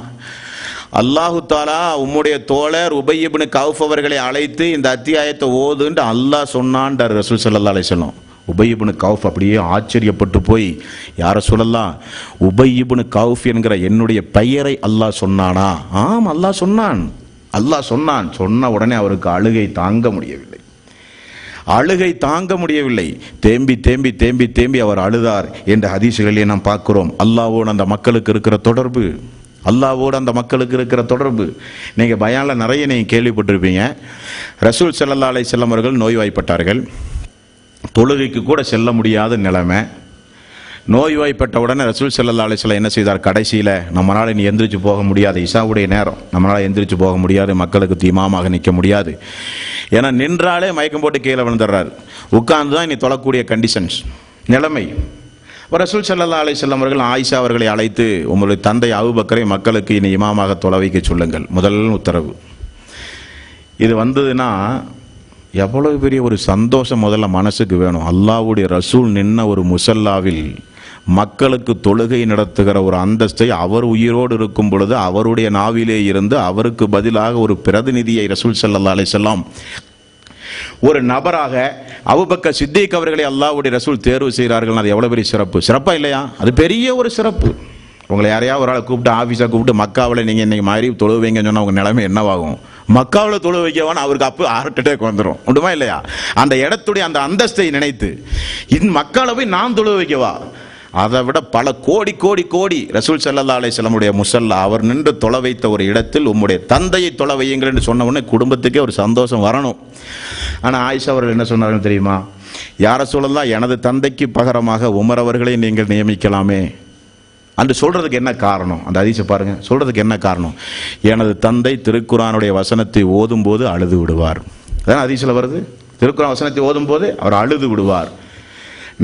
அல்லாஹு தாலா உம்முடைய தோழர் உபை இப்னு கௌஃப் அவர்களை அழைத்து இந்த அத்தியாயத்தை ஓதுன்னு அல்லாஹ் சொன்னான்டார் ரசூல் ஸல்லல்லாஹு அலைஹி வஸல்லம். உபை இப்னு கௌஃப் அப்படியே ஆச்சரியப்பட்டு போய், யார சொல்லலாம், உபை இப்னு கௌஃப் என்கிற என்னுடைய பெயரை அல்லாஹ் சொன்னானா? ஆம், அல்லாஹ் சொன்னான். அல்லாஹ் சொன்னான். சொன்ன உடனே அவருக்கு அழுகை தாங்க முடியவில்லை. தேம்பி தேம்பி தேம்பி தேம்பி அவர் அழுதார் என்ற ஹதீசுகளிலே நாம் பார்க்கிறோம். அல்லாஹ்வோடு அந்த மக்களுக்கு இருக்கிற தொடர்பு, நீங்க பயான்ல நிறைய நீங்க கேள்விப்பட்டிருப்பீங்க. ரசூல் ஸல்லல்லாஹு அலைஹி வஸல்லம் அவர்கள் நோய்வாய்ப்பட்டார்கள். தொழுகைக்கு கூட செல்ல முடியாத நிலைமை. நோய்வாய்ப்பட்ட உடனே ரசூல் ஸல்லல்லாஹு அலைஹி வஸல்லம் என்ன செய்தார்? கடைசியில் நம்மளால் இனி எந்திரிச்சு போக முடியாது, இஷாவுடைய நேரம், நம்மளால் எந்திரிச்சு போக முடியாது, மக்களுக்கு இமாமாக நிற்க முடியாது. ஏன்னா நின்றாலே மயக்கம் போட்டு கீழே விழுந்துடுறாரு. உட்கார்ந்து தான் இனி தொழக்கூடிய கண்டிஷன்ஸ் நிலைமை. ரசூல் ஸல்லல்லாஹு அலைஹி வஸல்லம் அவர்கள் ஆயிஷா அவர்களை அழைத்து, உங்களுடைய தந்தை அபூபக்கரை மக்களுக்கு இனி இமாமாக தொழ வைக்க சொல்லுங்கள், முதல் உத்தரவு. இது வந்ததுன்னா எவ்வளவு பெரிய ஒரு சந்தோஷம் முதல்ல மனசுக்கு வேணும். அல்லாஹ்வுடைய ரசூல் நின்ன ஒரு முசல்லாவில் மக்களுக்கு தொழுகை நடத்துகிற ஒரு அந்தஸ்தை அவர் உயிரோடு இருக்கும் பொழுது அவருடைய நாவிலே இருந்து அவருக்கு பதிலாக ஒரு பிரதிநிதியை ரசூல் ஸல்லல்லாஹு அலைஹி வஸல்லம் ஒரு நபராக அபூபக்கர் சித்திக் அவர்களை அல்லாஹ்வுடைய ரசூல் தேர்வு செய்கிறார்கள். அது எவ்வளவு பெரிய சிறப்பா இல்லையா? அது பெரிய ஒரு சிறப்பு. உங்களை யாரையாவது ஒரு ஆளை கூப்பிட்டு ஆஃபீஸாக கூப்பிட்டு மக்காவில் நீங்கள் இன்னைக்கு மாதிரி தொழு வைங்கன்னு சொன்னால் உங்கள் நிலைமை என்னவாகும்? மக்காவில் தொழு வைக்கவான்னு அவருக்கு அப்போ ஹார்ட் அட்டாக் வந்துடும், உண்டுமா இல்லையா? அந்த இடத்துடைய அந்த அந்தஸ்தை நினைத்து மக்காவில் போய் நான் தொழு வைக்கவா? அதை விட பல கோடி கோடி கோடி ரசூல் ஸல்லல்லாஹு அலைஹி வஸல்லமுடைய முஸல்லா அவர் நின்று தொலை வைத்த ஒரு இடத்தில் உம்முடைய தந்தையை தொலை வையுங்கள் என்று சொன்ன உடனே குடும்பத்துக்கே ஒரு சந்தோஷம் வரணும். ஆனால் ஆயிஷா அவர்கள் என்ன சொன்னார்கள் தெரியுமா? யா ரசூலல்லாஹ், எனது தந்தைக்கு பகரமாக உமர் அவர்களை நீங்கள் நியமிக்கலாமே என்று சொல்றதுக்கு என்ன காரணம்? அந்த ஹதீஸை பாருங்க. சொல்றதுக்கு என்ன காரணம்? எனது தந்தை திருக்குர்ஆனுடைய வசனத்தை ஓதும் போது அழுது விடுவார். அதான் ஹதீஸ்ல வருது. திருக்குர்ஆன் வசனத்தை ஓதும் போது அவர் அழுது விடுவார்.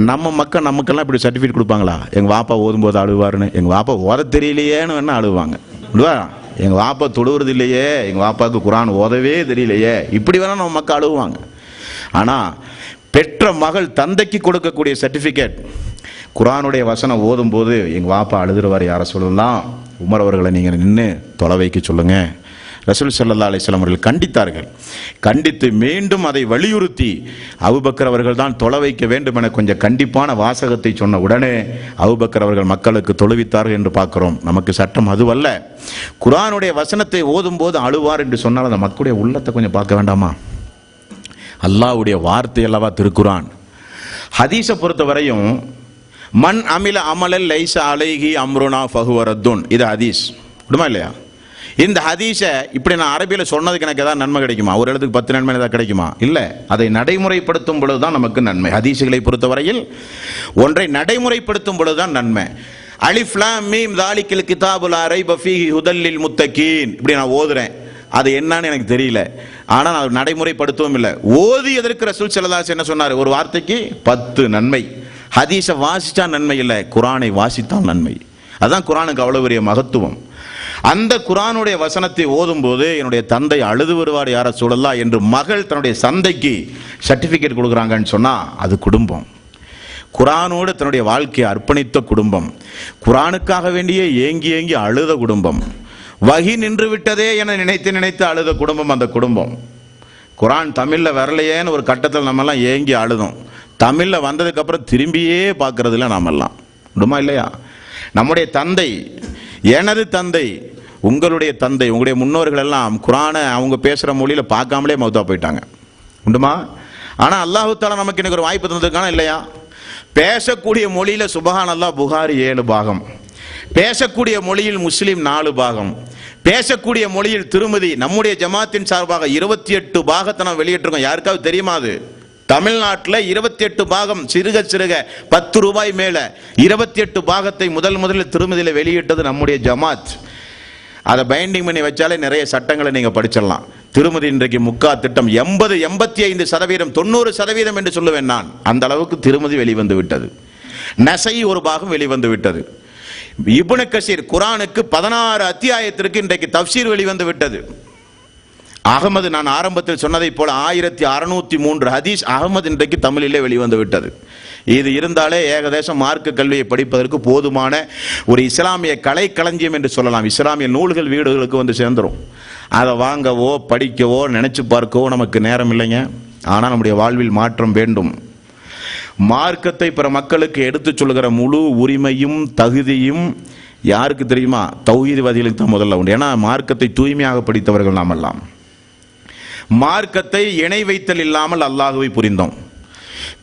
நம்ம மக்கள் நமக்கெல்லாம் இப்படி சர்டிஃபிகேட் கொடுப்பாங்களா? எங்கள் வாப்பா ஓதும் போது அழுவாருன்னு. எங்கள் வாப்பா ஓத தெரியலையேன்னு வேணா அழுவாங்க. எங்கள் வாப்பா தொழுவுறது இல்லையே, எங்கள் வாப்பாவுக்கு குர்ஆன் ஓதவே தெரியலையே, இப்படி வேணா நம்ம மக்கள் அழுவாங்க. ஆனால் பெற்ற மகள் தந்தைக்கு கொடுக்கக்கூடிய சர்டிஃபிகேட், குர்ஆனுடைய வசனம் ஓதும் போது எங்கள் வாப்பா அழுதுருவார், யார சொல்லலாம், உமர் அவர்களை நீங்கள் நின்று தொலை வைக்க சொல்லுங்க. ரசூல் ஸல்லல்லாஹு அலைஹி வஸல்லம் அவர்கள் கண்டித்தார்கள். கண்டித்து மீண்டும் அதை வலியுறுத்தி அபூபக்கர் அவர்கள் தான் தொலை வைக்க வேண்டும் என கொஞ்சம் கண்டிப்பான வாசகத்தை சொன்ன உடனே அபூபக்கர் அவர்கள் மக்களுக்கு தொழுவித்தார்கள் என்று பார்க்கிறோம். நமக்கு சட்டம் அதுவல்ல. குர்ஆனுடைய வசனத்தை ஓதும் போது அழுவார் என்று சொன்னால் அந்த மக்களுடைய உள்ளத்தை கொஞ்சம் பார்க்க வேண்டாமா? அல்லாஹ்வுடைய வார்த்தை அல்லவா திருக்குர்ஆன். ஹதீஸை பொறுத்தவரையும் மன் அமில அமலல் லைஸ அலைஹி அம்ருனா ஃபஹுவ ரத்துன், இது ஹதீஸ், விடுமா இல்லையா? இந்த ஹதீஸை இப்படி நான் அரபியில் சொன்னதுக்கு எனக்கு ஏதாவது நன்மை கிடைக்குமா? ஒரு இடத்துக்கு 10 நன்மை ஏதாவது கிடைக்குமா? இல்லை. அதை நடைமுறைப்படுத்தும் பொழுதுதான் நமக்கு நன்மை. ஹதீஸுகளை பொறுத்தவரையில் ஒன்றை நடைமுறைப்படுத்தும் பொழுதுதான் நன்மை. அலிஃப் லாம் மீம் தாலிகல் கிதாபு லா ரைப ஃபீஹி ஹுதல் லில் முத்தகீன், இப்படி நான் ஓதுறேன், அது என்னன்னு எனக்கு தெரியல, ஆனால் நான் நடைமுறைப்படுத்தவும் இல்லை. ஓதியதற்கு ரசூல் ஸல்லல்லாஹு அலைஹி வஸல்லம் என்ன சொன்னார்? ஒரு வார்த்தைக்கு 10 நன்மை. ஹதீஸை வாசிச்சா நன்மை இல்லை, குர்ஆனை வாசித்தால் நன்மை. அதுதான் குர்ஆனுக்கு அவ்வளவு பெரிய மகத்துவம். அந்த குர்ஆனுடைய வசனத்தை ஓதும் போது என்னுடைய தந்தை அழுது வருவார் யார சொல்லலாம் என்று மகள் தன்னுடைய தந்தைக்கு சர்டிபிகேட் கொடுக்குறாங்கன்னு சொன்னா அது குடும்பம். குர்ஆனோடு தன்னுடைய வாழ்க்கையை அர்ப்பணித்த குடும்பம், குர்ஆனுக்காக வேண்டியே ஏங்கி ஏங்கி அழுத குடும்பம், வஹி நின்று விட்டதே என நினைத்து நினைத்து அழுத குடும்பம் அந்த குடும்பம். குர்ஆன் தமிழ்ல வரலையேன்னு ஒரு கட்டத்தில் நம்ம எல்லாம் ஏங்கி அழுதோம். தமிழ்ல வந்ததுக்கு அப்புறம் திரும்பியே பார்க்கறதுல நாமெல்லாம் விடுமா இல்லையா? நம்முடைய தந்தை, எனது தந்தை, உங்களுடைய தந்தை, உங்களுடைய முன்னோர்கள் எல்லாம் குர்ஆனை அவங்க பேசுற மொழியில பார்க்காமலே மௌத்தா போயிட்டாங்க, உண்டுமா? ஆனா அல்லாஹ் தஆலா நமக்கு இன்னைக்கு ஒரு வாய்ப்பு தந்திருக்கானா இல்லையா? பேசக்கூடிய மொழியில சுப்ஹானல்லாஹ் புகாரி 7 பாகம், பேசக்கூடிய மொழியில் முஸ்லிம் 4 பாகம், பேசக்கூடிய மொழியில் திருமதி நம்முடைய ஜமாத்தின் சார்பாக 28 பாகத்தை நாம் வெளியிட்டிருக்கோம். யாருக்காவது தெரியுமா? அது தமிழ்நாட்டில் 28 பாகம், சிறுக சிறுக 10 ரூபாய் மேல 28 பாகத்தை முதலில் திருமதியில் வெளியிட்டது நம்முடைய ஜமாத். அதை பைண்டிங் பண்ணி வச்சாலே நிறைய சட்டங்களை நீங்க படிச்சிடலாம். திருமதி இன்றைக்கு முக்கா திட்டம் 80, 85%, 90% என்று சொல்லுவேன் நான். அந்த அளவுக்கு திருமதி வெளிவந்து விட்டது. நசை ஒரு பாகம் வெளிவந்து விட்டது. இப்னு கஸீர் குர்ஆனுக்கு 16 அத்தியாயத்திற்கு இன்றைக்கு தஃப்சீர் வெளிவந்து விட்டது. அகமது, நான் ஆரம்பத்தில் சொன்னதை போல 1603 ஹதீஸ் அகமது இன்றைக்கு தமிழிலே வெளிவந்து விட்டது. இது இருந்தாலே ஏகதேசம் மார்க்க கல்வியை படிப்பதற்கு போதுமான ஒரு இஸ்லாமிய கலை களஞ்சியம் என்று சொல்லலாம். இஸ்லாமிய நூல்கள் வீடுகளுக்கு வந்து சேர்ந்துடும். அதை வாங்கவோ படிக்கவோ நினைச்சு பார்க்கவோ நமக்கு நேரம் இல்லைங்க. ஆனால் நம்முடைய வாழ்வில் மாற்றம் வேண்டும். மார்க்கத்தை பிற மக்களுக்கு எடுத்துச் சொல்லுகிற முழு உரிமையும் தகுதியும் யாருக்கு தெரியுமா? தௌஹீத்வாதிகளுக்கு தான் முதல்ல உண்டு. ஏன்னா மார்க்கத்தை தூய்மையாக படித்தவர்கள் நாம் எல்லாம். மார்க்கத்தை இணை வைத்தல் இல்லாமல் அல்லாஹுவை புரிந்தோம்.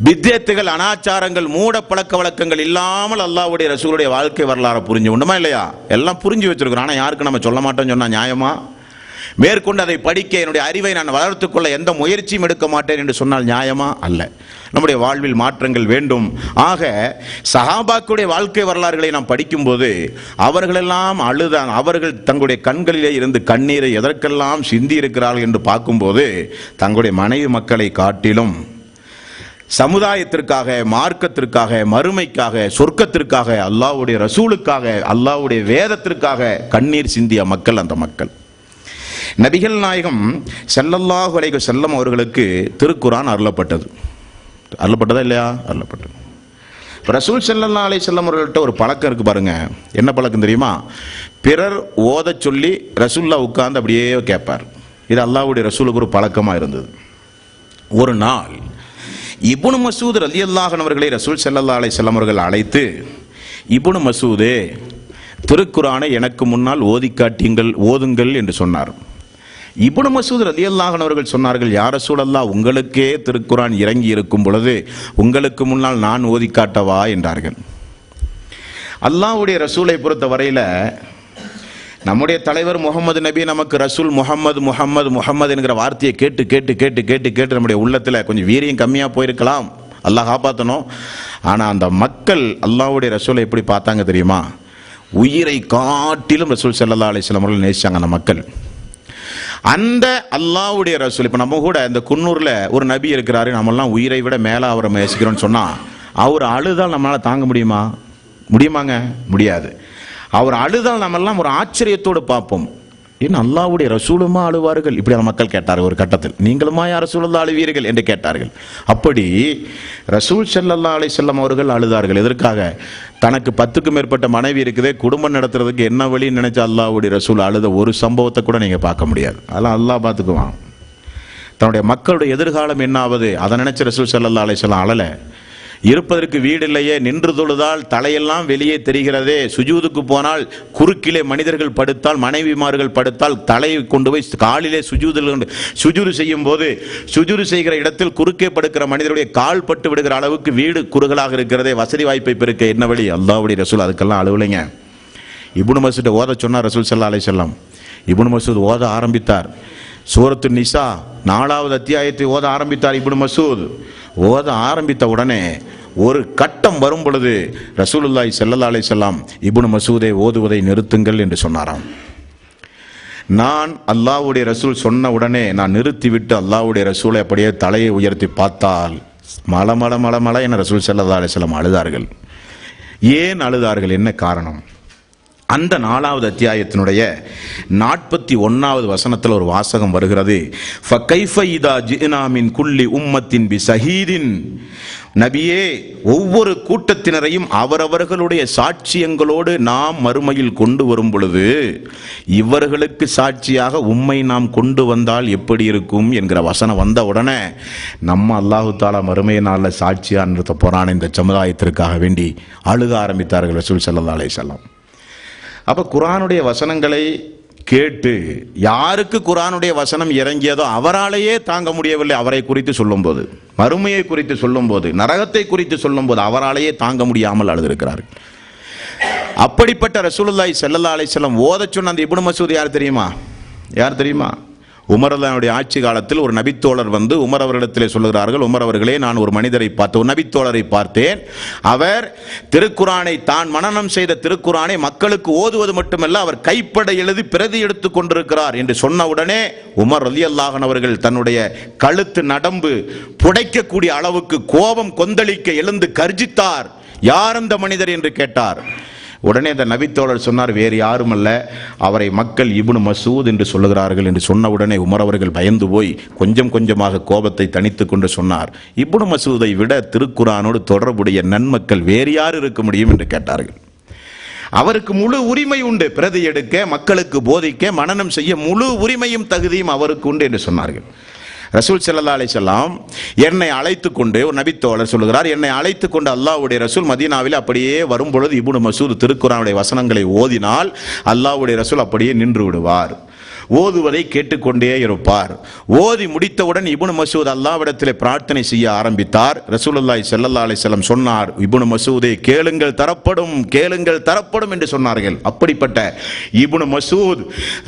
பித்யத்துகள், அனாச்சாரங்கள், மூட பழக்க வழக்கங்கள் இல்லாமல் அல்லாஹ்வுடைய ரசூலுடைய வாழ்க்கை வரலாறு புரிஞ்சு உண்டுமா இல்லையா? எல்லாம் புரிஞ்சு வச்சிருக்கிறோம். ஆனால் யாருக்கு நம்ம சொல்ல மாட்டோம்னு சொன்னா நியாயமா? மேற்கொண்டு அதை படிக்க என்னுடைய அறிவை நான் வளர்த்துக்கொள்ள எந்த முயற்சியும் எடுக்க மாட்டேன் என்று சொன்னால் நியாயமா? அல்ல. நம்முடைய வாழ்வில் மாற்றங்கள் வேண்டும். ஆக சஹாபாக்களுடைய வாழ்க்கை வரலாறுகளை நாம் படிக்கும்போது அவர்களெல்லாம் அழுதான். அவர்கள் தங்களுடைய கண்களிலே இருந்து கண்ணீரை எதற்கெல்லாம் சிந்தி இருக்கிறார்கள் என்று பார்க்கும்போது தங்களுடைய மனைவி மக்களை காட்டிலும் சமுதாயத்திற்காக, மார்க்கத்திற்காக, மறுமைக்காக, சொர்க்கத்திற்காக, அல்லாஹ்வுடைய ரசூலுக்காக, அல்லாஹ்வுடைய வேதத்திற்காக கண்ணீர் சிந்திய மக்கள் அந்த மக்கள். நபிகள் நாயகம் ஸல்லல்லாஹு அலைஹி வஸல்லம் அவர்களுக்கு திருக்குர்ஆன் அருளப்பட்டதா இல்லையா? அருளப்பட்டது. ரசூல் ஸல்லல்லாஹு அலைஹி வஸல்லம் அவர்கள்ட்ட ஒரு பழக்கம் இருக்கு பாருங்க. என்ன பழக்கம் தெரியுமா? பிறர் ஓத சொல்லி ரசூலுல்லாஹ் உட்கார்ந்து அப்படியே கேட்பார். இது அல்லாஹ்வுடைய ரசூலுக்கு ஒரு பழக்கமாக இருந்தது. ஒரு நாள் இப்னு மஸ்ஊத் ரலியல்லாஹு அன்ஹு அவர்களை ரசூல் ஸல்லல்லாஹு அலைஹி வஸல்லம் அவர்கள் அழைத்து, இப்னு மஸ்ஊதே, திருக்குர்ஆனை எனக்கு முன்னால் ஓதி காட்டுங்கள், ஓதுங்கள் என்று சொன்னார். இப்னு மஸ்ஊத் ரலியல்லாஹு அன்ஹு அவர்கள் சொன்னார்கள், யா ரசூலல்லாஹ், உங்களுக்கே திருக்குர்ஆன் இறங்கி இருக்கும் பொழுது உங்களுக்கு முன்னால் நான் ஓதி காட்டவா என்றார்கள். அல்லாஹ்வுடைய ரசூலை பொறுத்த வரையில நம்முடைய தலைவர் முகமது நபி நமக்கு ரசூல் முஹம்மது என்கிற வார்த்தையை கேட்டு கேட்டு கேட்டு கேட்டு கேட்டு நம்முடைய உள்ளத்தில் கொஞ்சம் வீரியம் கம்மியாக போயிருக்கலாம், அல்லாஹ் காப்பாற்றணும். ஆனால் அந்த மக்கள் அல்லாஹ்வுடைய ரசூலை எப்படி பார்த்தாங்க தெரியுமா? உயிரை காட்டிலும் ரசூல் ஸல்லல்லாஹு அலைஹி வஸல்லம் அவர்கள் நேசிச்சாங்க அந்த மக்கள். அந்த அல்லாஹ்வுடைய ரசூல், இப்போ நம்ம கூட இந்த குன்னூரில் ஒரு நபி இருக்கிறாரு, நம்மெல்லாம் உயிரை விட மேலே அவரை நேசிக்கிறோன்னு சொன்னால் அவர் அழுதால் நம்மளால் தாங்க முடியுமாங்க? முடியாது. அவர் அழுதால் நம்மெல்லாம் ஒரு ஆச்சரியத்தோடு பார்ப்போம். ஏன் அல்லாஹ்வுடைய ரசூலுமா அழுவார்கள்? இப்படி அந்த மக்கள் கேட்டார்கள் ஒரு கட்டத்தில். நீங்களுமா யா ரசூலுல்லாஹ் அழுவீர்கள் என்று கேட்டார்கள். அப்படி ரசூல் ஸல்லல்லாஹு அலைஹி வஸல்லம் அவர்கள் அழுதார்கள். எதற்காக? தனக்கு 10க்கும் மேற்பட்ட மனைவி இருக்குதே, குடும்பம் நடத்துறதுக்கு என்ன வழின்னு நினைச்ச அல்லாஹ்வுடைய ரசூல் அழுத ஒரு சம்பவத்தை கூட நீங்க பார்க்க முடியாது. அதெல்லாம் அல்லாஹ் பார்த்துக்குவான். தன்னுடைய மக்களுடைய எதிர்காலம் என்ன ஆவது அதை நினைச்ச ரசூல் ஸல்லல்லாஹு அலைஹி வஸல்லம் அழல. இருப்பதற்கு வீடு இல்லையே, நின்று தொழுதால் தலையெல்லாம் வெளியே தெரிகிறதே, சுஜூதுக்கு போனால் குறுக்கிலே மனிதர்கள் படுத்தால், மனைவிமார்கள் படுத்தால் தலையை கொண்டு போய் காலிலே சுஜூது செய்யும் போது சுஜூது செய்கிற இடத்தில் குறுக்கே படுக்கிற மனிதருடைய கால் பட்டு விடுகிற அளவுக்கு வீடு குறுகலாக இருக்கிறதே, வசதி வாய்ப்பை பெருக்க என்ன வழி? அல்லாஹ்வுடைய ரசூல் அதுக்கெல்லாம் அழுவலைங்க. இப்னு மஸ்ஊத் ஓத சொன்னார் ரசூல் ஸல்லல்லாஹு அலைஹி வஸல்லம். இப்னு மஸ்ஊத் ஓத ஆரம்பித்தார். சூரத்து நிசா 4வது அத்தியாயத்தை ஓத ஆரம்பித்தார். இப்னு மஸ்ஊத் ஓத ஆரம்பித்த உடனே ஒரு கட்டம் வரும் பொழுது ரசூலுல்லாஹி ஸல்லல்லாஹு அலைஹி வஸல்லம், இப்னு மஸ்ஊதை ஓதுவதை நிறுத்துங்கள் என்று சொன்னாராம். நான் அல்லாஹ்வுடைய ரசூல் சொன்ன உடனே நான் நிறுத்திவிட்டு அல்லாஹ்வுடைய ரசூலை அப்படியே தலையை உயர்த்தி பார்த்தால் மல என ரசூல் ஸல்லல்லாஹு அலைஹி வஸல்லம் அழுதார்கள். ஏன் அழுதார்கள்? என்ன காரணம்? அந்த 4வது அத்தியாயத்தினுடைய 41வது வசனத்தில் ஒரு வாசகம் வருகிறது. ஃபகைஃப இதா ஜினா மின் குல்லி உம்மத்தின் பிஸஹீதின். நபியே, ஒவ்வொரு கூட்டத்தினரையும் அவரவர்களுடைய சாட்சியங்களோடு நாம் மறுமையில் கொண்டு வரும் பொழுது இவர்களுக்கு சாட்சியாக உம்மை நாம் கொண்டு வந்தால் எப்படி இருக்கும் என்கிற வசனம் வந்த உடனே நம்ம அல்லாஹு தாலா மறுமை நாளில் சாட்சியாக நிறுத்த போறான் இந்த சமுதாயத்திற்காக வேண்டி அழுக ஆரம்பித்தார்கள் ரசூல் ஸல்லல்லாஹு அலைஹி வஸல்லம். அப்ப குர்ஆனுடைய வசனங்களை கேட்டு யாருக்கு குர்ஆனுடைய வசனம் இறங்கியதோ அவராலேயே தாங்க முடியவில்லை. அவரை குறித்து சொல்லும்போது, மறுமையை குறித்து சொல்லும்போது, நரகத்தை குறித்து சொல்லும்போது அவராலேயே தாங்க முடியாமல் அழுதிருக்கிறார்கள். அப்படிப்பட்ட ரசூலுல்லாஹி ஸல்லல்லாஹு அலைஹி வஸல்லம் ஓத சொன்ன அந்த இப்னு மஸ்ஊத் யார் தெரியுமா? உமர் அவர்களுடைய ஆட்சி காலத்தில் ஒரு நபித்தோழர் வந்து உமர் அவர்களிடத்திலே சொல்லுகிறார்கள், உமர் அவர்களே, நான் ஒரு மனிதரை பார்த்தேன், ஒரு நபித்தோழரை பார்த்தேன். அவர் திருக்குர்ஆனை, தான் மனனம் செய்த திருக்குர்ஆனை மக்களுக்கு ஓதுவது மட்டுமல்ல, அவர் கைப்பட எழுதி பிரதி எடுத்துக் கொண்டிருக்கிறார் என்று சொன்ன உடனே உமர் ரலியல்லாஹு அன்ஹு அவர்கள் தன்னுடைய கழுத்து நடம்பு புடைக்கக்கூடிய அளவுக்கு கோபம் கொந்தளிக்க எழுந்து கர்ஜித்தார். யார் அந்த மனிதர் என்று கேட்டார். உடனே அந்த நபித்தோழர் சொன்னார், வேறு யாரும் அல்ல, அவரை மக்கள் இப்னு மஸ்ஊத் என்று சொல்லுகிறார்கள் என்று சொன்ன உடனே உமர் அவர்கள் பயந்து போய் கொஞ்சம் கொஞ்சமாக கோபத்தை தணித்துக் கொண்டு சொன்னார், இப்னு மஸ்ஊதை விட திருக்குர்ஆனோடு தொடர்புடைய நன்மக்கள் வேறு யார் இருக்க முடியும் என்று கேட்டார்கள். அவருக்கு முழு உரிமை உண்டு, பிரதி எடுக்க, மக்களுக்கு போதிக்க, மனனம் செய்ய முழு உரிமையும் தகுதியும் அவருக்கு உண்டு என்று சொன்னார்கள். ரசூல் ஸல்லல்லாஹு அலைஹி வஸல்லம் என்னை அழைத்து கொண்டு, ஒரு நபித்தோழர் சொல்லுகிறார், என்னை அழைத்து கொண்டு அல்லாஹ்வுடைய ரசூல் மதீனாவில் அப்படியே வரும்பொழுது இப்னு மஸ்ஊத் திருக்குர்ஆனுடைய வசனங்களை ஓதினால் அல்லாஹ்வுடைய ரசூல் அப்படியே நின்று விடுவார். ஓதுவதை கேட்டுக்கொண்டே இருப்பார். ஓதி முடித்தவுடன் இப்னு மஸ்ஊத் அல்லாஹ்விடத்திலே பிரார்த்தனை செய்ய ஆரம்பித்தார். ரசூலுல்லாஹி ஸல்லல்லாஹு அலைஹி வஸல்லம் சொன்னார், இப்னு மஸ்ஊதே, கேளுங்கள் தரப்படும் என்று சொன்னார்கள். அப்படிப்பட்ட இப்னு மஸ்ஊத்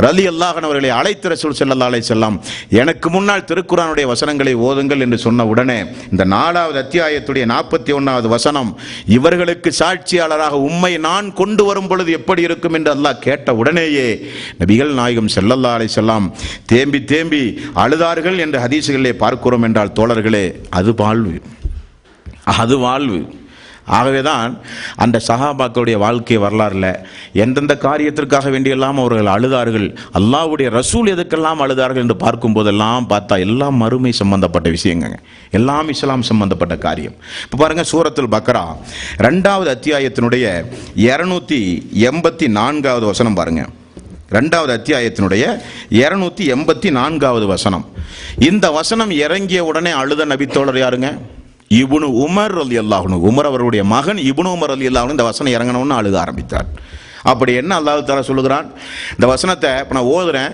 ரலியல்லாஹு அன்ஹு அவர்களை அழைத்து ரசூல் ஸல்லல்லாஹு அலைஹி வஸல்லம் எனக்கு முன்னால் திருக்குர்ஆனுடைய வசனங்களை ஓதுங்கள் என்று சொன்ன உடனே இந்த 4வது அத்தியாயத்துடைய 41வது வசனம், இவர்களுக்கு சாட்சியாளராக உம்மை நான் கொண்டு வரும் பொழுது எப்படி இருக்கும் என்று அல்லாஹ் கேட்ட உடனேயே நபிகள் நாயகம் ஸல்லல்லாஹு அலைஹி வஸல்லம் தேம்பி தேம்பி அழுதார்கள் என்று ஹதீசுகளிலே பார்க்கிறோம். என்றால் தோழர்களே, அது வாழ்வு. ஆகவேதான் அந்த சஹாபாக்களுடைய வாழ்க்கை வரலாறுல எந்தெந்த காரியத்திற்காக வேண்டியெல்லாம் அவர்கள் அழுதார்கள், அல்லாஹ்வுடைய ரசூல் எதுக்கெல்லாம் அழுதார்கள் என்று பார்க்கும் போதெல்லாம் பார்த்தா எல்லாம் மறுமை சம்பந்தப்பட்ட விஷயங்க, எல்லாம் இஸ்லாம் சம்பந்தப்பட்ட காரியம். இப்போ பாருங்க, சூரத்துல் பக்ரா 2வது அத்தியாயத்தினுடைய 284வது வசனம் பாருங்க. 2வது அத்தியாயத்தினுடைய 284வது வசனம். இந்த வசனம் இறங்கிய உடனே அழுத நபித்தோழர் யாருங்க? இப்னு உமர் ரலியல்லாஹு அன்ஹு. உமர் அவருடைய மகன் இப்னு உமர் ரலியல்லாஹு அன்ஹு இந்த வசனம் இறங்கணும்னு அழுக ஆரம்பித்தார். அப்படி என்ன அல்லாஹ் தஆலா சொல்லுகிறான்? இந்த வசனத்தை இப்போ நான் ஓதுறேன்,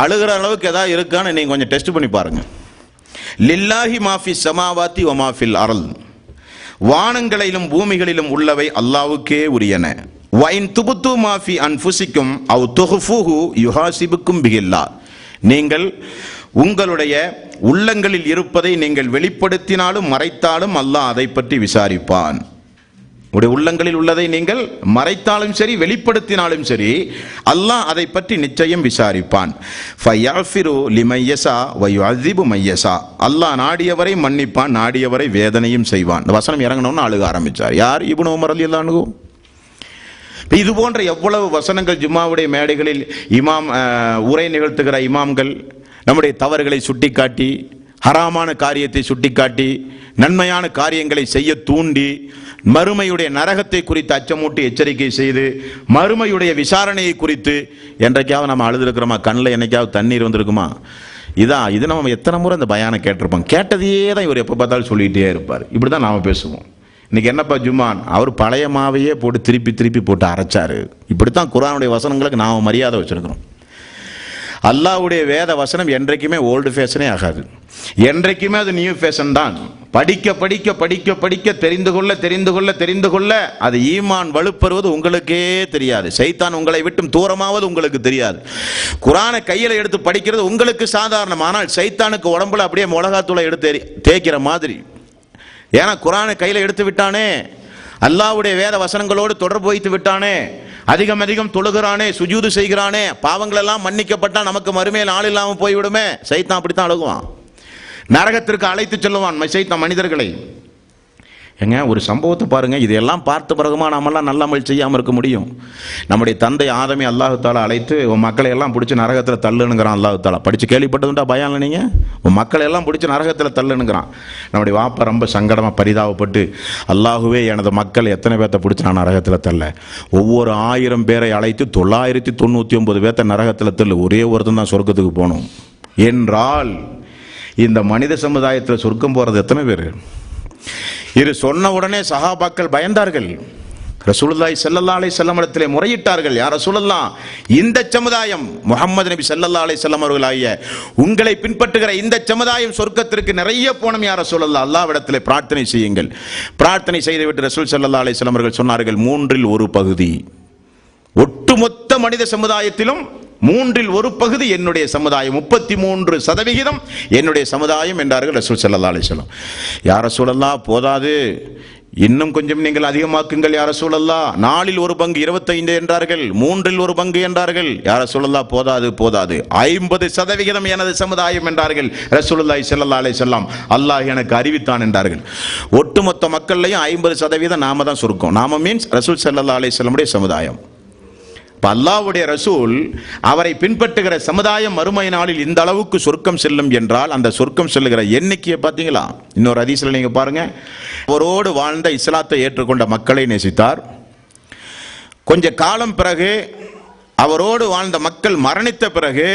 அழுகிற அளவுக்கு ஏதாவது இருக்கான்னு நீங்கள் கொஞ்சம் டெஸ்ட் பண்ணி பாருங்க. லில்லாஹி மாஃபி ஸமாவாத்தி வ மாஃபில் அர்ல், வானங்களிலும் பூமிகளிலும் உள்ளவை அல்லாஹ்வுக்கே உரியன. வைன் துபுத்து மாஃபி அன்ஃபுசிக்கும் அவ் துஹ்ஃபூஹு யுஹாசிபுக்கும் பிஹில்லாஹ், நீங்கள் உங்களுடைய உள்ளங்களில் இருப்பதை நீங்கள் வெளிப்படுத்தினாலும் மறைத்தாலும் அல்லாஹ் அதை பற்றி விசாரிப்பான். உடைய உள்ளங்களில் உள்ளதை நீங்கள் மறைத்தாலும் சரி வெளிப்படுத்தினாலும் சரி அல்லாஹ் அதை பற்றி நிச்சயம் விசாரிப்பான். ஃபயஃபிரு லிமையஸா வ யுஅஸிபு மையஸா, அல்லாஹ் நாடியவரை மன்னிப்பான், நாடியவரை வேதனையும் செய்வான். இந்த வசனம் இறங்கணும்னு அழுக ஆரம்பிச்சார். யார்? இப்னு உமர் ரலியல்லாஹு அன்ஹு. இது போன்ற எவ்வளவு வசனங்கள் ஜும்மாவுடைய மேடைகளில் இமாம் உரை நிகழ்த்துகிற இமாம்கள் நம்முடைய தவறுகளை சுட்டிக்காட்டி, ஹராமான காரியத்தை சுட்டிக்காட்டி, நன்மையான காரியங்களை செய்ய தூண்டி, மறுமையுடைய நரகத்தை குறித்து அச்சமூட்டி எச்சரிக்கை செய்து, மறுமையுடைய விசாரணையை குறித்து என்றைக்காவது நம்ம அழுதுருக்கிறோமா? கண்ணில் என்னைக்காவது தண்ணீர் வந்திருக்குமா? இது நம்ம எத்தனை முறை அந்த பயானை கேட்டிருப்போம். கேட்டதையே தான் இவர் எப்போ பார்த்தாலும் சொல்லிகிட்டே இருப்பார். இப்படி தான் நாம் பேசுவோம். இன்னைக்கு என்னப்பா ஜும்மான், அவர் பழைய மாவையே போட்டு திருப்பி போட்டு அரைச்சாரு. இப்படித்தான் குர்ஆனுடைய வசனங்களுக்கு நாம் மரியாதை வச்சிருக்கிறோம். அல்லாஹ்வுடைய வேத வசனம் என்றைக்குமே ஓல்டு ஃபேஷனே ஆகாது, என்றைக்குமே அது நியூ ஃபேஷன் தான். படிக்க தெரிந்து கொள்ள அது ஈமான் வலுப்பெறுவது உங்களுக்கே தெரியாது. சைத்தான் உங்களை விட்டு தூரமாவது உங்களுக்கு தெரியாது. குர்ஆனை கையில் எடுத்து படிக்கிறது உங்களுக்கு சாதாரணம். ஆனால் சைத்தானுக்கு உடம்புல அப்படியே மிளகாத்தூளை எடுத்து தேய்க்கிற மாதிரி. ஏன்னா குர்ஆனை கையில் எடுத்து விட்டானே, அல்லாஹ்வுடைய வேத வசனங்களோடு தொடர்பு வைத்து விட்டானே, அதிகம் தொழுகிறானே, சுஜூது செய்கிறானே, பாவங்கள் எல்லாம் மன்னிக்கப்பட்டா நமக்கு மறுமையில் ஆள் இல்லாமல் போய்விடுமே. சைத்தான் அப்படித்தான் அழுகுவான், நரகத்திற்கு அழைத்து செல்லுவான் சைத்தான் மனிதர்களை. ஏங்க ஒரு சம்பவத்தை பாருங்க, இதையெல்லாம் பார்த்த பிறகுமா நாமெல்லாம் நல்ல அமல் செய்யாமல் இருக்க முடியும்? நம்முடைய தந்தை ஆதமே அல்லாஹ் தாலா அழைத்து உன் மக்களை எல்லாம் பிடிச்சி நரகத்தில் தள்ளுனுங்கிறான். அல்லாஹ் தாலா படித்து கேள்விப்பட்டதுண்டா பயான்ல நீங்கள்? உன் மக்களை எல்லாம் பிடிச்சி நரகத்தில் தள்ளுனுங்கிறான். நம்முடைய வாப்பா ரொம்ப சங்கடமாக பரிதாபப்பட்டு, அல்லாஹுவே எனது மக்கள் எத்தனை பேர்த்த பிடிச்சி நான் நரகத்தில் தள்ள? ஒவ்வொரு 1000 பேரை அழைத்து 999 பேர்த்த நரகத்தில் தள்ளு, ஒரே ஒருத்தன் தான் சொர்க்கத்துக்கு போகணும் என்றால் இந்த மனித சமுதாயத்தில் சொர்க்கம் போகிறது எத்தனை பேர்? இது சொன்ன உடனே சஹாபாக்கள் பயந்தார்கள். ரசூலுல்லாஹி ஸல்லல்லாஹு அலைஹி வஸல்லம் இடத்திலே முறையிட்டார்கள். யா ரசூலல்லாஹ், இந்த சமுதாயம் முஹம்மது நபி ஸல்லல்லாஹு அலைஹி வஸல்லம் அவர்களாகிய உங்களை பின்பற்றுகிற இந்த சமுதாயம் சொர்க்கத்திற்கு நிறைய போணும் யா ரசூலல்லாஹ், அல்லாஹ்விடத்திலே பிரார்த்தனை செய்யுங்கள். பிரார்த்தனை செய்துவிட்டு ரசூல் ஸல்லல்லாஹு அலைஹி வஸல்லம் அவர்கள் சொன்னார்கள், 1/3 பகுதி, ஒட்டுமொத்த மனித சமுதாயத்திலும் 1/3 பகுதி என்னுடைய சமுதாயம், 33% என்னுடைய சமுதாயம் என்றார்கள் ரசூல் ஸல்லல்லாஹு அலைஹி வஸல்லம். யா ரசூலல்லாஹ் போதாது, இன்னும் கொஞ்சம் நீங்கள் அதிகமாக்குங்கள் யா ரசூலல்லாஹ். 4 1 பங்கு 25 என்றார்கள், 3 1 பங்கு என்றார்கள். யா ரசூலல்லாஹ் போதாது 50% எனது சமுதாயம் என்றார்கள் ரசூலுல்லாஹி ஸல்லல்லாஹு அலைஹி வஸல்லம். அல்லாஹ் எனக்கு அறிவித்தான் என்றார்கள். ஒட்டுமொத்த மக்கள்லையும் 50% நாம தான் சொர்க்கம். நாம மீன்ஸ் ரசூல் ஸல்லல்லாஹு அலைஹி வஸல்லமுடைய சமுதாயம். அல்லாஹ்வுடைய ரசூல் அவரை பின்பற்றுகிற சமுதாயம் மறுமை நாளில் இந்த அளவுக்கு சொர்க்கம் செல்லும் என்றால் அந்த சொர்க்கம் செல்லுகிற எண்ணிக்கையை பார்த்தீங்களா? இன்னொரு ஹதீஸ்ல நீங்க பாருங்க, அவரோடு வாழ்ந்த இஸ்லாத்தை ஏற்றுக்கொண்ட மக்களை நேசித்தார். கொஞ்ச காலம் பிறகு அவரோடு வாழ்ந்த மக்கள் மரணித்த பிறகு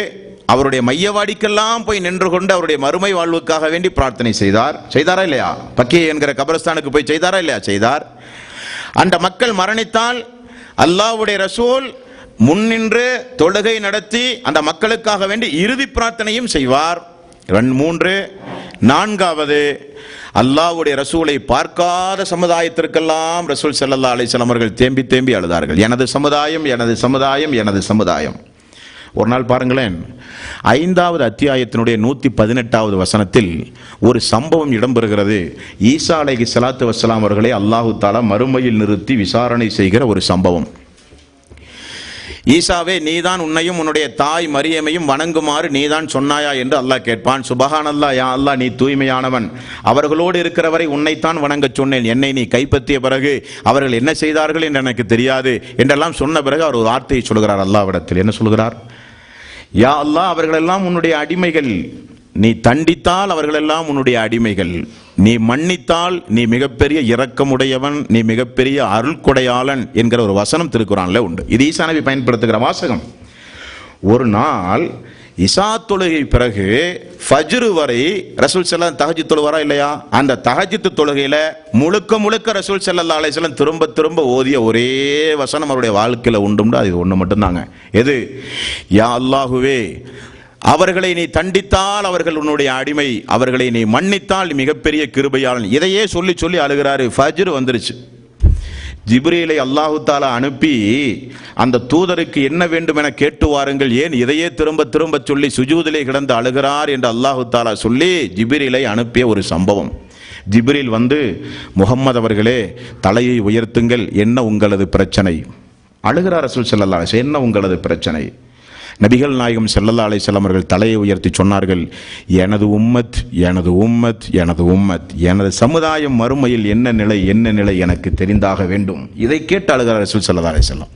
அவருடைய மையவாடிக்கெல்லாம் போய் நின்று கொண்டு அவருடைய மறுமை வாழ்வுக்காக வேண்டி பிரார்த்தனை செய்தாரா இல்லையா? பக்கி என்கிற கபரஸ்தானுக்கு போய் செய்தாரா இல்லையா? செய்தார். அந்த மக்கள் மரணித்தால் அல்லாஹ்வுடைய ரசூல் முன்னின்று தொழுகை நடத்தி அந்த மக்களுக்காக வேண்டி இறுதி பிரார்த்தனையும் செய்வார். 3 4வது அல்லாஹ்வுடைய ரசூலை பார்க்காத சமுதாயத்திற்கெல்லாம் ரசூல் ஸல்லல்லாஹு அலைஹி வஸல்லம் அவர்கள் தேம்பி அழுதார்கள், எனது சமுதாயம் எனது சமுதாயம் எனது சமுதாயம். ஒரு நாள் பாருங்களேன், 5வது அத்தியாயத்தினுடைய 118வது வசனத்தில் ஒரு சம்பவம் இடம்பெறுகிறது. ஈசா அலைஹிஸ்ஸலாத்து வஸ்ஸலாம் அவர்களை அல்லாஹு தஆலா மறுமையில் நிறுத்தி விசாரணை செய்கிற ஒரு சம்பவம். ஈசாவே நீதான் உன்னையும் உன்னுடைய தாய் மரியமையும் வணங்குமாறு நீதான் சொன்னாயா என்று அல்லாஹ் கேட்பான். சுபஹானல்லாஹ், யா அல்லாஹ் நீ தூய்மையானவன், அவர்களோடு இருக்கிறவரை உன்னைத்தான் வணங்கச் சொன்னேன், என்னை நீ கைப்பற்றிய பிறகு அவர்கள் என்ன செய்தார்கள் என்று எனக்கு தெரியாது என்றெல்லாம் சொன்ன பிறகு அவர் ஒரு வார்த்தையை சொல்கிறார். அல்லாஹ்விடத்தில் என்ன சொல்கிறார்? யா அல்லாஹ், அவர்களெல்லாம் உன்னுடைய அடிமைகள், நீ தண்டித்தால் அவர்களெல்லாம் உன்னுடைய அடிமைகள், நீ மன்னித்தால் நீ மிகப்பெரிய இரக்கமுடையவன், நீ மிகப்பெரிய அருள்கொடையாளன் என்கிற ஒரு வசனம் திருக்குறான்ல உண்டு. இது ஈசா நபி பயன்படுத்துகிற வாசகம். ஒரு நாள் இசா தொழுகை பிறகு ஃபஜ்ர் வரை ரசூல் ஸல்லல்லாஹு தஹஜ்ஜுத் தொழுவாரா இல்லையா? அந்த தஹஜ்ஜுத் தொழுகையில முழுக்க முழுக்க ரசூல் ஸல்லல்லாஹு அலைஹி வஸல்லம் திரும்ப திரும்ப ஓதிய ஒரே வசனம் அவருடைய வாழ்க்கையில உண்டும்டா, அது ஒன்று மட்டும்தாங்க. எது? யா அல்லாஹுவே, அவர்களை நீ தண்டித்தால் அவர்கள் உன்னுடைய அடிமை, அவர்களை நீ மன்னித்தால் மிகப்பெரிய கிருபையாளன். இதையே சொல்லி சொல்லி அழுகிறாரு. ஃபஜ்ர் வந்துருச்சு. ஜிப்ரீலை அல்லாஹு தாலா அனுப்பி அந்த தூதருக்கு என்ன வேண்டும் என கேட்டு வாருங்கள், ஏன் இதையே திரும்ப திரும்ப சொல்லி சுஜூதிலே கிடந்து அழுகிறார் என்று அல்லாஹு தாலா சொல்லி ஜிப்ரீலை அனுப்பிய ஒரு சம்பவம். ஜிப்ரீல் வந்து, முஹம்மது அவர்களே தலையை உயர்த்துங்கள், என்ன உங்களது பிரச்சனை? அழுகிறார் ரசூல் ஸல்லல்லாஹு அலைஹி வஸல்லம், என்ன உங்களது பிரச்சனை? நபிகள் நாயகம் ஸல்லல்லாஹு அலைஹி வஸல்லம் அவர்கள் தலையை உயர்த்தி சொன்னார்கள், எனது உம்மத், எனது உம்மத், எனது உம்மத், எனது சமுதாயம் மறுமையில் என்ன நிலை எனக்கு தெரிந்தாக வேண்டும். இதை கேட்டு அழுகிறார் ரசூல் ஸல்லல்லாஹு அலைஹி வஸல்லம்.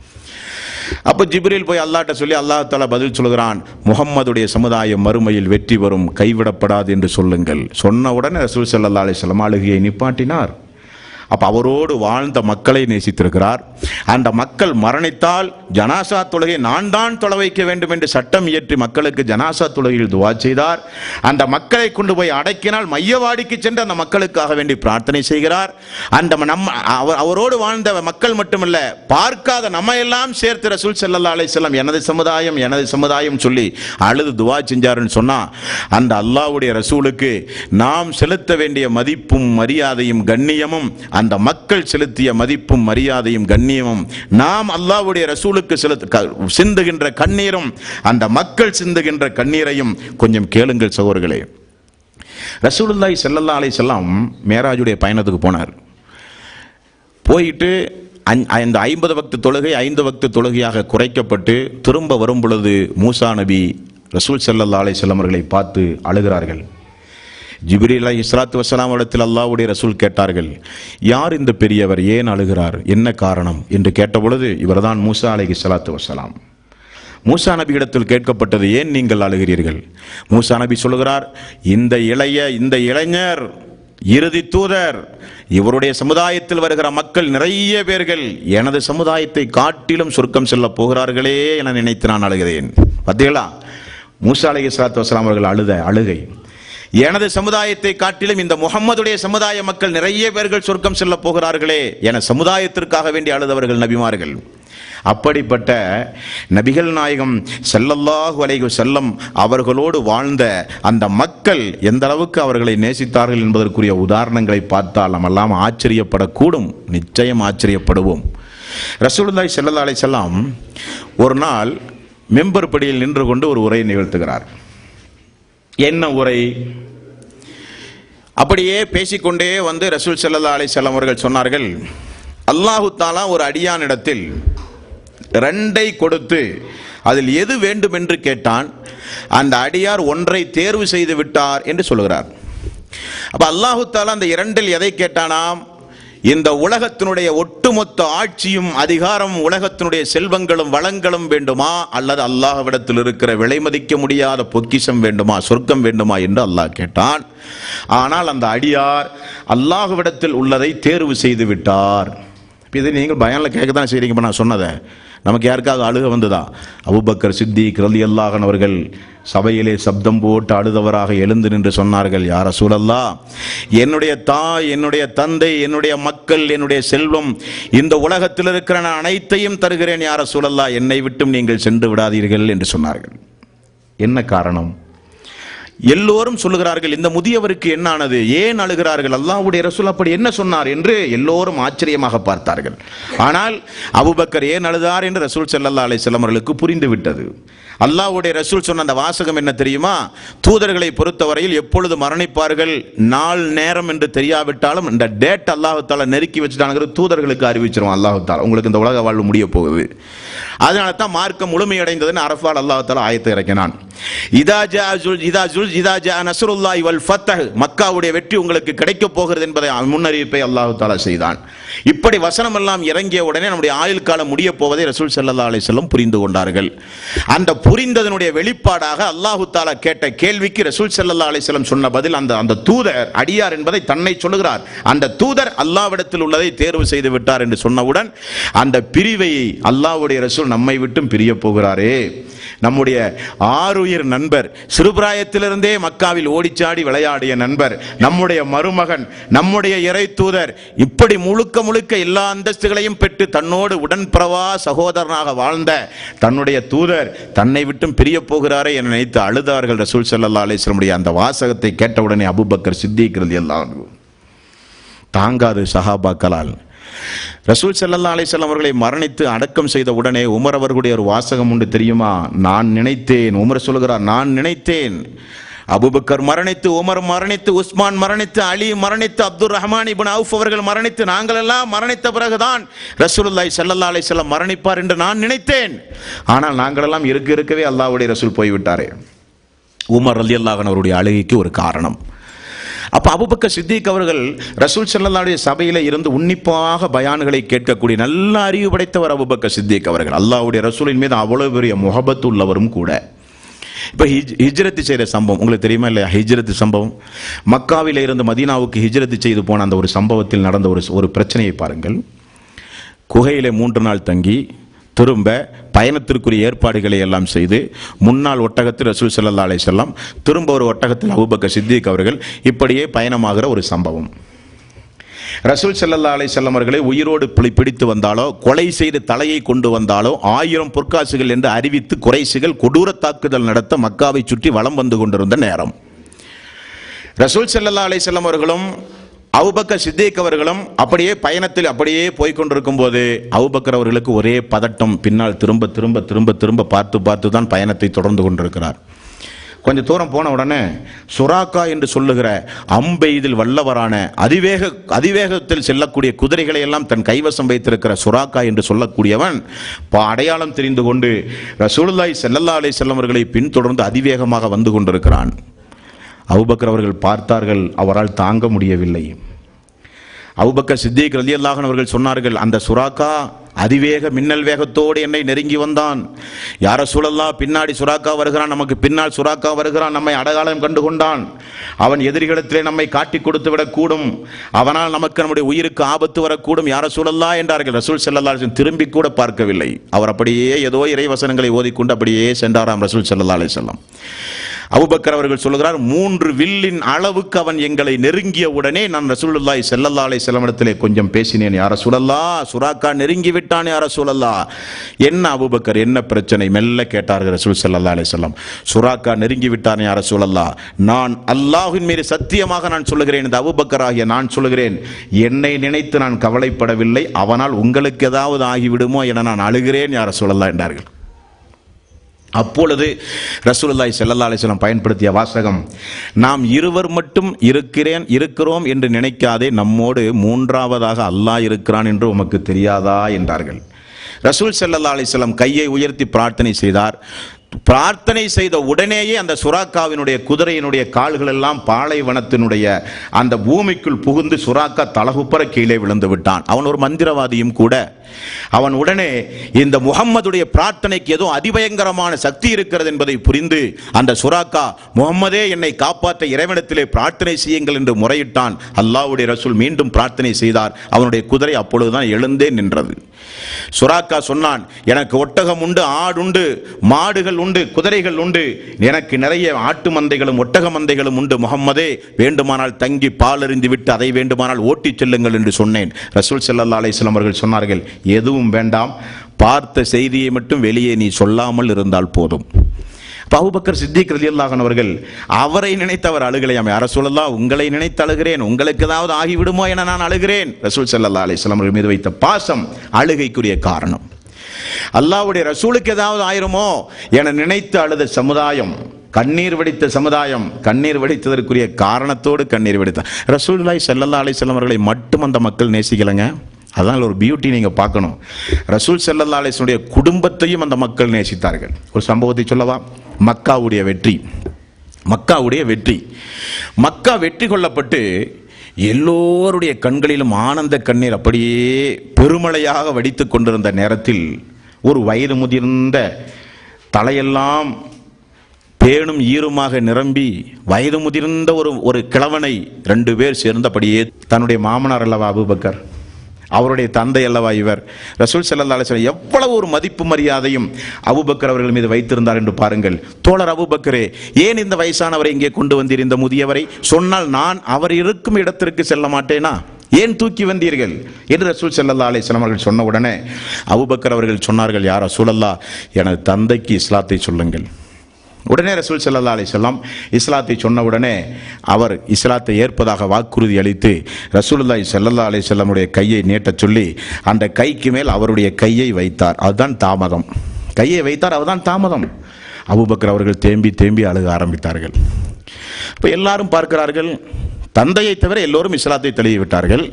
அப்போ ஜிப்ரீல் போய் அல்லாஹ்ட்ட சொல்லி அல்லாஹ் தஆலா பதில் சொல்கிறான், முஹம்மதுடைய சமுதாயம் மறுமையில் வெற்றி பெறும், கைவிடப்படாது என்று சொல்லுங்கள். சொன்ன உடனே ரசூல் ஸல்லல்லாஹு அலைஹி வஸல்லம் அழுகையை நிப்பாட்டினார். அப்போ அவரோடு வாழ்ந்த மக்களை நேசித்திருக்கிறார். அந்த மக்கள் மரணித்தால் ஜனாசா தொழுகை நான் தான் தொலை வைக்க வேண்டும் என்று சட்டம் இயற்றி மக்களுக்கு ஜனாசா தொழுகையில் துவா செய்தார். அந்த மக்களை கொண்டு போய் அடக்கினால் மையவாடிக்கு சென்று அந்த மக்களுக்காக வேண்டி பிரார்த்தனை செய்கிறார். அந்த அவரோடு வாழ்ந்த மக்கள் மட்டுமல்ல, பார்க்காத நம்ம எல்லாம் சேர்த்து ரசூல் ஸல்லல்லாஹு அலைஹி வஸல்லம் எனது சமுதாயம் எனது சமுதாயம் சொல்லி அழுது துவா செஞ்சாருன்னு சொன்னா, அந்த அல்லாஹ்வுடைய ரசூலுக்கு நாம் செலுத்த வேண்டிய மதிப்பும் மரியாதையும் கண்ணியமும், அந்த மக்கள் செலுத்திய மதிப்பும் மரியாதையும் கண்ணியமும், நாம் அல்லாஹ்வுடைய ரசூலுக்கு சிந்துகின்ற கண்ணீரும் அந்த மக்கள் சிந்துகின்ற கண்ணீரையும் கொஞ்சம் கேளுங்கள் சகோதரர்களே. ரசூலுல்லாஹி ஸல்லல்லாஹு அலைஹி வஸல்லம் மேராஜுடைய பயணத்துக்கு போனார். போயிட்டு அந்த 50 வக்து தொழுகை 5 வக்து தொழுகையாக குறைக்கப்பட்டு திரும்ப வரும் பொழுது மூசா நபி ரசூல் ஸல்லல்லாஹு அலைஹி வஸல்லம் அவர்களை பார்த்து அழுகிறார்கள். ஜிப்ரீல் அலைஹிஸ்ஸலாத்து வஸ்ஸலாம் இடத்தில் அல்லாஹ்வுடைய ரசூல் கேட்டார்கள், யார் இந்த பெரியவர், ஏன் அழுகிறார், என்ன காரணம் என்று கேட்டபொழுது இவர்தான் மூசா அலைஹிஸ்ஸலாத்து வஸ்ஸலாம். மூசா நபி இடத்தில் கேட்கப்பட்டது, ஏன் நீங்கள் அழுகிறீர்கள்? மூசா நபி சொல்கிறார், இந்த இளைஞர் இறுதி தூதர், இவருடைய சமுதாயத்தில் வருகிற மக்கள் நிறைய பேர்கள் எனது சமுதாயத்தை காட்டிலும் சொர்க்கம் செல்ல போகிறார்களே என நினைத்து நான் அழுகிறேன். பார்த்தீங்களா மூசா அலைஹிஸ்ஸலாத்து வஸ்ஸலாம் அவர்கள் அழுகை. எனது சமுதாயத்தை காட்டிலும் இந்த முஹம்மதுடைய சமுதாய மக்கள் நிறைய பேர்கள் சொர்க்கம் செல்ல போகிறார்களே என சமுதாயத்திற்காக வேண்டி அழுதவர்கள் நபிமார்கள். அப்படிப்பட்ட நபிகள் நாயகம் ஸல்லல்லாஹு அலைஹி வஸல்லம் அவர்களோடு வாழ்ந்த அந்த மக்கள் எந்த அளவுக்கு அவர்களை நேசித்தார்கள் என்பதற்குரிய உதாரணங்களை பார்த்தால் நம்ம எல்லாம் ஆச்சரியப்படக்கூடும். நிச்சயம் ஆச்சரியப்படுவோம். ரசூலுல்லாஹி ஸல்லல்லாஹு அலைஹி வஸல்லம் ஒரு நாள் மெம்பர் படியில் நின்று கொண்டு ஒரு உரை நிகழ்த்துகிறார். என்ன உரை? அப்படியே பேசிக்கொண்டே வந்து ரசூல் ஸல்லல்லாஹு அலைஹி வஸல்லம் அவர்கள் சொன்னார்கள், அல்லாஹு தஆலா ஒரு அடியானிடத்தில் 2 கொடுத்து அதில் எது வேண்டும் என்று கேட்டான், அந்த அடியார் 1 தேர்வு செய்து விட்டார் என்று சொல்கிறார். அப்ப அல்லாஹு தஆலா அந்த 2 எதை கேட்டானாம்? இந்த உலகத்தினுடைய ஒட்டுமொத்த ஆட்சியும் அதிகாரம், உலகத்தினுடைய செல்வங்களும் வளங்களும் வேண்டுமா, அல்லது அல்லாஹ்விடத்தில் இருக்கிற விலை மதிக்க முடியாத பொக்கிஷம் வேண்டுமா, சொர்க்கம் வேண்டுமா என்று அல்லாஹ் கேட்டான். ஆனால் அந்த அடியார் அல்லாஹ்விடத்தில் உள்ளதை தேர்வு செய்து விட்டார். இது நீங்கள் பயானில் கேட்க தான் செய்றீங்க. நான் சொன்னதை நமக்கு யாருக்காவது அழுக வந்ததா? அபூபக்கர் சித்திக் ரலியல்லாஹு அன்ஹு அவர்கள் சபையிலே சப்தம் போட்டு அழுதவராக எழுந்து நின்று சொன்னார்கள், யா ரசூலல்லாஹ், என்னுடைய தாய், என்னுடைய தந்தை, என்னுடைய மக்கள், என்னுடைய செல்வம், இந்த உலகத்தில் இருக்கிற நான் அனைத்தையும் தருகிறேன் யா ரசூலல்லாஹ், என்னை விட்டும் நீங்கள் சென்று விடாதீர்கள் என்று சொன்னார்கள். என்ன காரணம்? எல்லோரும் சொல்லுகிறார்கள், இந்த முதியவருக்கு என்ன ஆனது, ஏன் அழுகிறார்கள், அல்லாஹ்வுடைய ரசூல் அப்படி என்ன சொன்னார் என்று எல்லோரும் ஆச்சரியமாக பார்த்தார்கள். ஆனால் அபூபக்கர் ஏன் அழுதார் என்று ரசூல் ஸல்லல்லாஹு அலைஹி வஸல்லம் அவர்களுக்கு புரிந்து விட்டது. அல்லாஹ்வுடைய ரசூல் சொன்ன அந்த வாசகம் என்ன தெரியுமா? தூதர்களை பொறுத்தவரையில் எப்பொழுது மரணிப்பார்கள், நாள் நேரம் என்று தெரியாவிட்டாலும் இந்த டேட் அல்லாஹ் தஆலா நெருக்கி வச்சுட்டாங்கிறது தூதர்களுக்கு அறிவிச்சிருவான் அல்லாஹ் தஆலா. உங்களுக்கு இந்த உலக வாழ்வு முடிய போகுது, அதனால தான் மார்க்கம் முழுமையடைந்ததுன்னு அரஃபால் அல்லாஹ் தஆலா ஆயத்தை இறக்கினான். இதா ஜா நஸ்ருல்லாஹி வல் ஃபத்ஹ், மக்காவுடைய வெற்றி உங்களுக்கு கிடைக்க போகிறது என்பதை முன்னறிவிப்பை அல்லாஹ் தஆலா செய்தான். இப்படி வசனம் எல்லாம் இறங்கிய உடனே நம்முடைய ஆயுள் காலம் முடிய போவதை ரசூல் ஸல்லல்லாஹு அலைஹி வஸல்லம் புரிந்து கொண்டார்கள். அந்த புரிந்ததனுடைய வெளிப்பாடாக அல்லாஹ் தஆலா கேட்ட கேள்விக்கு ரசூல் ஸல்லல்லாஹு அலைஹி வஸல்லம் சொன்ன பதில், அந்த தூதர் அடியார் என்பதை தன்னை சொல்லுகிறார், அந்த தூதர் அல்லாஹ்விடத்தில் உள்ளதை தேர்வு செய்து விட்டார் என்று சொன்னவுடன் அந்த பிரிவை அல்லாஹ்வுடைய ரசூல் நம்மை விட்டும் பிரிய போகிறாரே. நம்முடைய ஆருயிர் நண்பர், சிறுபிராயத்திலிருந்தே மக்காவில் ஓடிச்சாடி விளையாடிய நண்பர், நம்முடைய மருமகன், நம்முடைய இறை தூதர், இப்படி முழுக்க முழுக்க எல்லா அந்தஸ்துகளையும் பெற்று தன்னோடு உடன்பிறவா சகோதரனாக வாழ்ந்த தன்னுடைய தூதர் தன்னை விட்டும் பிரிய போகிறாரே என நினைத்து அழுதார்கள் ரசூல் ஸல்லல்லாஹு அலைஹி வஸல்லம். அந்த வாசகத்தை கேட்டவுடனே அபூபக்கர் சித்திக் ரலியல்லாஹு அன்ஹு தாங்காது சஹாபாக்களால். ரசூல் ஸல்லல்லாஹு அலைஹி வஸல்லம் அவர்களை மரணித்து அடக்கம் செய்த உடனே உமர் அவர்களுடைய ஒரு வாசகம் உண்டு தெரியுமா? நான் நினைத்தேன், உமர் சொல்கிறார், நான் நினைத்தேன் அபூபக்கர் மரணித்து, உமர் மரணித்து, உஸ்மான் மரணித்து, அலி மரணித்து, அப்துர் ரஹ்மான் இப்னு அவுஃப் அவர்கள் மரணித்து, நாங்கள் எல்லாம் மரணித்த பிறகுதான் ரசூலுல்லாஹி ஸல்லல்லாஹு அலைஹி வஸல்லம் மரணிப்பார் என்று நான் நினைத்தேன். ஆனால் நாங்கள் எல்லாம் இருக்கவே அல்லாஹ்வுடைய ரசூல் போய்விட்டாரே. உமர் ரலியல்லாஹு அன்ஹு அவருடைய அழுகைக்கு ஒரு காரணம். அப்ப அபூபக்கர் சித்திக் அவர்கள் ரசூல் ஸல்லல்லாஹு அலைஹி சபையில இருந்து உன்னிப்பாக பயான்களை கேட்கக்கூடிய நல்ல அறிவு படைத்தவர் அபூபக்கர் சித்திக் அவர்கள். அல்லாஹ்வுடைய ரசூலின் மீது அவ்வளவு பெரிய முஹப்பத் உள்ளவரும் கூட. இப்ப ஹிஜ்ரத் செய்த சம்பவம் உங்களுக்கு தெரியுமா இல்லையா? ஹிஜ்ரத் சம்பவம், மக்காவில இருந்து மதீனாவுக்கு ஹிஜ்ரத் செய்து போன அந்த ஒரு சம்பவத்தில் நடந்த ஒரு பிரச்சனையை பாருங்கள். குகையிலே 3 நாள் தங்கி திரும்ப பயணத்திற்குரிய ஏற்பாடுகளை எல்லாம் செய்து முன்னாள் ஒட்டகத்தில் ரசூல் ஸல்லல்லாஹு அலைஹி வஸல்லம், திரும்ப ஒரு ஒட்டகத்தில் அபூபக்கர் சித்திக் அவர்கள், இப்படியே பயணமாகிற ஒரு சம்பவம். ரசூல் ஸல்லல்லாஹு அலைஹி வஸல்லம் அவர்களை உயிரோடு பிடித்து வந்தாலோ, கொலை செய்து தலையை கொண்டு வந்தாலோ 1000 பொற்காசுகள் என்று அறிவித்து குறைஷிகள் கொடூர தாக்குதல் நடத்த மக்காவை சுற்றி வலம் வந்து கொண்டிருந்த நேரம், ரசூல் ஸல்லல்லாஹு அலைஹி வஸல்லம் அவர்களும் அபூபக்கர் சித்திக் அவர்களும் அப்படியே பயணத்தில் அப்படியே போய்கொண்டிருக்கும் போது அபூபக்கர் அவர்களுக்கு ஒரே பதட்டம். பின்னால் திரும்ப திரும்ப திரும்ப திரும்ப பார்த்து தான் பயணத்தை தொடர்ந்து கொண்டிருக்கிறார். கொஞ்சம் தூரம் போன உடனே சுராக்கா என்று சொல்லுகிற அம்பெய்தில் வல்லவரான அதிவேகத்தில் செல்லக்கூடிய குதிரைகளை எல்லாம் தன் கைவசம் வைத்திருக்கிற சுராக்கா என்று சொல்லக்கூடியவன் அடையாளம் தெரிந்து கொண்டு ரசூலுல்லாஹி ஸல்லல்லாஹு அலைஹி வஸல்லம் அவர்களை பின்தொடர்ந்து அதிவேகமாக வந்து கொண்டிருக்கிறான். அபூபக்கர் அவர்கள் பார்த்தார்கள், அவரால் தாங்க முடியவில்லை. அபூபக்கர் சித்திக் ரலியல்லாஹு அன்ஹு அவர்கள் சொன்னார்கள், அந்த சுராக்கா அதிவேக மின்னல் வேகத்தோடு என்னை நெருங்கி வந்தான். யா ரசூலல்லாஹ், பின்னாடி சுராக்கா வருகிறான், நமக்கு பின்னால் சுராக்கா வருகிறான், நம்மை அடையாளம் கண்டு கொண்டான், அவன் எதிரிகளிடத்திலே நம்மை காட்டி கொடுத்து விடக்கூடும், அவனால் நமக்கு நம்முடைய உயிருக்கு ஆபத்து வரக்கூடும், யா ரசூலல்லாஹ் என்றார்கள். ரசூல் ஸல்லல்லாஹு அலைஹி வஸல்லம் திரும்பி கூட பார்க்கவில்லை. அவர் அப்படியே ஏதோ இறைவசனங்களை ஓதிக்கொண்டு அப்படியே சென்றாராம் ரசூல் ஸல்லல்லாஹு அலைஹி வஸல்லம். அபூபக்கர் அவர்கள் சொல்லுகிறார், 3 வில்லின் அளவுக்கு அவன் எங்களை நெருங்கிய உடனே நான் ரசூலுல்லாஹி ஸல்லல்லாஹு அலைஹி வஸல்லம் இடத்திலே கொஞ்சம் பேசினேன். யா ரசூலல்லாஹ், சுராக்கா நெருங்கி விட்டான் யா ரசூலல்லாஹ். என்ன அபூபக்கர், என்ன பிரச்சனை? மெல்ல கேட்டார்கள் ரசூல் ஸல்லல்லாஹு அலைஹி வஸல்லம். சுராக்கா நெருங்கி விட்டான் யா ரசூலல்லாஹ். நான் அல்லாஹ்வின் மீது சத்தியமாக நான் சொல்லுகிறேன், இந்த அபூபக்கர் ஆகிய நான் சொல்லுகிறேன், என்னை நினைத்து நான் கவலைப்படவில்லை, அவனால் உங்களுக்கு ஏதாவது ஆகிவிடுமோ என நான் அழுகிறேன் யா ரசூலல்லாஹ் என்றார்கள். அப்பொழுது ரசூலுல்லாஹி ஸல்லல்லாஹு அலைஹி வஸல்லம் பயன்படுத்திய வாசகம், நாம் இருவர் மட்டும் இருக்கிறோம் என்று நினைக்காதே, நம்மோடு 3ஆவதாக அல்லாஹ் இருக்கிறான் என்று உமக்கு தெரியாதா என்றார்கள். ரசூல் ஸல்லல்லாஹு அலைஹி வஸல்லம் கையை உயர்த்தி பிரார்த்தனை செய்தார். பிரார்த்தனை செய்த உடனேயே அந்த சுராக்காவினுடைய குதிரையினுடைய கால்கள் எல்லாம் பாலைவனத்தினுடைய அந்த பூமிக்குள் புகுந்து சுராக்கா தலகுப்பற கீழே விழுந்து விட்டான். அவன் ஒரு மந்திரவாதியும் கூட. அவன் உடனே இந்த முஹம்மதுடைய பிரார்த்தனைக்கு ஏதோ அதிபயங்கரமான சக்தி இருக்கிறது என்பதை புரிந்து அந்த சுராக்கா, முஹம்மதே என்னை காப்பாற்ற இறைவனிடத்திலே பிரார்த்தனை செய்யுங்கள் என்று முறையிட்டான். அல்லாஹ்வுடைய ரசூல் மீண்டும் பிரார்த்தனை செய்தார். அவனுடைய குதிரை அப்பொழுதுதான் எழுந்தே நின்றது. சுராக்கா சொன்னான், எனக்கு ஒட்டகம் உண்டு, ஆடுண்டு, மாடுகள் உண்டு, குதிரைகள் உண்டு, எனக்கு நிறைய ஆட்டு மந்தைகளும் ஒட்டக மந்தைகளும் உண்டு. முஹம்மதே, வேண்டுமானால் தங்கி பால் அறிந்து விட்டு அதை வேண்டுமானால் ஓட்டிச் செல்லுங்கள் என்று சொன்னேன். ரசூல் ஸல்லல்லாஹு அலைஹி வஸல்லம் அவர்கள் சொன்னார்கள், எதுவும் வேண்டாம், பார்த்த செய்தியை மட்டும் வெளியே நீ சொல்லாமல் இருந்தால் போதும். அபூபக்கர் சித்திக் ரலியல்லாஹு அன்ஹு அவர்கள் அவரை நினைத்து அவர் அழுகலையாம். யா ரசூலல்லாஹ், உங்களை நினைத்து அழுகிறேன், உங்களுக்கு ஏதாவது ஆகிவிடுமோ என நான் அழுகிறேன். ரசூல் ஸல்லல்லாஹு அலைஹி வஸல்லம் அவர்கள் மீது வைத்த பாசம் அழுகைக்குரிய காரணம். அல்லாஹ்வுடைய ரசூலுக்கு ஏதாவது ஆயிருமோ என நினைத்து அழுத சமுதாயம், கண்ணீர் வடித்த சமுதாயம். கண்ணீர் வடித்ததற்குரிய காரணத்தோடு கண்ணீர் வடித்த ரசூலுல்லாஹி ஸல்லல்லாஹு அலைஹி வஸல்லம் அவர்களை மட்டும் அந்த மக்கள் நேசிக்கலங்க. அதனால் ஒரு பியூட்டி நீங்க பார்க்கணும். ரசூல் ஸல்லல்லாஹு அலைஹி வஸல்லம் குடும்பத்தையும் அந்த மக்கள் நேசித்தார்கள். ஒரு சம்பவத்தை சொல்லவா? மக்காவுடைய வெற்றி. மக்கா வெற்றி கொள்ளப்பட்டு எல்லோருடைய கண்களிலும் ஆனந்த கண்ணீர் அப்படியே பெருமழையாக வடித்துக் கொண்டிருந்த நேரத்தில் ஒரு வயது முதிர்ந்த, தலையெல்லாம் பேணும் ஈருமாக நிரம்பி வயது முதிர்ந்த ஒரு கிழவனை 2 பேர் சேர்ந்தபடியே, தன்னுடைய மாமனார் அல்லவா அபூபக்கர், அவருடைய தந்தை அல்லவா இவர், ரசூல் ஸல்லல்லாஹு அலைஹி வஸல்லம் எவ்வளவு ஒரு மதிப்பு மரியாதையும் அபூபக்கர் அவர்கள் மீது வைத்திருந்தார் என்று பாருங்கள். தோழர் அபூபக்கரே, ஏன் இந்த வயசானவரை இங்கே கொண்டு வந்தீர், இந்த முதியவரை? சொன்னால் நான் அவர் இருக்கும் இடத்திற்கு செல்ல மாட்டேனா? ஏன் தூக்கி வந்தீர்கள் என்று ரசூல் ஸல்லல்லாஹு அலைஹி வஸல்லம் அவர்கள் சொன்ன உடனே அபூபக்கர் அவர்கள் சொன்னார்கள், யா ரசூலல்லாஹ், எனது தந்தைக்கு இஸ்லாத்தை சொல்லுங்கள். உடனே ரசூல் ஸல்லல்லாஹு அலைஹி வஸல்லம் இஸ்லாத்தை சொன்ன உடனே அவர் இஸ்லாத்தை ஏற்பதாக வாக்குறுதி அளித்து ரசூலுல்லாஹி ஸல்லல்லாஹு அலைஹி வஸல்லமுடைய கையை நீட்டச் சொல்லி அந்த கைக்கு மேல் அவருடைய கையை வைத்தார். அதுதான் தாமதம். கையை வைத்தார், அதுதான் தாமதம். அபூபக்கர் அவர்கள் தேம்பி அழுக ஆரம்பித்தார்கள். இப்போ எல்லாரும் பார்க்கிறார்கள், தந்தையை தவிர எல்லோரும் இஸ்லாத்தை தழுவி விட்டார்கள்.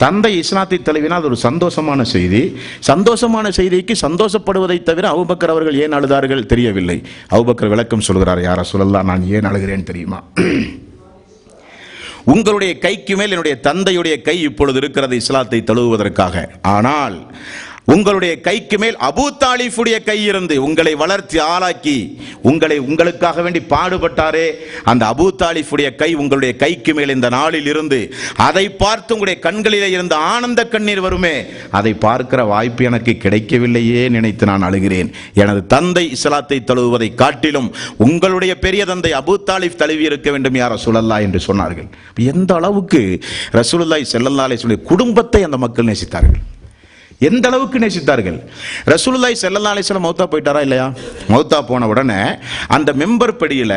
தந்தை இஸ்லாத்தை தழுவினால் அது ஒரு சந்தோஷமான செய்தி. சந்தோஷமான செய்திக்கு சந்தோஷப்படுவதை தவிர அபூபக்கர் அவர்கள் ஏன் அழுதார்கள் தெரியவில்லை. அபூபக்கர் விளக்கம் சொல்கிறார், யா ரசூலல்லாஹ், நான் ஏன் அழுகிறேன் தெரியுமா? உங்களுடைய கைக்கு மேல் என்னுடைய தந்தையுடைய கை இப்பொழுது இருக்கிறது இஸ்லாத்தை தழுவுவதற்காக. ஆனால் உங்களுடைய கைக்கு மேல் அபூ தாலிஃபுடைய கை இருந்து உங்களை வளர்த்தி ஆளாக்கி உங்களுக்காக வேண்டி பாடுபட்டாரே, அந்த அபூ தாலிஃபுடைய கை உங்களுடைய கைக்கு மேல் இந்த நாளில் இருந்து அதை பார்த்து உங்களுடைய கண்களிலே இருந்த ஆனந்த கண்ணீர் வருமே, அதை பார்க்கிற வாய்ப்பு எனக்கு கிடைக்கவில்லையே நினைத்து நான் அழுகிறேன். எனது தந்தை இஸ்லாத்தை தழுவுவதை காட்டிலும் உங்களுடைய பெரிய தந்தை அபூ தாலிஃப் தழுவி இருக்க வேண்டும் யா ரசூலல்லாஹ் என்று சொன்னார்கள். எந்த அளவுக்கு ரசூலுல்லாஹி ஸல்லல்லாஹு அலைஹி வஸல்லம் குடும்பத்தை அந்த மக்கள் நேசித்தார்கள், எந்த அளவுக்கு நேசித்தார்கள். ரசூலுல்லாஹி ஸல்லல்லாஹு அலைஹி வஸல்லம் மௌத்தா போயிட்டாரா இல்லையா? மௌத்தா போன உடனே அந்த மெம்பர் படியில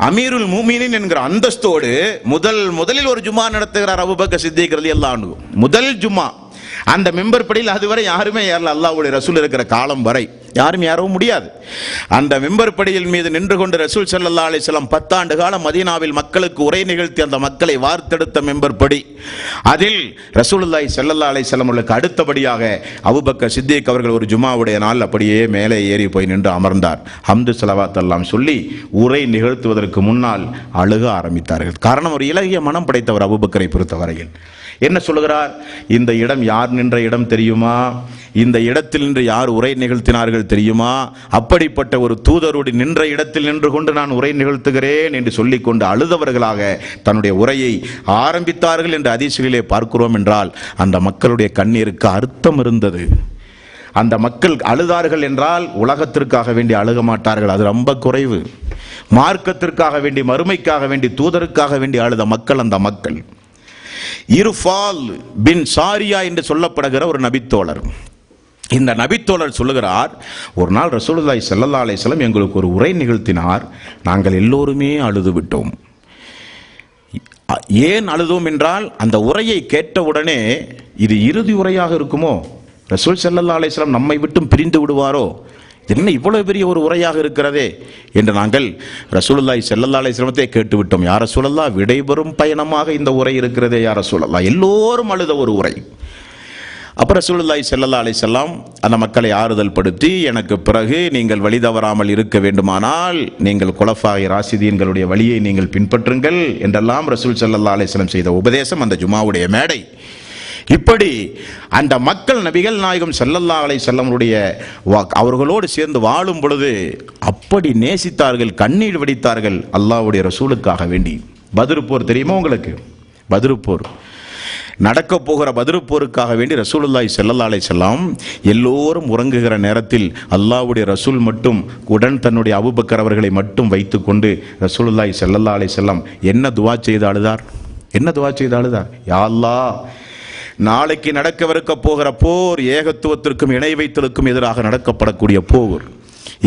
அமீருல் மூமினின் என்கிற அந்தஸ்தோடு முதலில் ஒரு ஜும்மா நடத்துகிறார் அபூபக்கர் சித்திக் ரலியல்லாஹு அன்ஹு. முதல் ஜும்மா அந்த மெம்பர் படியில் அதுவரை யாருமே ஏறல. அல்லாஹ்வுடைய ரசூல் இருக்கிற காலம் வரை யாரும் ஏறவும் முடியாது. அந்த மெம்பர் படியில் மீது நின்று கொண்டு ரசூல் ஸல்லல்லாஹு அலைஹி வஸல்லம் 10 ஆண்டு காலம் மதீனாவில் மக்களுக்கு உரை நிகழ்த்தி அந்த மக்களை வார்த்தெடுத்த மெம்பர் படி, அதில் ரசூலுல்லாஹி ஸல்லல்லாஹு அலைஹி வஸல்லம் அவர்களுக்கு அடுத்தபடியாக அபூபக்கர் சித்திக் அவர்கள் ஒரு ஜும்மாவுடைய நாள் அப்படியே மேலே ஏறி போய் நின்று அமர்ந்தார். ஹம்து ஸலவாத் எல்லாம் சொல்லி உரை நிகழ்த்துவதற்கு முன்னால் அழுக ஆரம்பித்தார்கள். காரணம், ஒரு இலகிய மனம் படைத்தவர் அபூபக்கரை பொறுத்தவரையில். என்ன சொல்லுகிறார்? இந்த இடம் யார் நின்ற இடம் தெரியுமா? இந்த இடத்தில் நின்று யார் உரை நிகழ்த்தினார்கள் தெரியுமா? அப்படிப்பட்ட ஒரு தூதரோடு நின்ற இடத்தில் நின்று கொண்டு நான் உரை நிகழ்த்துகிறேன் என்று சொல்லிக்கொண்டு அழுதவர்களாக தன்னுடைய உரையை ஆரம்பித்தார்கள் என்று ஹதீஸிலே பார்க்கிறோம். என்றால் அந்த மக்களுடைய கண்ணீருக்கு அர்த்தம் இருந்தது. அந்த மக்கள் அழுதார்கள் என்றால் உலகத்திற்காக வேண்டி அழுக மாட்டார்கள், அது ரொம்ப குறைவு. மார்க்கத்திற்காக வேண்டி, மறுமைக்காக வேண்டி, தூதருக்காக வேண்டி அழுத மக்கள் அந்த மக்கள். இருஃபால் பின் சாரியா என்று சொல்லப்படுகிற ஒரு நபித்தோழர். இந்த நபித்தோழர் சொல்லுகிறார், ஒரு நாள் ரசூலுல்லாஹி ஸல்லல்லாஹு அலைஹி வஸல்லம் எங்களுக்கு ஒரு உரை நிகழ்த்தினார், நாங்கள் எல்லோருமே அழுது விட்டோம். ஏன் அழுதோம் என்றால், அந்த உரையை கேட்டவுடனே இது இறுதி உரையாக இருக்குமோ, ரசூல் ஸல்லல்லாஹு அலைஹி வஸல்லம் நம்மை விட்டும் பிரிந்து விடுவாரோ, என்ன இவ்வளவு பெரிய ஒரு உரையாக இருக்கிறதே என்று நாங்கள் ரசூலுல்லாஹி ஸல்லல்லாஹு அலைஹி வஸல்லம் கேட்டுவிட்டோம். யா ரசூலல்லாஹ், விடைபெறும் பயணமாக இந்த உரை இருக்கிறதே யா ரசூலல்லாஹ். எல்லோரும் அழுத ஒரு உரை. அப்புறம் ரசூலுல்லாஹி ஸல்லல்லாஹு அலைஹி வஸல்லம் அந்த மக்களை ஆறுதல் படுத்தி, எனக்கு பிறகு நீங்கள் வழி தவறாமல் இருக்க வேண்டுமானால் நீங்கள் குலஃபாய் ராஷிதீன்களுடைய வழியை நீங்கள் பின்பற்றுங்கள் என்றெல்லாம் ரசூல் ஸல்லல்லாஹு அலைஹி வஸல்லம் செய்த உபதேசம் அந்த ஜுமாவுடைய மேடை. இப்படி அந்த மக்கள் நபிகள் நாயகம் ஸல்லல்லாஹு அலைஹி வஸல்லமுடைய அவர்களோடு சேர்ந்து வாழும் பொழுது அப்படி நேசித்தார்கள், கண்ணீர் வடித்தார்கள் அல்லாஹ்வுடைய ரசூலுக்காக வேண்டி. பத்ர் போர் தெரியுமா உங்களுக்கு? பத்ர் போர் நடக்க போகிற பத்ர் போருக்காக வேண்டி ரசூலுல்லாஹி ஸல்லல்லாஹு அலைஹி வஸல்லம் எல்லோரும் உறங்குகிற நேரத்தில் அல்லாஹ்வுடைய ரசூல் மட்டும் உடன் தன்னுடைய அபூபக்கர் அவர்களை மட்டும் வைத்துக்கொண்டு ரசூலுல்லாஹி ஸல்லல்லாஹு அலைஹி வஸல்லம் என்ன துஆ செய்து அழுதார்? என்ன துஆ செய்து அழுதார்? யா அல்லாஹ், நாளைக்கு நடக்கவிருக்க போகிற போர் ஏகத்துவத்திற்கும் இணை வைத்தலுக்கும் எதிராக நடக்கப்படக்கூடிய போர்,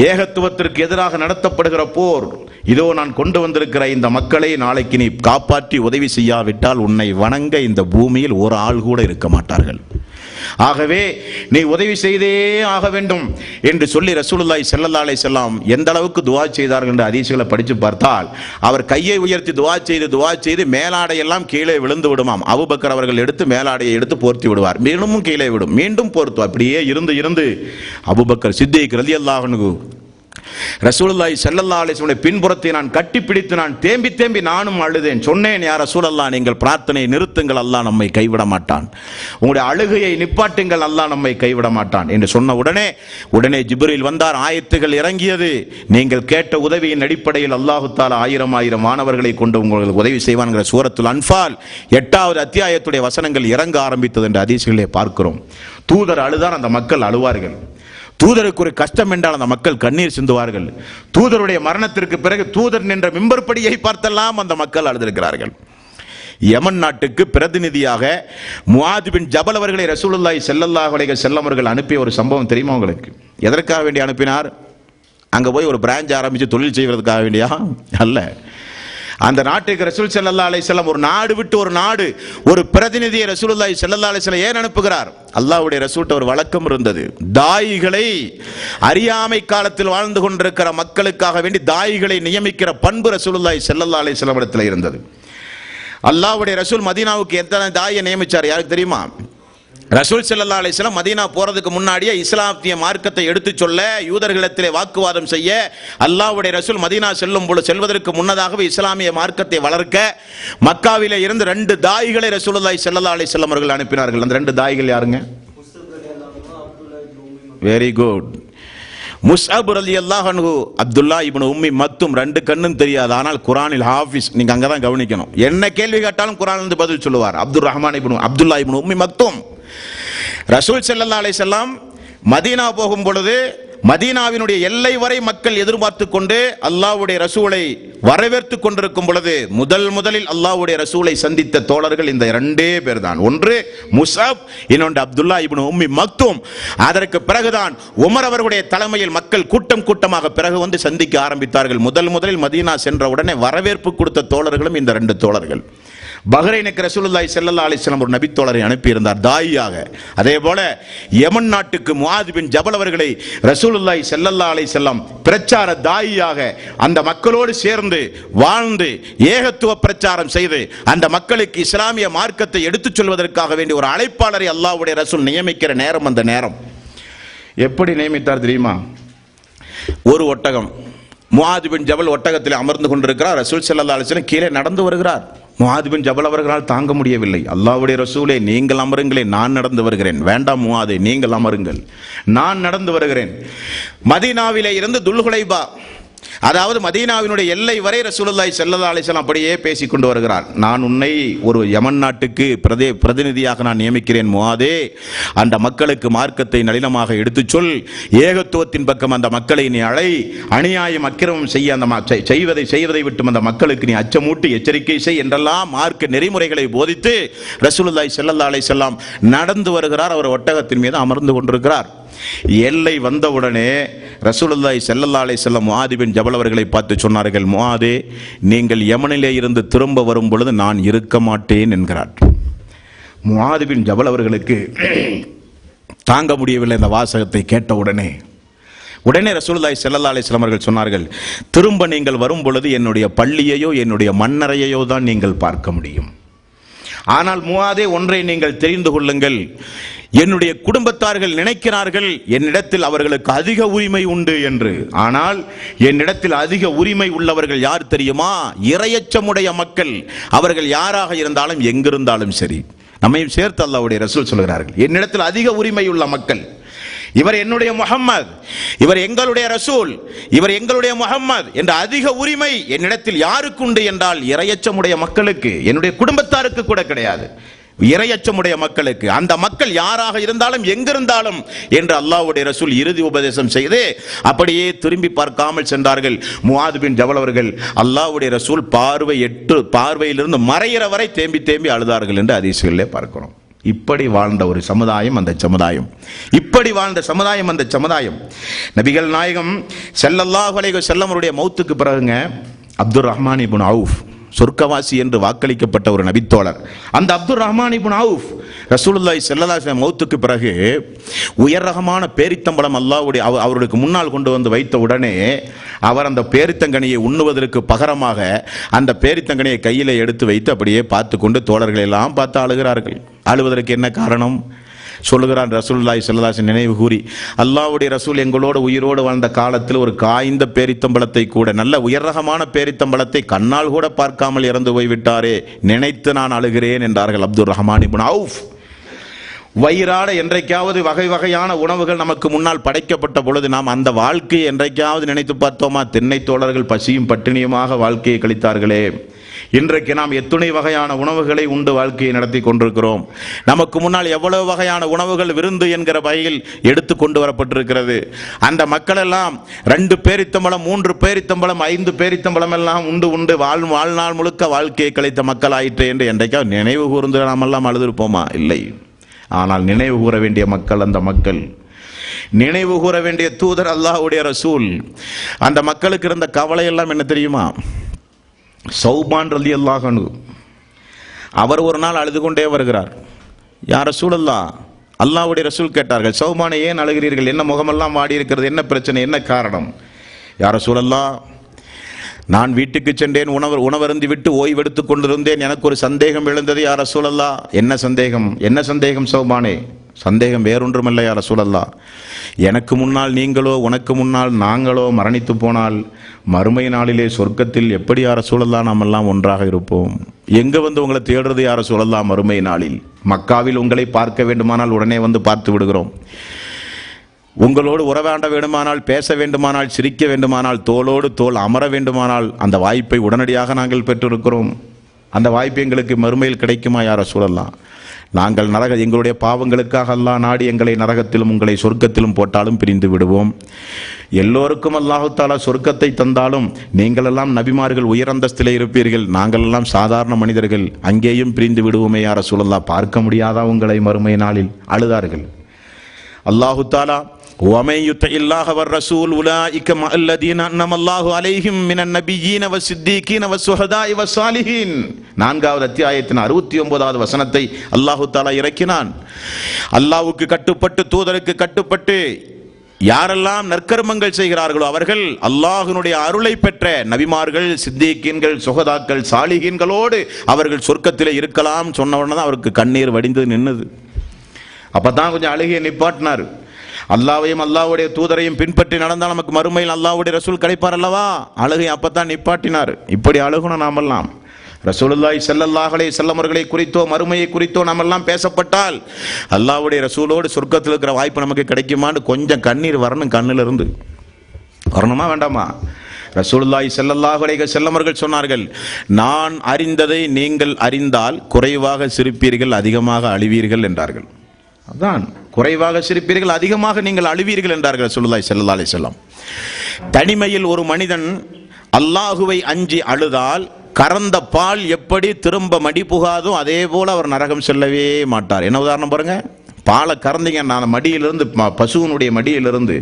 ஏகத்துவத்திற்கு எதிராக நடத்தப்படுகிற போர். இதோ நான் கொண்டு வந்திருக்கிற இந்த மக்களை நாளைக்கு நீ காப்பாற்றி உதவி செய்யாவிட்டால் உன்னை வணங்க இந்த பூமியில் ஒரு ஆள் கூட இருக்க மாட்டார்கள். ஆகவே நீ உதவி செய்தே ஆக வேண்டும் என்று சொல்லி ரசூலுல்லாஹி ஸல்லல்லாஹு அலைஹி வஸல்லம் எந்த அளவுக்கு துஆ செய்தார்கள் என்று ஹதீஸ்களை படித்து பார்த்தால், அவர் கையை உயர்த்தி துஆ செய்து மேலாடை எல்லாம் கீழே விழுந்து விடுமாம். அபூபக்கர் அவர்கள் எடுத்து மேலாடையை எடுத்து போர்த்தி விடுவார், மீண்டும் கீழே விடும், மீண்டும் போர்த்துவார். அப்படியே இருந்து அபூபக்கர் சித்திக் ரலியல்லாஹு அன்ஹு ரசூலுல்லாஹி ஸல்லல்லாஹு அலைஹி வஸல்லம் பின்புறத்தை நான் கட்டிப்பிடித்து நான் தேம்பி நானும் அழுதேன். சொன்னேன், யா ரசூலல்லாஹ், நீங்கள் பிரார்த்தனையை நிறுத்துங்கள், அல்லாஹ் நம்மை கைவிட மாட்டான். உங்களுடைய அழுகையை நிப்பாட்டுங்கள், அல்லாஹ் நம்மை கைவிட மாட்டான் என்று சொன்ன உடனே ஜிப்ரீல் வந்தார். ஆயத்துகள் இறங்கியது. நீங்கள் கேட்ட உதவியின் அடிப்படையில் அல்லாஹு தஆலா 1000 மாணவர்களை கொண்டு உங்களுக்கு உதவி செய்வான்கிற சூரத்துல் அன்ஃபால் 8வது அத்தியாயத்துடைய வசனங்கள் இறங்க ஆரம்பித்தது என்று ஹதீஸ்களிலே பார்க்கிறோம். தூதர் அழுதார், அந்த மக்கள் அழுவார்கள். தூதருக்கு ஒரு கஷ்டம் என்றால் அந்த மக்கள் கண்ணீர் சிந்துவார்கள். தூதருடைய மரணத்திற்கு பிறகு தூதர் நின்ற மிம்பர்படியை பார்த்தெல்லாம் அந்த மக்கள் அழுதிருக்கிறார்கள். யமன் நாட்டுக்கு பிரதிநிதியாக முஆத் பின் ஜபல் அவர்களை ரசூலுல்லாஹி ஸல்லல்லாஹு அலைஹி வஸல்லம் அவர்கள் அனுப்பிய ஒரு சம்பவம் தெரியுமா உங்களுக்கு? எதற்காக வேண்டி அனுப்பினார்? அங்க போய் ஒரு பிரான்ச் ஆரம்பித்து தொழில் செய்வதற்காக வேண்டியா? அல்ல. அந்த நாட்டுக்கு ரசூல் ஸல்லல்லாஹு அலைஹி வஸல்லம் ஒரு நாடு விட்டு ஒரு நாடு ஒரு பிரதிநிதியை ரசூலுல்லாஹி ஸல்லல்லாஹு அலைஹி வஸல்லம் ஏன் அனுப்புகிறார்? அல்லாஹ்வுடைய ரசூல்ட்ட ஒரு வழக்கம் இருந்தது. தாயிகளை, அறியாமை காலத்தில் வாழ்ந்து கொண்டிருக்கிற மக்களுக்காக வேண்டி தாயிகளை நியமிக்கிற பண்பு ரசூலுல்லாஹி ஸல்லல்லாஹு அலைஹி வஸல்லம் இடத்துல இருந்தது. அல்லாஹ்வுடைய ரசூல் மதீனாவுக்கு எத்தனை தாயை நியமிச்சார் யாருக்கு தெரியுமா? ரசூல் ஸல்லல்லாஹு அலைஹி வஸல்லம் மதீனா போறதுக்கு முன்னாடியே இஸ்லாமிய மார்க்கத்தை எடுத்துச் சொல்ல, யூதர்களிடத்திலே வாக்குவாதம் செய்ய, அல்லாஹ்வுடைய ரசூல் மதீனா செல்வதற்கு முன்னதாகவே இஸ்லாமிய மார்க்கத்தை வளர்க்க மக்காவிலே இருந்து 2 தாயிகளை ரசூலுல்லாஹி ஸல்லல்லாஹு அலைஹி வஸல்லம் அவர்கள் அனுப்பினார்கள். அந்த 2 தாயிகள் யாருங்க? Very good. முஸ்அப் ரலியல்லாஹு அன்ஹு, அப்துல்லா இப்னு உம்மி மக்தும். 2 கண்ணும் தெரியாது, ஆனால் குர்ஆனில் ஹாஃபிஸ். நீங்க அங்கதான் கவனிக்கணும். என்ன கேள்வி கேட்டாலும் குர்ஆனிலிருந்து பதில் சொல்லுவார். அப்துல்லா இப்னு உம்மி மக்தும். ரசூல் ஸல்லல்லாஹு அலைஹி வஸல்லம் மதீனா போகும் பொழுது மதீனாவினுடைய எல்லை வரை மக்கள் எதிர்பார்த்து கொண்டு அல்லாஹ்வுடைய ரசூலை வரவேற்று கொண்டிருக்கும் பொழுது முதலில் அல்லாஹ்வுடைய ரசூலை சந்தித்த தோழர்கள் இந்த 2 பேர் தான். ஒன்று முஸ்அப், இன்னொன்று அப்துல்லா இப்னு உம்மி மக்தும். அதற்கு பிறகுதான் உமர் அவர்களுடைய தலைமையில் மக்கள் கூட்டமாக பிறகு வந்து சந்திக்க ஆரம்பித்தார்கள். முதலில் மதீனா சென்ற உடனே வரவேற்பு கொடுத்த தோழர்களும் இந்த 2 தோழர்கள். பஹ்ரைனுக்கு ரசூலுல்லாஹி ஸல்லல்லாஹு அலைஹி வஸல்லம் ஒரு நபி தோழரை அனுப்பியிருந்தார் தாயியாக. அதே போல யமன் நாட்டுக்கு முஆத் பின் ஜபல் அவர்களை ரசூலுல்லாஹி ஸல்லல்லாஹு அலைஹி வஸல்லம் பிரச்சார தாயியாக அந்த மக்களோடு சேர்ந்து வாழ்ந்து ஏகத்துவ பிரச்சாரம் செய்து அந்த மக்களுக்கு இஸ்லாமிய மார்க்கத்தை எடுத்துச் சொல்வதற்காக வேண்டிய ஒரு அழைப்பாளரை அல்லாஹ்வுடைய ரசூல் நியமிக்கிற நேரம். அந்த நேரம் எப்படி நியமித்தார் தெரியுமா? ஒரு ஒட்டகம், முஆத் பின் ஜபல் ஒட்டகத்தில் அமர்ந்து கொண்டிருக்கிறார். ரசூல் ஸல்லல்லாஹு அலைஹி வஸல்லம் கீழே நடந்து வருகிறார். முஆத் பின் ஜபல் அவர்களால் தாங்க முடியவில்லை. அல்லாஹ்வுடைய ரசூலே, நீங்கள் அமருங்களேன், நான் நடந்து வருகிறேன். வேண்டாம் முஆதே, நீங்கள் அமருங்கள், நான் நடந்து வருகிறேன். மதீனாவிலே இருந்து துல்ஹுலைபா, அதாவது மதீனாவினுடைய எல்லை வரை ரசூலுல்லாஹி ஸல்லல்லாஹு அலைஹி வஸல்லம் அப்படியே பேசிக் கொண்டு வருகிறார். நான் உன்னை ஒரு யமன் நாட்டுக்கு பிரதிநிதியாக நான் நியமிக்கிறேன் முஆதே. அந்த மக்களுக்கு மார்க்கத்தை நளினமாக எடுத்துச் சொல். ஏகத்துவத்தின் பக்கம் அந்த மக்களை நீ அழை. அநியாயம் அக்கிரமம் செய்ய அந்த செய்வதை விட்டு அந்த மக்களுக்கு நீ அச்சமூட்டி எச்சரிக்கை செய் என்றெல்லாம் மார்க்க நெறிமுறைகளை போதித்து ரசூலுல்லாஹி ஸல்லல்லாஹு அலைஹி வஸல்லம் நடந்து வருகிறார். அவர் ஒட்டகத்தின் மீது அமர்ந்து கொண்டிருக்கிறார். எல்லை வந்தவுடனே ரசூலுல்லாஹி ஸல்லல்லாஹு அலைஹி வஸல்லம் முஆத் பின் ஜபல் அவர்களை பார்த்து சொன்னார்கள், முஆதே, நீங்கள் யமனிலே இருந்து திரும்ப வரும் பொழுது நான் இருக்க மாட்டேன் என்கிறார். முஆத் பின் ஜபல் அவர்களுக்கு தாங்க முடியவில்லை. இந்த வாசகத்தை கேட்ட உடனே ரசூலுல்லாஹி ஸல்லல்லாஹு அலைஹி வஸல்லம் அவர்கள் சொன்னார்கள், திரும்ப நீங்கள் வரும் பொழுது என்னுடைய பள்ளியையோ என்னுடைய மண்ணறையையோ தான் நீங்கள் பார்க்க முடியும். ஆனால் முஆதே, ஒன்றை நீங்கள் தெரிந்து கொள்ளுங்கள், என்னுடைய குடும்பத்தார்கள் நினைக்கிறார்கள் என்னிடத்தில் அவர்களுக்கு அதிக உரிமை உண்டு என்று. ஆனால் என்னிடத்தில் அதிக உரிமை உள்ளவர்கள் யார் தெரியுமா? இறையச்சமுடைய மக்கள். அவர்கள் யாராக இருந்தாலும் எங்கிருந்தாலும் சரி. நம்மையும் சேர்த்து அல்லாஹ்வுடைய ரசூல் சொல்கிறார்கள், என்னிடத்தில் அதிக உரிமை உள்ள மக்கள். இவர் என்னுடைய முஹம்மது, இவர் எங்களுடைய ரசூல், இவர் எங்களுடைய முஹம்மது என்ற அதிக உரிமை என்னிடத்தில் யாருக்கு உண்டு என்றால் இறையச்சமுடைய மக்களுக்கு. என்னுடைய குடும்பத்தாருக்கு கூட கிடையாது, இறையச்சமுடைய மக்களுக்கு. அந்த மக்கள் யாராக இருந்தாலும் எங்கிருந்தாலும் என்று அல்லாஹ்வுடைய ரசூல் இறுதி உபதேசம் செய்து அப்படியே திரும்பி பார்க்காமல் சென்றார்கள். முஆத் பின் ஜபல் அவர்கள் அல்லாஹ்வுடைய ரசூல் பார்வையிலிருந்து மறையிற வரை தேம்பி அழுதார்கள் என்று ஹதீஸ்களிலே பார்க்கிறோம். இப்படி வாழ்ந்த ஒரு சமுதாயம் அந்த சமுதாயம். இப்படி வாழ்ந்த சமுதாயம் அந்த சமுதாயம். நபிகள் நாயகம் ஸல்லல்லாஹு அலைஹி வஸல்லம் அவருடைய மௌத்துக்கு பிறகுங்க அப்துர் ரஹ்மான் இப்னு அவுஃப் சொர்க்கவாசி என்று வாக்களிக்கப்பட்ட ஒரு நபித்தோழர். அந்த அப்துர் ரஹ்மான் இப்னு அவுஃப் ரசூலுல்லாஹி ஸல்லல்லாஹு அலைஹி வஸல்லம் மௌத்துக்கு பிறகு உயர் ரகமான பேரித்தம்பழம் அல்லாஹ்வுடைய அவருக்கு முன்னால் கொண்டு வந்து வைத்த உடனே அவர் அந்த பேரித்தங்கனியை உண்ணுவதற்கு பகரமாக அந்த பேரித்தங்கனியை கையிலே எடுத்து வைத்து அப்படியே பார்த்து கொண்டு தோழர்கள் எல்லாம் பார்த்து அழுகிறார்கள். அழுவதற்கு என்ன காரணம்? சொல்லுகிறான் ரசூலுல்லாஹி ஸல்லல்லாஹு அலைஹி வஸல்லம் நினைவு கூறி, அல்லாஹ்வுடைய ரசூல் எங்களோடு உயிரோடு வாழ்ந்த காலத்தில் ஒரு காய்ந்த பேரித்தம்பழத்தை கூட, நல்ல உயர் ரகமான பேரித்தம்பழத்தை கண்ணால் கூட பார்க்காமல் இறந்து போய்விட்டாரே, நினைத்து நான் அழுகிறேன் என்றார்கள் அப்துர் ரஹ்மான் இப்னு அவுஃப். வயிறாட என்றைக்காவது வகை வகையான உணவுகள் நமக்கு முன்னால் படைக்கப்பட்ட பொழுது நாம் அந்த வாழ்க்கையை என்றைக்காவது நினைத்து பார்த்தோமா? தென்னை தோழர்கள் பசியும் பட்டினியுமாக வாழ்க்கையை கழித்தார்களே. இன்றைக்கு நாம் எத்துணை வகையான உணவுகளை உண்டு வாழ்க்கையை நடத்தி கொண்டிருக்கிறோம். நமக்கு முன்னால் எவ்வளவு வகையான உணவுகள் விருந்து என்கிற வகையில் எடுத்து கொண்டு வரப்பட்டிருக்கிறது. அந்த மக்கள் எல்லாம் 2 பேரித்தம்பழம் 3 பேரித்தம்பழம் 5 பேரித்தம்பழம் எல்லாம் உண்டு உண்டு வாழ்நாள் முழுக்க வாழ்க்கையை கழித்த மக்கள் ஆயிற்று என்று என்றைக்காவது நினைவு கூர்ந்து நாம் எல்லாம் அழுதிருப்போமா? இல்லை. ஆனால் நினைவு கூற வேண்டிய மக்கள் அந்த மக்கள், நினைவு கூற வேண்டிய தூதர் அல்லாஹ்வுடைய ரசூல். அந்த மக்களுக்கு இருந்த கவலை எல்லாம் என்ன தெரியுமா? சௌபான் ரலியல்லாஹு அன்ஹு அவர் ஒரு நாள் அழுது கொண்டே வருகிறார். யா ரசூலல்லாஹ், அல்லாஹ்வுடைய ரசூல் கேட்டார்கள், சௌபானை ஏன் அழுகிறீர்கள்? என்ன முகமெல்லாம் வாடி இருக்கிறது? என்ன பிரச்சனை? என்ன காரணம்? யா ரசூலல்லாஹ், நான் வீட்டுக்கு சென்றேன், உணவருந்தி விட்டு ஓய்வெடுத்துக் கொண்டிருந்தேன், எனக்கு ஒரு சந்தேகம் எழுந்தது யா ரசூலல்லாஹ். என்ன சந்தேகம்? என்ன சந்தேகம் சௌபானே? சந்தேகம் வேறொன்றுமல்ல யா ரசூலல்லாஹ், எனக்கு முன்னால் நீங்களோ உனக்கு முன்னால் நாங்களோ மரணித்து போனால் மறுமை நாளிலே சொர்க்கத்தில் எப்படி யா ரசூலல்லாஹ் நாம் எல்லாம் ஒன்றாக இருப்போம்? எங்க வந்து உங்களை தேடுறது யா ரசூலல்லாஹ்? மறுமை நாளில் மக்காவில் உங்களை பார்க்க வேண்டுமானால் உடனே வந்து பார்த்து விடுகிறோம். உங்களோடு உறவாட வேண்டுமானால், பேச வேண்டுமானால், சிரிக்க வேண்டுமானால், தோளோடு தோள் அமர வேண்டுமானால் அந்த வாய்ப்பை உடனடியாக நாங்கள் பெற்றிருக்கிறோம். அந்த வாய்ப்பு எங்களுக்கு மறுமையில் கிடைக்குமா யா ரசூலல்லாஹ்? நாங்கள் எங்களுடைய பாவங்களுக்காக அல்லாஹ் நாடி எங்களை நரகத்திலும் உங்களை சொர்க்கத்திலும் போட்டாலும் பிரிந்து விடுவோம். எல்லோருக்கும் அல்லாஹு தஆலா சொர்க்கத்தை தந்தாலும் நீங்கள் எல்லாம் நபிமார்கள் உயர் அந்தஸ்திலே இருப்பீர்கள், நாங்கள் எல்லாம் சாதாரண மனிதர்கள், அங்கேயும் பிரிந்து விடுவோமே யா ரசூலல்லாஹ், பார்க்க முடியாதா உங்களை மறுமை நாளில்? அழுதார்கள். அல்லாஹு தஆலா وَمَن يُطِعِ اللَّهَ وَالرَّسُولَ أُولَٰئِكَ مَعَ الَّذِينَ أَنْعَمَ اللَّهُ عَلَيْهِم مِّنَ النَّبِيِّينَ وَالصِّدِّيقِينَ وَالشُّهَدَاءِ وَالصَّالِحِينَ. 4வது அத்தியாயத்தின் 69வது வசனத்தை அல்லாஹு தஆலா இறக்கினான். அல்லாஹ்வுக்கு கட்டுப்பட்டு தூதருக்கு கட்டுப்பட்டு யாரெல்லாம் நற்கர்மங்கள் செய்கிறார்களோ அவர்கள் அல்லாஹ்வினுடைய அருளை பெற்ற நபிமார்கள், சித்தீக்கீன்கள், சுஹதாக்கள், சாலிஹீன்களோடு அவர்கள் சொர்க்கத்திலே இருக்கலாம் சொன்னவுடனே தான் அவருக்கு கண்ணீர் வடிந்து நின்னது. அப்பதான் கொஞ்சம் அழுகையை நிப்பாட்டினார். அல்லாஹ்வையும் அல்லாஹ்வுடைய தூதரையும் பின்பற்றி நடந்தால் நமக்கு மறுமையில் அல்லாஹ்வுடைய ரசூல் கிடைப்பார் அல்லவா? அழுகை அப்பதான் நிப்பாட்டினார். இப்படி அழுகணும் நாமெல்லாம். ரசூலுல்லாஹி ஸல்லல்லாஹு அலைஹி வஸல்லம் அவர்களை குறித்தோ மறுமையை குறித்தோ நாமெல்லாம் பேசப்பட்டால் அல்லாஹ்வுடைய ரசூலோடு சொர்க்கத்தில் இருக்கிற வாய்ப்பு நமக்கு கிடைக்குமான்னு கொஞ்சம் கண்ணீர் வரணும். கண்ணில் இருந்து வரணுமா வேண்டாமா? ரசூலுல்லாஹி ஸல்லல்லாஹு அலைஹி வஸல்லம் அவர்கள் சொன்னார்கள், நான் அறிந்ததை நீங்கள் அறிந்தால் குறைவாக சிரிப்பீர்கள், அதிகமாக அழுவீர்கள் என்றார்கள். அதான், குறைவாக சிரிப்பீர்கள், அதிகமாக நீங்கள் அழுவீர்கள் என்றார்கள் ரசூலுல்லாஹி ஸல்லல்லாஹு அலைஹி வஸல்லம். தனிமையில் ஒரு மனிதன் அல்லாஹுவை அஞ்சி அழுதால் கறந்த பால் எப்படி திரும்ப மடி புகாதோ அதே போல அவர் நரகம் செல்லவே மாட்டார். என்ன உதாரணம் பாருங்க, பாலை கறந்தீங்க, நான் மடியிலிருந்து பசுவனுடைய மடியிலிருந்து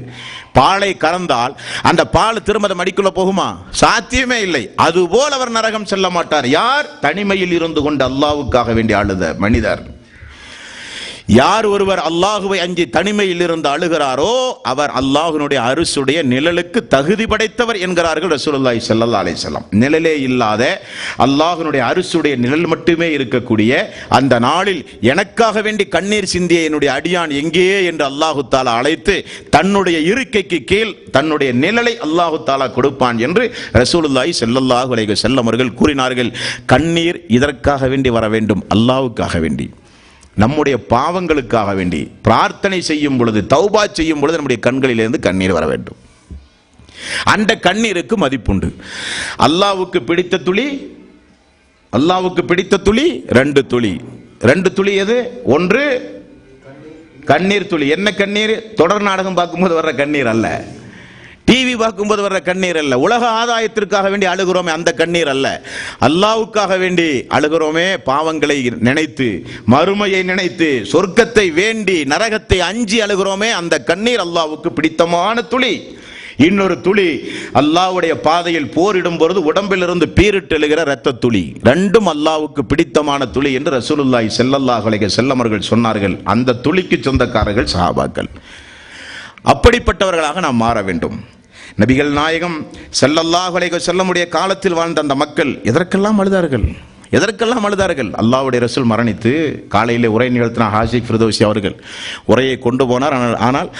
பாலை கறந்தால் அந்த பால் திரும்ப மடிக்குள்ள போகுமா? சாத்தியமே இல்லை. அதுபோல் அவர் நரகம் செல்ல மாட்டார். யார்? தனிமையில் இருந்து கொண்டு அல்லாஹ்வுக்காக வேண்டி அழுத மனிதர். யார் ஒருவர் அல்லாஹுவை அஞ்சி தனிமையில் இருந்து அழுகிறாரோ அவர் அல்லாஹ்வினுடைய அரிசுடைய நிழலுக்கு தகுதி படைத்தவர் என்கிறார்கள் ரசூலுல்லாஹி ஸல்லல்லாஹு அலைஹி வஸல்லம். நிழலே இல்லாத அல்லாஹ்வினுடைய அரிசுடைய நிழல் மட்டுமே இருக்கக்கூடிய அந்த நாளில் எனக்காக வேண்டி கண்ணீர் சிந்திய என்னுடைய அடியான் எங்கே என்று அல்லாஹு தஆலா அழைத்து தன்னுடைய இருக்கைக்கு கீழ் தன்னுடைய நிழலை அல்லாஹு தஆலா கொடுப்பான் என்று ரசூலுல்லாஹி ஸல்லல்லாஹு அலைஹி வஸல்லம் அவர்கள் கூறினார்கள். கண்ணீர் இதற்காக வேண்டி வர வேண்டும், அல்லாஹ்வுக்காக வேண்டி, நம்முடைய பாவங்களுக்காக வேண்டி பிரார்த்தனை செய்யும் பொழுது, தௌபா செய்யும் பொழுது நம்முடைய கண்களிலிருந்து கண்ணீர் வர வேண்டும். அந்த கண்ணீருக்கு மதிப்புண்டு. அல்லாஹ்வுக்கு பிடித்த துளி, அல்லாஹ்வுக்கு பிடித்த துளி 2 துளி. 2 துளி எது? ஒன்று கண்ணீர் துளி. என்ன கண்ணீர்? தொடர் நாடகம் பார்க்கும்போது வர்ற கண்ணீர் அல்ல, டிவி பார்க்கும்போது வர்ற கண்ணீர் அல்ல, உலக ஆதாயத்திற்காக வேண்டி அழுகிறோமே அந்த கண்ணீர் அல்ல, அல்லாஹ்வுக்காக வேண்டி அழுகிறோமே, பாவங்களை நினைத்து, மறுமையை நினைத்து, சொர்க்கத்தை வேண்டி, நரகத்தை அஞ்சி அழுகிறோமே அந்த கண்ணீர் அல்லாஹ்வுக்கு பிடித்தமான துளி. இன்னொரு துளி அல்லாஹ்வுடைய பாதையில் போரிடும் பொழுது உடம்பிலிருந்து பீரிட்டு எழுகிற இரத்த துளி. ரெண்டும் அல்லாஹ்வுக்கு பிடித்தமான துளி என்று ரசூலுல்லாஹி ஸல்லல்லாஹு அலைஹி வஸல்லம் அவர்கள் சொன்னார்கள். அந்த துளிக்கு சொந்தக்காரர்கள் சஹாபாக்கள். அப்படிப்பட்டவர்களாக நாம் மாற வேண்டும். நபிகள் நாயகம் ஸல்லல்லாஹு அலைஹி வஸல்லமுடைய காலத்தில் வாழ்ந்த அந்த மக்கள் எதற்கெல்லாம் அழுதார்கள், எதற்கெல்லாம் அழுதார்கள். அல்லாஹ்வுடைய ரசூல் மரணித்து காலையில் உரை நிகழ்த்தின ஹாஜிக் ஃபிர்தௌசி அவர்கள் உரையை கொண்டு போனார். ஆனால்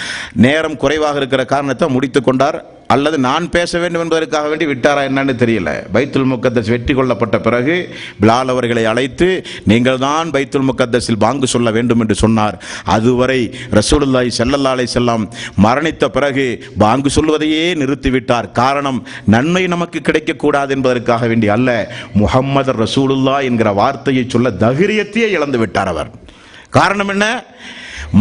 நேரம் குறைவாக இருக்கிற காரணத்தை முடித்து கொண்டார். அல்லது நான் பேச வேண்டும் என்பதற்காக வேண்டி விட்டாரா என்னன்னு தெரியல. பைத்துல் முகத்தஸ் வெற்றி கொள்ளப்பட்ட பிறகு பிலால் அவர்களை அழைத்து நீங்கள் தான் பைத்துல் முகத்தஸில் பாங்கு சொல்ல வேண்டும் என்று சொன்னார். அதுவரை ரசூலுல்லாஹி ஸல்லல்லாஹு அலைஹி வஸல்லம் மரணித்த பிறகு பாங்கு சொல்வதையே நிறுத்திவிட்டார். காரணம், நன்மை நமக்கு கிடைக்கக்கூடாது என்பதற்காக வேண்டி அல்ல, முஹம்மது ரசூலுல்லாஹ் என்கிற வார்த்தையை சொல்ல தைரியத்தையே இழந்து விட்டார் அவர். காரணம் என்ன?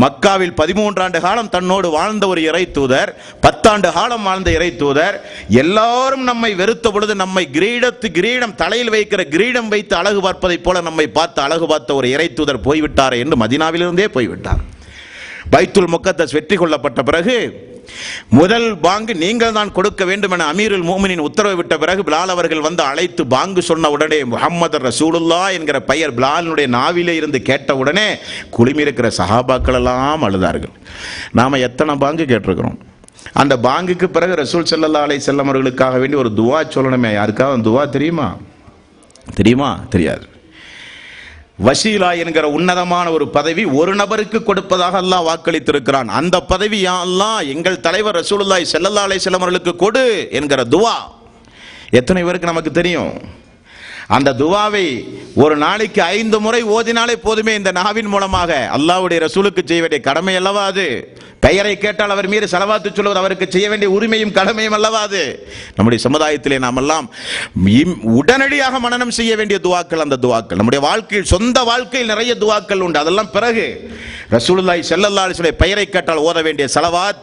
மக்காவில் 13 ஆண்டு காலம் தன்னோடு வாழ்ந்த ஒரு இறை தூதர், 10 ஆண்டு காலம் வாழ்ந்த இறை தூதர், எல்லாரும் நம்மை வெறுத்த பொழுது நம்மை கிரீடம் தலையில் வைக்கிற கிரீடம் வைத்து அழகு பார்ப்பதை போல நம்மை பார்த்து அழகு பார்த்த ஒரு இறை தூதர் போய்விட்டார் என்று மதீனாவிலிருந்தே போய்விட்டார். பைத்துல் முகத்தஸ் வெற்றி கொள்ளப்பட்ட பிறகு முதல் பாங்கு நீங்கள் தான் கொடுக்க வேண்டும் என அமீருல் மோமினின் உத்தரவு விட்ட பிறகு பிலால் அவர்கள் வந்து அழைத்து பாங்கு சொன்ன உடனே முஹம்மது ரசூலுல்லாஹ் என்கிற பெயர் பிலாலினுடைய நாவிலே இருந்து கேட்ட உடனே குழுமி இருக்கிற சஹாபாக்கள் எல்லாம் அழுதார்கள். நாம எத்தனை பாங்கு கேட்டிருக்கிறோம். அந்த பாங்குக்கு பிறகு ரசூல் ஸல்லல்லாஹு அலைஹி வஸல்லம் அவர்களுக்காக வேண்டி ஒரு துவா சொல்லணுமே. யாருக்காவது துவா தெரியுமா? தெரியாது. வசீலா என்கிற உன்னதமான ஒரு பதவி ஒரு நபருக்கு கொடுப்பதாக அல்லாஹ் வாக்களித்திருக்கிறான். அந்த பதவி யா அல்லாஹ் எங்கள் தலைவர் ரசூலுல்லாஹி ஸல்லல்லாஹு அலைஹி வஸல்லம் அவர்களுக்கு கொடு என்கிற துவா எத்தனை பேருக்கு நமக்கு தெரியும்? அந்த துவாவை ஒரு நாளைக்கு 5 முறை ஓதினாலே போதுமே. இந்த நாவின் மூலமாக அல்லாஹ்வுடைய ரசூலுக்கு செய்ய வேண்டிய கடமை அல்லவா அது? பெயரை கேட்டால் அவர் மீது ஸலவாத்து சொல்வது அவருக்கு செய்ய வேண்டிய உரிமையும் கடமையும் அல்லவா அது? நம்முடைய சமுதாயத்திலே நாம் எல்லாம் உடனடியாக மனனம் செய்ய வேண்டிய துவாக்கள் அந்த துவாக்கள். நம்முடைய வாழ்க்கையில் சொந்த வாழ்க்கையில் நிறைய துவாக்கள் உண்டு. அதெல்லாம் பிறகு ரசூலுல்லாஹி ஸல்லல்லாஹு அலைஹி வஸல்லம் பெயரை கேட்டால் ஓத வேண்டிய ஸலவாத்,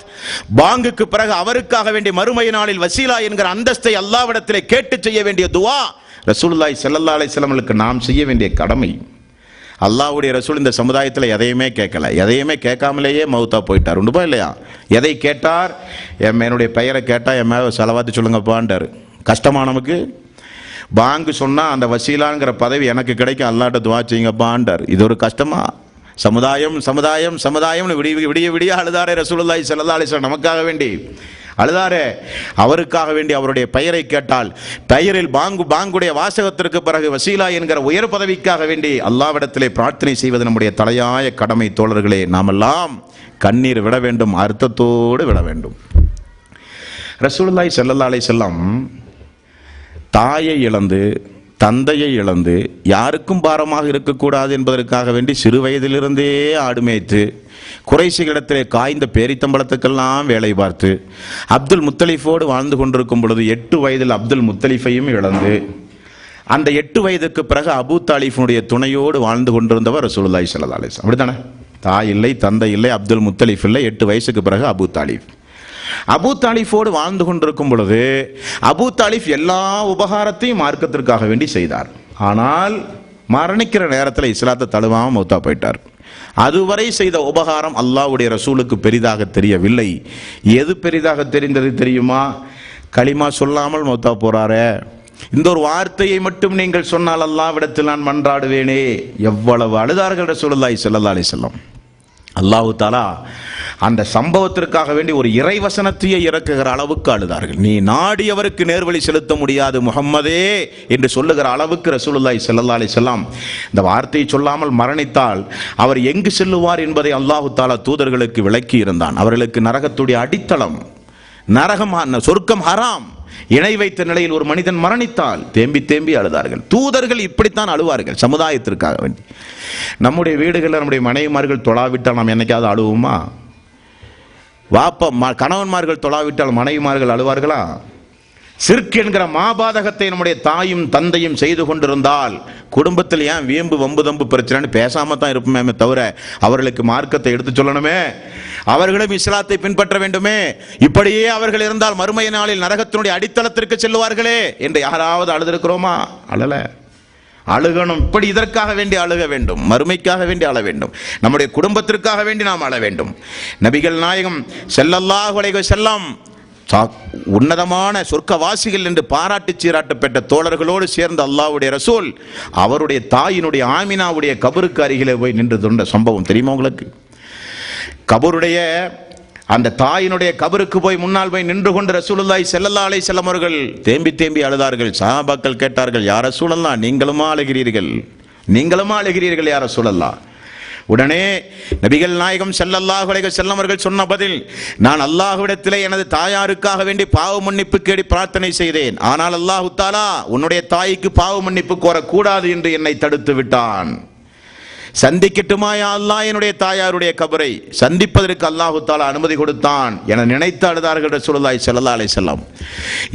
பாங்குக்கு பிறகு அவருக்காக வேண்டிய மறுமை நாளில் வசீலா என்கிற அந்தஸ்தை அல்லாஹ்விடத்திலே கேட்டு செய்ய வேண்டிய துவா ரசூலுல்லாஹி ஸல்லல்லாஹு அலைஹி வஸல்லம் நாம் செய்ய வேண்டிய கடமை. அல்லாஹ்வுடைய ரசூல் இந்த சமுதாயத்தில் எதையுமே கேட்கல, எதையுமே கேட்காமலேயே மௌத்தா போயிட்டார். உண்டுப்பா இல்லையா? எதை கேட்டார்? என்னுடைய பெயரை கேட்டால் என் மேலே ஸலவாத்து சொல்லுங்கப்பான்ட்டார். கஷ்டமா நமக்கு? பாங்கு சொன்னால் அந்த வசீலாங்கிற பதவி எனக்கு கிடைக்கும், அல்லாஹ்ட்ட துவா செய்யுங்கப்பான்ட்டார். இது ஒரு கஷ்டமா? சமுதாயம்னு விடிய அழுதாரே ரசூலுல்லாஹி ஸல்லல்லாஹு அலைஹி வஸல்லம் நமக்காக வேண்டி அழுதாரே. அவருக்காக வேண்டி அவருடைய பெயரை கேட்டால் பெயரில் பாங்குடைய வாசகத்திற்கு பிறகு வசீலா என்கிற உயர் பதவிக்காக வேண்டி அல்லாஹ்விடத்திலே பிரார்த்தனை செய்வது நம்முடைய தலையாய கடமை. தோழர்களே, நாமெல்லாம் கண்ணீர் விட வேண்டும், அர்த்தத்தோடு விட வேண்டும். ரசூலுல்லாஹி ஸல்லல்லாஹு அலைஹி வஸல்லம் தாயை இழந்து தந்தையை இழந்து யாருக்கும் பாரமாக இருக்கக்கூடாது என்பதற்காக வேண்டி சிறு வயதிலிருந்தே ஆடு மேய்த்து குறைஷிகளிடத்திலே காய்ந்த பேரித்தம்பளத்துக்கெல்லாம் வேலை பார்த்து அப்துல் முத்தலிஃபோடு வாழ்ந்து கொண்டிருக்கும் பொழுது 8 வயதில் அப்துல் முத்தலிஃபையும் இழந்து அந்த 8 வயதுக்கு பிறகு அபூ தாலிஃபினுடைய துணையோடு வாழ்ந்து கொண்டிருந்தவர் ரசூலுல்லாஹி ஸல்லல்லாஹு அலைஹி வஸல்லம். அப்படித்தானே? தாய் இல்லை, தந்தை இல்லை, அப்துல் முத்தலிஃப் இல்லை. 8 வயசுக்கு பிறகு அபூ தாலிஃபோடு வாழ்ந்து கொண்டிருக்கும் பொழுது அபூ தாலிஃப் எல்லா உபகாரத்தையும் மார்க்கத்திற்காக வேண்டி செய்தார். ஆனால் மரணிக்கிற நேரத்தில் இஸ்லாத்தை தழுவாம மௌத்தா போயிட்டார். அதுவரை செய்த உபகாரம் அல்லாஹ்வுடைய ரசூலுக்கு பெரிதாக தெரியவில்லை. எது பெரிதாக தெரிந்தது தெரியுமா? களிமா சொல்லாமல் மௌத்தா போறாரே, இந்த ஒரு வார்த்தையை மட்டும் நீங்கள் சொன்னால் அல்லாஹ்விடத்தில் நான் மன்றாடுவேனே. எவ்வளவு அழுதார்கள் ரசூலுல்லாஹி ஸல்லல்லாஹு அலைஹி வஸல்லம். அல்லாஹ் தஆலா அந்த சம்பவத்திற்காக வேண்டி ஒரு இறைவசனத்தையே இறக்குகிற அளவுக்கு அழுதார்கள். நீ நாடியவருக்கு நேர்வழி செலுத்த முடியாது முஹம்மதே என்று சொல்லுகிற அளவுக்கு ரசூலுல்லாஹி ஸல்லல்லாஹு அலைஹி வஸல்லம் இந்த வார்த்தையை சொல்லாமல் மரணித்தால் அவர் எங்கு செல்லுவார் என்பதை அல்லாஹ் தஆலா தூதர்களுக்கு விளக்கி இருந்தான். அவர்களுக்கு நரகத்துடைய அடித்தளம், நரகம், சொர்க்கம் ஹராம். இணை வைத்த நிலையில் ஒரு மனிதன் மரணித்தால் தேம்பி அழுதார்கள். தூதர்கள் இப்படித்தான் அழுவார்கள் சமுதாயத்திற்காக வேண்டி. நம்முடைய வீடுகளில் நம்முடைய மனைவிமார்கள் தொழாவிட்டால் நாம் என்னைக்காவது அழுவோமா? கணவன்மார்கள் தொழாவிட்டால் மனைவிமார்கள் அழுவார்களா? சிர்க் என்கிற மாபாதகத்தை நம்முடைய தாயும் தந்தையும் செய்து கொண்டிருந்தால் குடும்பத்தில் ஏன் வீம்பு வம்பு தம்பு பிரச்சனைன்னு பேசாம தான் இருப்போமே தவிர அவர்களுக்கு மார்க்கத்தை எடுத்து சொல்லணுமே, அவர்களும் இஸ்லாத்தை பின்பற்ற வேண்டுமே. இப்படியே அவர்கள் இருந்தால் மறுமை நாளில் நரகத்தினுடைய அடித்தளத்திற்கு செல்லுவார்களே என்று யாராவது அழுதிருக்கிறோமா? அழல. அழுகணும். இப்படி இதற்காக வேண்டி அழுக வேண்டும், மறுமைக்காக வேண்டி அழ வேண்டும், நம்முடைய குடும்பத்திற்காக வேண்டி நாம் அழ வேண்டும். நபிகள் நாயகம் ஸல்லல்லாஹு அலைஹி வஸல்லம் உன்னதமான சொர்க்கவாசிகள் என்று பாராட்டு சீராட்ட பெற்ற தோழர்களோடு சேர்ந்த அல்லாஹ்வுடைய ரசூல் அவருடைய தாயினுடைய ஆமினாவுடைய கபருக்கு அருகிலே போய் நின்று தொண்ட சம்பவம் தெரியுமா உங்களுக்கு? கபருடைய அந்த தாயினுடைய கபருக்கு போய் முன்னால் போய் நின்று கொண்டு ரசூலுல்லாஹி ஸல்லல்லாஹு அலைஹி வஸல்லம் அவர்கள் தேம்பி தேம்பி அழுதார்கள். சஹாபாக்கள் கேட்டார்கள், யா ரசூலல்லாஹ், நீங்களுமா அழுகிறீர்கள்? நீங்களுமா அழுகிறீர்கள் யா ரசூலல்லாஹ்? உடனே நபிகள் நாயகம் ஸல்லல்லாஹு அலைஹி வஸல்லம் அவர்கள் சொன்ன பதில், நான் அல்லாஹ்விடத்திலே எனது தாயாருக்காக வேண்டி பாவ மன்னிப்பு கேடி பிரார்த்தனை செய்தேன். ஆனால் அல்லாஹ் தஆலா உன்னுடைய தாய்க்கு பாவ மன்னிப்பு கோரக்கூடாது என்று என்னை தடுத்து விட்டான். சந்திக்கட்டுமா யா அல்லாஹ் என்னுடைய தாயாருடைய கபரை? சந்திப்பதற்கு அல்லாஹ் தஆலா அனுமதி கொடுத்தான் என நினைத்து அழுதார்கள் ரசூலுல்லாஹி ஸல்லல்லாஹு அலைஹி வஸல்லம்.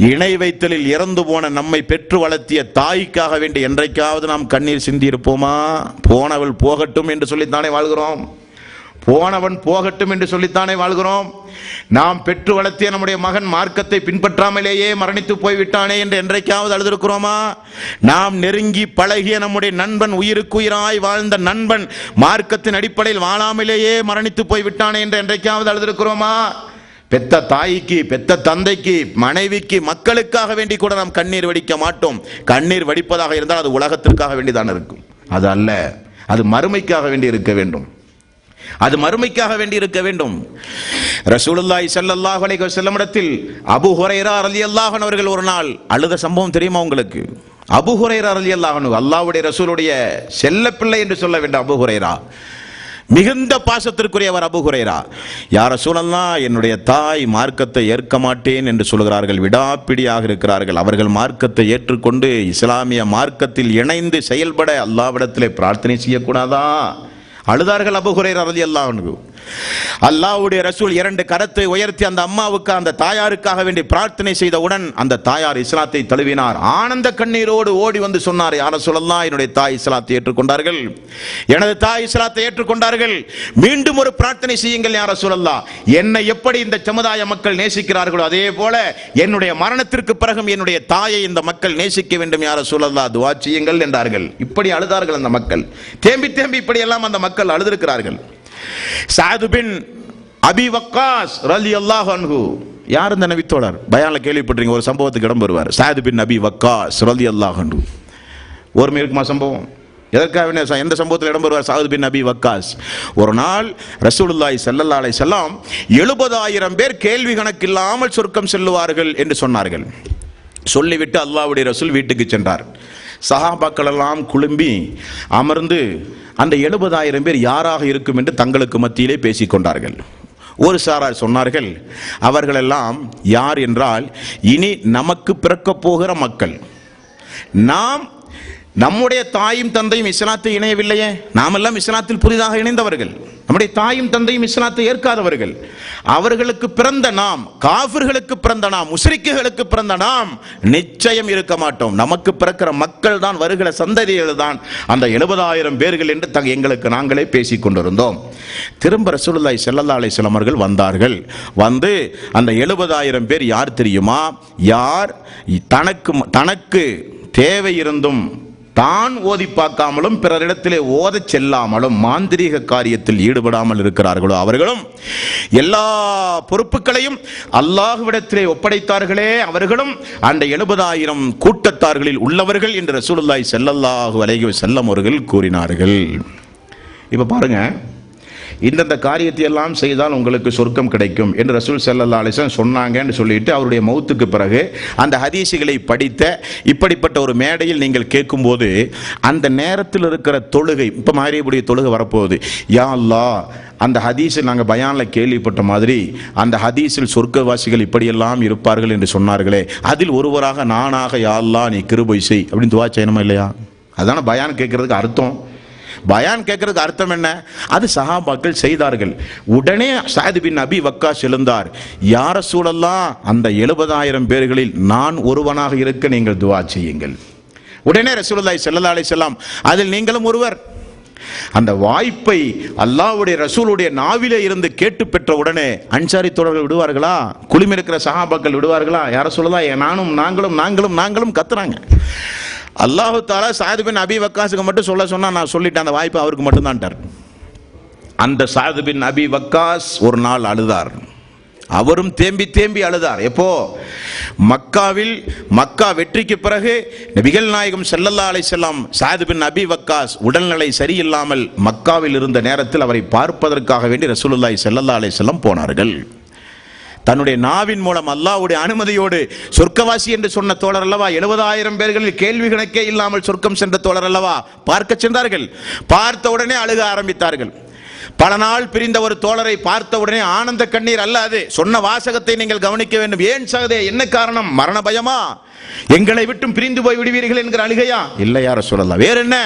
இணை வைத்தலில் இறந்து போன நம்மை பெற்று வளர்த்திய தாய்க்காக வேண்டி என்றைக்காவது நாம் கண்ணீர் சிந்தி இருப்போமா? போனவள் போகட்டும் என்று சொல்லித்தானே வாழ்கிறோம். போனவன் போகட்டும் என்று சொல்லித்தானே வாழ்கிறோம். நாம் பெற்று வளர்த்திய நம்முடைய மகன் மார்க்கத்தை பின்பற்றாமலேயே மரணித்து போய்விட்டானே என்று என்றைக்காவது அழுதிருக்கிறோமா? நாம் நெருங்கி பழகிய நம்முடைய நண்பன், உயிருக்குயிராய் வாழ்ந்த நண்பன் மார்க்கத்தின் அடிப்படையில் வாழாமலேயே மரணித்து போய்விட்டானே என்று என்றைக்காவது அழுதிருக்கிறோமா? பெத்த தாய்க்கு, பெத்த தந்தைக்கு, மனைவிக்கு, மக்களுக்காக வேண்டி கூட நாம் கண்ணீர் வடிக்க மாட்டோம். கண்ணீர் வடிப்பதாக இருந்தால் அது உலகத்திற்காக வேண்டிதான் இருக்கும். அது அல்ல, அது மறுமைக்காக வேண்டி இருக்க வேண்டும். அது மறுமைக்காக வேண்டி இருக்க வேண்டும். ரசூலுல்லாஹி ஸல்லல்லாஹு அலைஹி வஸல்லம் இடத்தில் அபூ ஹுரைரா ரலியல்லாஹு அன்ஹு அவர்கள் ஒரு நாள் அழுத சம்பவம் தெரியுமா உங்களுக்கு? அபூ ஹுரைரா ரலியல்லாஹு அன்ஹு அல்லாஹ்வுடைய ரசூலுடைய செல்ல பிள்ளை என்று சொல்ல வேண்டும். அபூ ஹுரைரா மிகுந்த பாசத்திற்குரியவர். அபூ ஹுரைரா, யா ரசூலல்லாஹ், என்னுடைய தாய் மார்க்கத்தை ஏற்க மாட்டேன் என்று சொல்கிறார்கள், விடாப்பிடியாக இருக்கிறார்கள். அவர்கள் மார்க்கத்தை ஏற்றுக்கொண்டு இஸ்லாமிய மார்க்கத்தில் இணைந்து செயல்பட அல்லாஹ்விடத்திலே பிரார்த்தனை செய்யக்கூடாதா? அழுதார்கள் அபூ ஹுரைரா ரலியல்லாஹு அன்ஹு. அல்லாஹ்வுடைய ரசூல் இரண்டு கரத்தை உயர்த்தி அந்த அம்மாவுக்கு, அந்த தாயாருக்காக வேண்டி பிரார்த்தனை செய்தவுடன் அந்த தாயார் இஸ்லாத்தை தழுவினார். ஆனந்த கண்ணீரோடு ஓடி வந்து சொன்னார், யா ரசூலல்லாஹ், என்னுடைய தாய் இஸ்லாத்தை ஏற்றுக்கொண்டார்கள், எனது தாய் இஸ்லாத்தை ஏற்றுக்கொண்டார்கள். மீண்டும் ஒரு பிரார்த்தனை செய்யுங்கள் யா ரசூலல்லாஹ். என்னை எப்படி இந்த சமுதாய மக்கள் நேசிக்கிறார்களோ அதே போல என்னுடைய மரணத்திற்கு பிறகும் என்னுடைய தாயை இந்த மக்கள் நேசிக்க வேண்டும் யா ரசூலல்லாஹ், துஆ செய்யுங்கள் என்றார்கள். இப்படி அழுதார்கள் அந்த மக்கள். தேம்பி தேம்பி இப்படி எல்லாம் அந்த மக்கள் அழுதிருக்கிறார்கள். சஅத் பின் அபி வக்காஸ் ரலியல்லாஹு அன்ஹு, யார் இந்த நபித்தோழர்? பயான்ல கேள்விப்பட்டிருக்கீங்க, ஒரு சம்பவத்துக்கு இடம் வருவார். சஅத் பின் அபி வக்காஸ் ரலியல்லாஹு அன்ஹு. ஒரு இருக்குமா சம்பவம்? எதற்காக எந்த சம்பவத்தில் இடம் வருவார் சஅத் பின் அபி வக்காஸ்? ஒரு நாள் ரசூலுல்லாஹி ஸல்லல்லாஹு அலைஹி வஸல்லம் 70,000 பேர் கேள்வி கணக்கில்லாமல் சொர்க்கம் செல்லுவார்கள் என்று சொன்னார்கள். சொல்லிவிட்டு அல்லாஹ்வுடைய ரசூல் வீட்டுக்கு சென்றார். சஹாபாக்கள் எல்லாம் குழும்பி அமர்ந்து அந்த 70,000 பேர் யாராக இருக்கும் என்று தங்களுக்கு மத்தியிலே பேசிக்கொண்டார்கள். ஒரு சாரார் சொன்னார்கள், அவர்களெல்லாம் யார் என்றால் இனி நமக்கு பிறக்கப் போகிற மக்கள். நாம் நம்முடைய தாயும் தந்தையும் இஸ்லாத்தை இணையவில்லையே, நாமெல்லாம் இஸ்லாத்தில் புதிதாக இணைந்தவர்கள். நம்முடைய தாயும் தந்தையும் இஸ்லாத்தை ஏற்காதவர்கள். அவர்களுக்கு பிறந்த நாம், காஃபிர்களுக்கு பிறந்த நாம், முஸ்ரிக்குகளுக்கு பிறந்த நாம் நிச்சயம் இருக்க மாட்டோம். நமக்கு பிறக்கிற மக்கள் தான், வருகிற சந்ததிகள் தான் அந்த 70,000 பேர்கள் என்று எங்களுக்கு நாங்களே பேசிக் கொண்டிருந்தோம். திரும்ப ரசூலுல்லாஹி ஸல்லல்லாஹு அலைஹி வஸல்லம் அவர்கள் வந்தார்கள். வந்து அந்த 70,000 பேர் யார் தெரியுமா? யார் தனக்கு தேவை இருந்தும் தான் ஓதி பார்க்காமலும் பிறரிடத்திலே ஓத செல்லாமலும் மாந்திரீக காரியத்தில் ஈடுபடாமல் இருக்கிறார்களோ அவர்களும், எல்லா பொறுப்புகளையும் அல்லாஹ்விடத்திலே ஒப்படைத்தார்களே அவர்களும் அந்த 70,000 கூட்டத்தார்களில் உள்ளவர்கள் என்று ரசூலுல்லாஹி ஸல்லல்லாஹு அலைஹி வஸல்லம் அவர்கள் கூறினார்கள். இப்ப பாருங்க, இந்தந்த காரியத்தை எல்லாம் செய்தால் உங்களுக்கு சொர்க்கம் கிடைக்கும் என்று ரசூல் ஸல்லல்லாஹு அலைஹி வஸல்லம் சொன்னாங்கன்னு சொல்லிட்டு அவருடைய மௌத்துக்கு பிறகு அந்த ஹதீஸுகளை படித்த இப்படிப்பட்ட ஒரு மேடையில் நீங்கள் கேட்கும்போது அந்த நேரத்தில் இருக்கிற தொழுகை, இப்போ மகரிபுடைய தொழுகை வரப்போகுது, யா அல்லாஹ், அந்த ஹதீஸில் நாங்கள் பயானில் கேள்விப்பட்ட மாதிரி அந்த ஹதீஸில் சொர்க்கவாசிகள் இப்படியெல்லாம் இருப்பார்கள் என்று சொன்னார்களே, அதில் ஒருவராக நானாக யா அல்லாஹ் நீ கிருபை செய் அப்படின்னு துஆ செய்யணுமா இல்லையா? அதான பயான் கேட்கறதுக்கு அர்த்தம். பயான் கேட்கறதுக்கு அர்த்தம் என்ன? அது சஹாபாக்கள் செய்தார்கள். உடனே சஅத் பின் அபி வக்காஸ் எழுந்தார், யா ரசூலல்லாஹ், அந்த 70,000 பேர்களில் நான் ஒருவனாக இருக்க நீங்கள் துஆ செய்யுங்கள். உடனே ரசூலுல்லாஹி ஸல்லல்லாஹு அலைஹி வஸல்லம், அதில் நீங்களும் ஒருவர். அந்த வாய்ப்பை அல்லாஹ்வுடைய ரசூலுடைய நாவிலே இருந்து கேட்டு பெற்ற உடனே அன்சாரி தோழர்கள் விடுவார்களா? குழுமி இருக்கிற சஹாபாக்கள் விடுவார்களா? யா ரசூலல்லாஹ், நானும் நாங்களும் கத்துறாங்க. அல்லாஹ் தஆலா சஅத் பின் அபி வக்காஸுக்கு மட்டும் சொன்னா நான் சொல்லிட்டேன், அந்த வாய்ப்பு அவருக்கு மட்டும் தான். அந்த சஅத் பின் அபி வக்காஸ் ஒரு நாள் அழுதார். அவரும் தேம்பி தேம்பி அழுதார். எப்போ? மக்கா வெற்றிக்கு பிறகு நபிகள் நாயகம் ஸல்லல்லாஹு அலைஹி வஸல்லம் சஅத் பின் அபி வக்காஸ் உடல்நிலை சரியில்லாமல் மக்காவில் இருந்த நேரத்தில் அவரை பார்ப்பதற்காக வேண்டி ரசூலுல்லாஹி ஸல்லல்லாஹு அலைஹி வஸல்லம் போனார்கள். தன்னுடைய நாவின் மூலம் அல்லாஹ்வுடைய அனுமதியோடு சொர்க்கவாசி என்று சொன்ன தோழர் அல்லவா, 70,000 பேர்களில் கேள்வி கணக்கே இல்லாமல் சொர்க்கம் சென்ற தோழர் அல்லவா, பார்க்க சென்றார்கள். பார்த்த உடனே அழுக ஆரம்பித்தார்கள். பல நாள் பிரிந்த ஒரு தோழரை பார்த்த உடனே ஆனந்த கண்ணீர் அல்ல, அது சொன்ன வாசகத்தை நீங்கள் கவனிக்க வேண்டும். ஏன் சகதே, என்ன காரணம்? மரண பயமா? எங்களை விட்டும் பிரிந்து போய் விடுவீர்கள் என்கிற அழுகையா? இல்லை யா ரசூலல்லாஹ். வேற என்ன?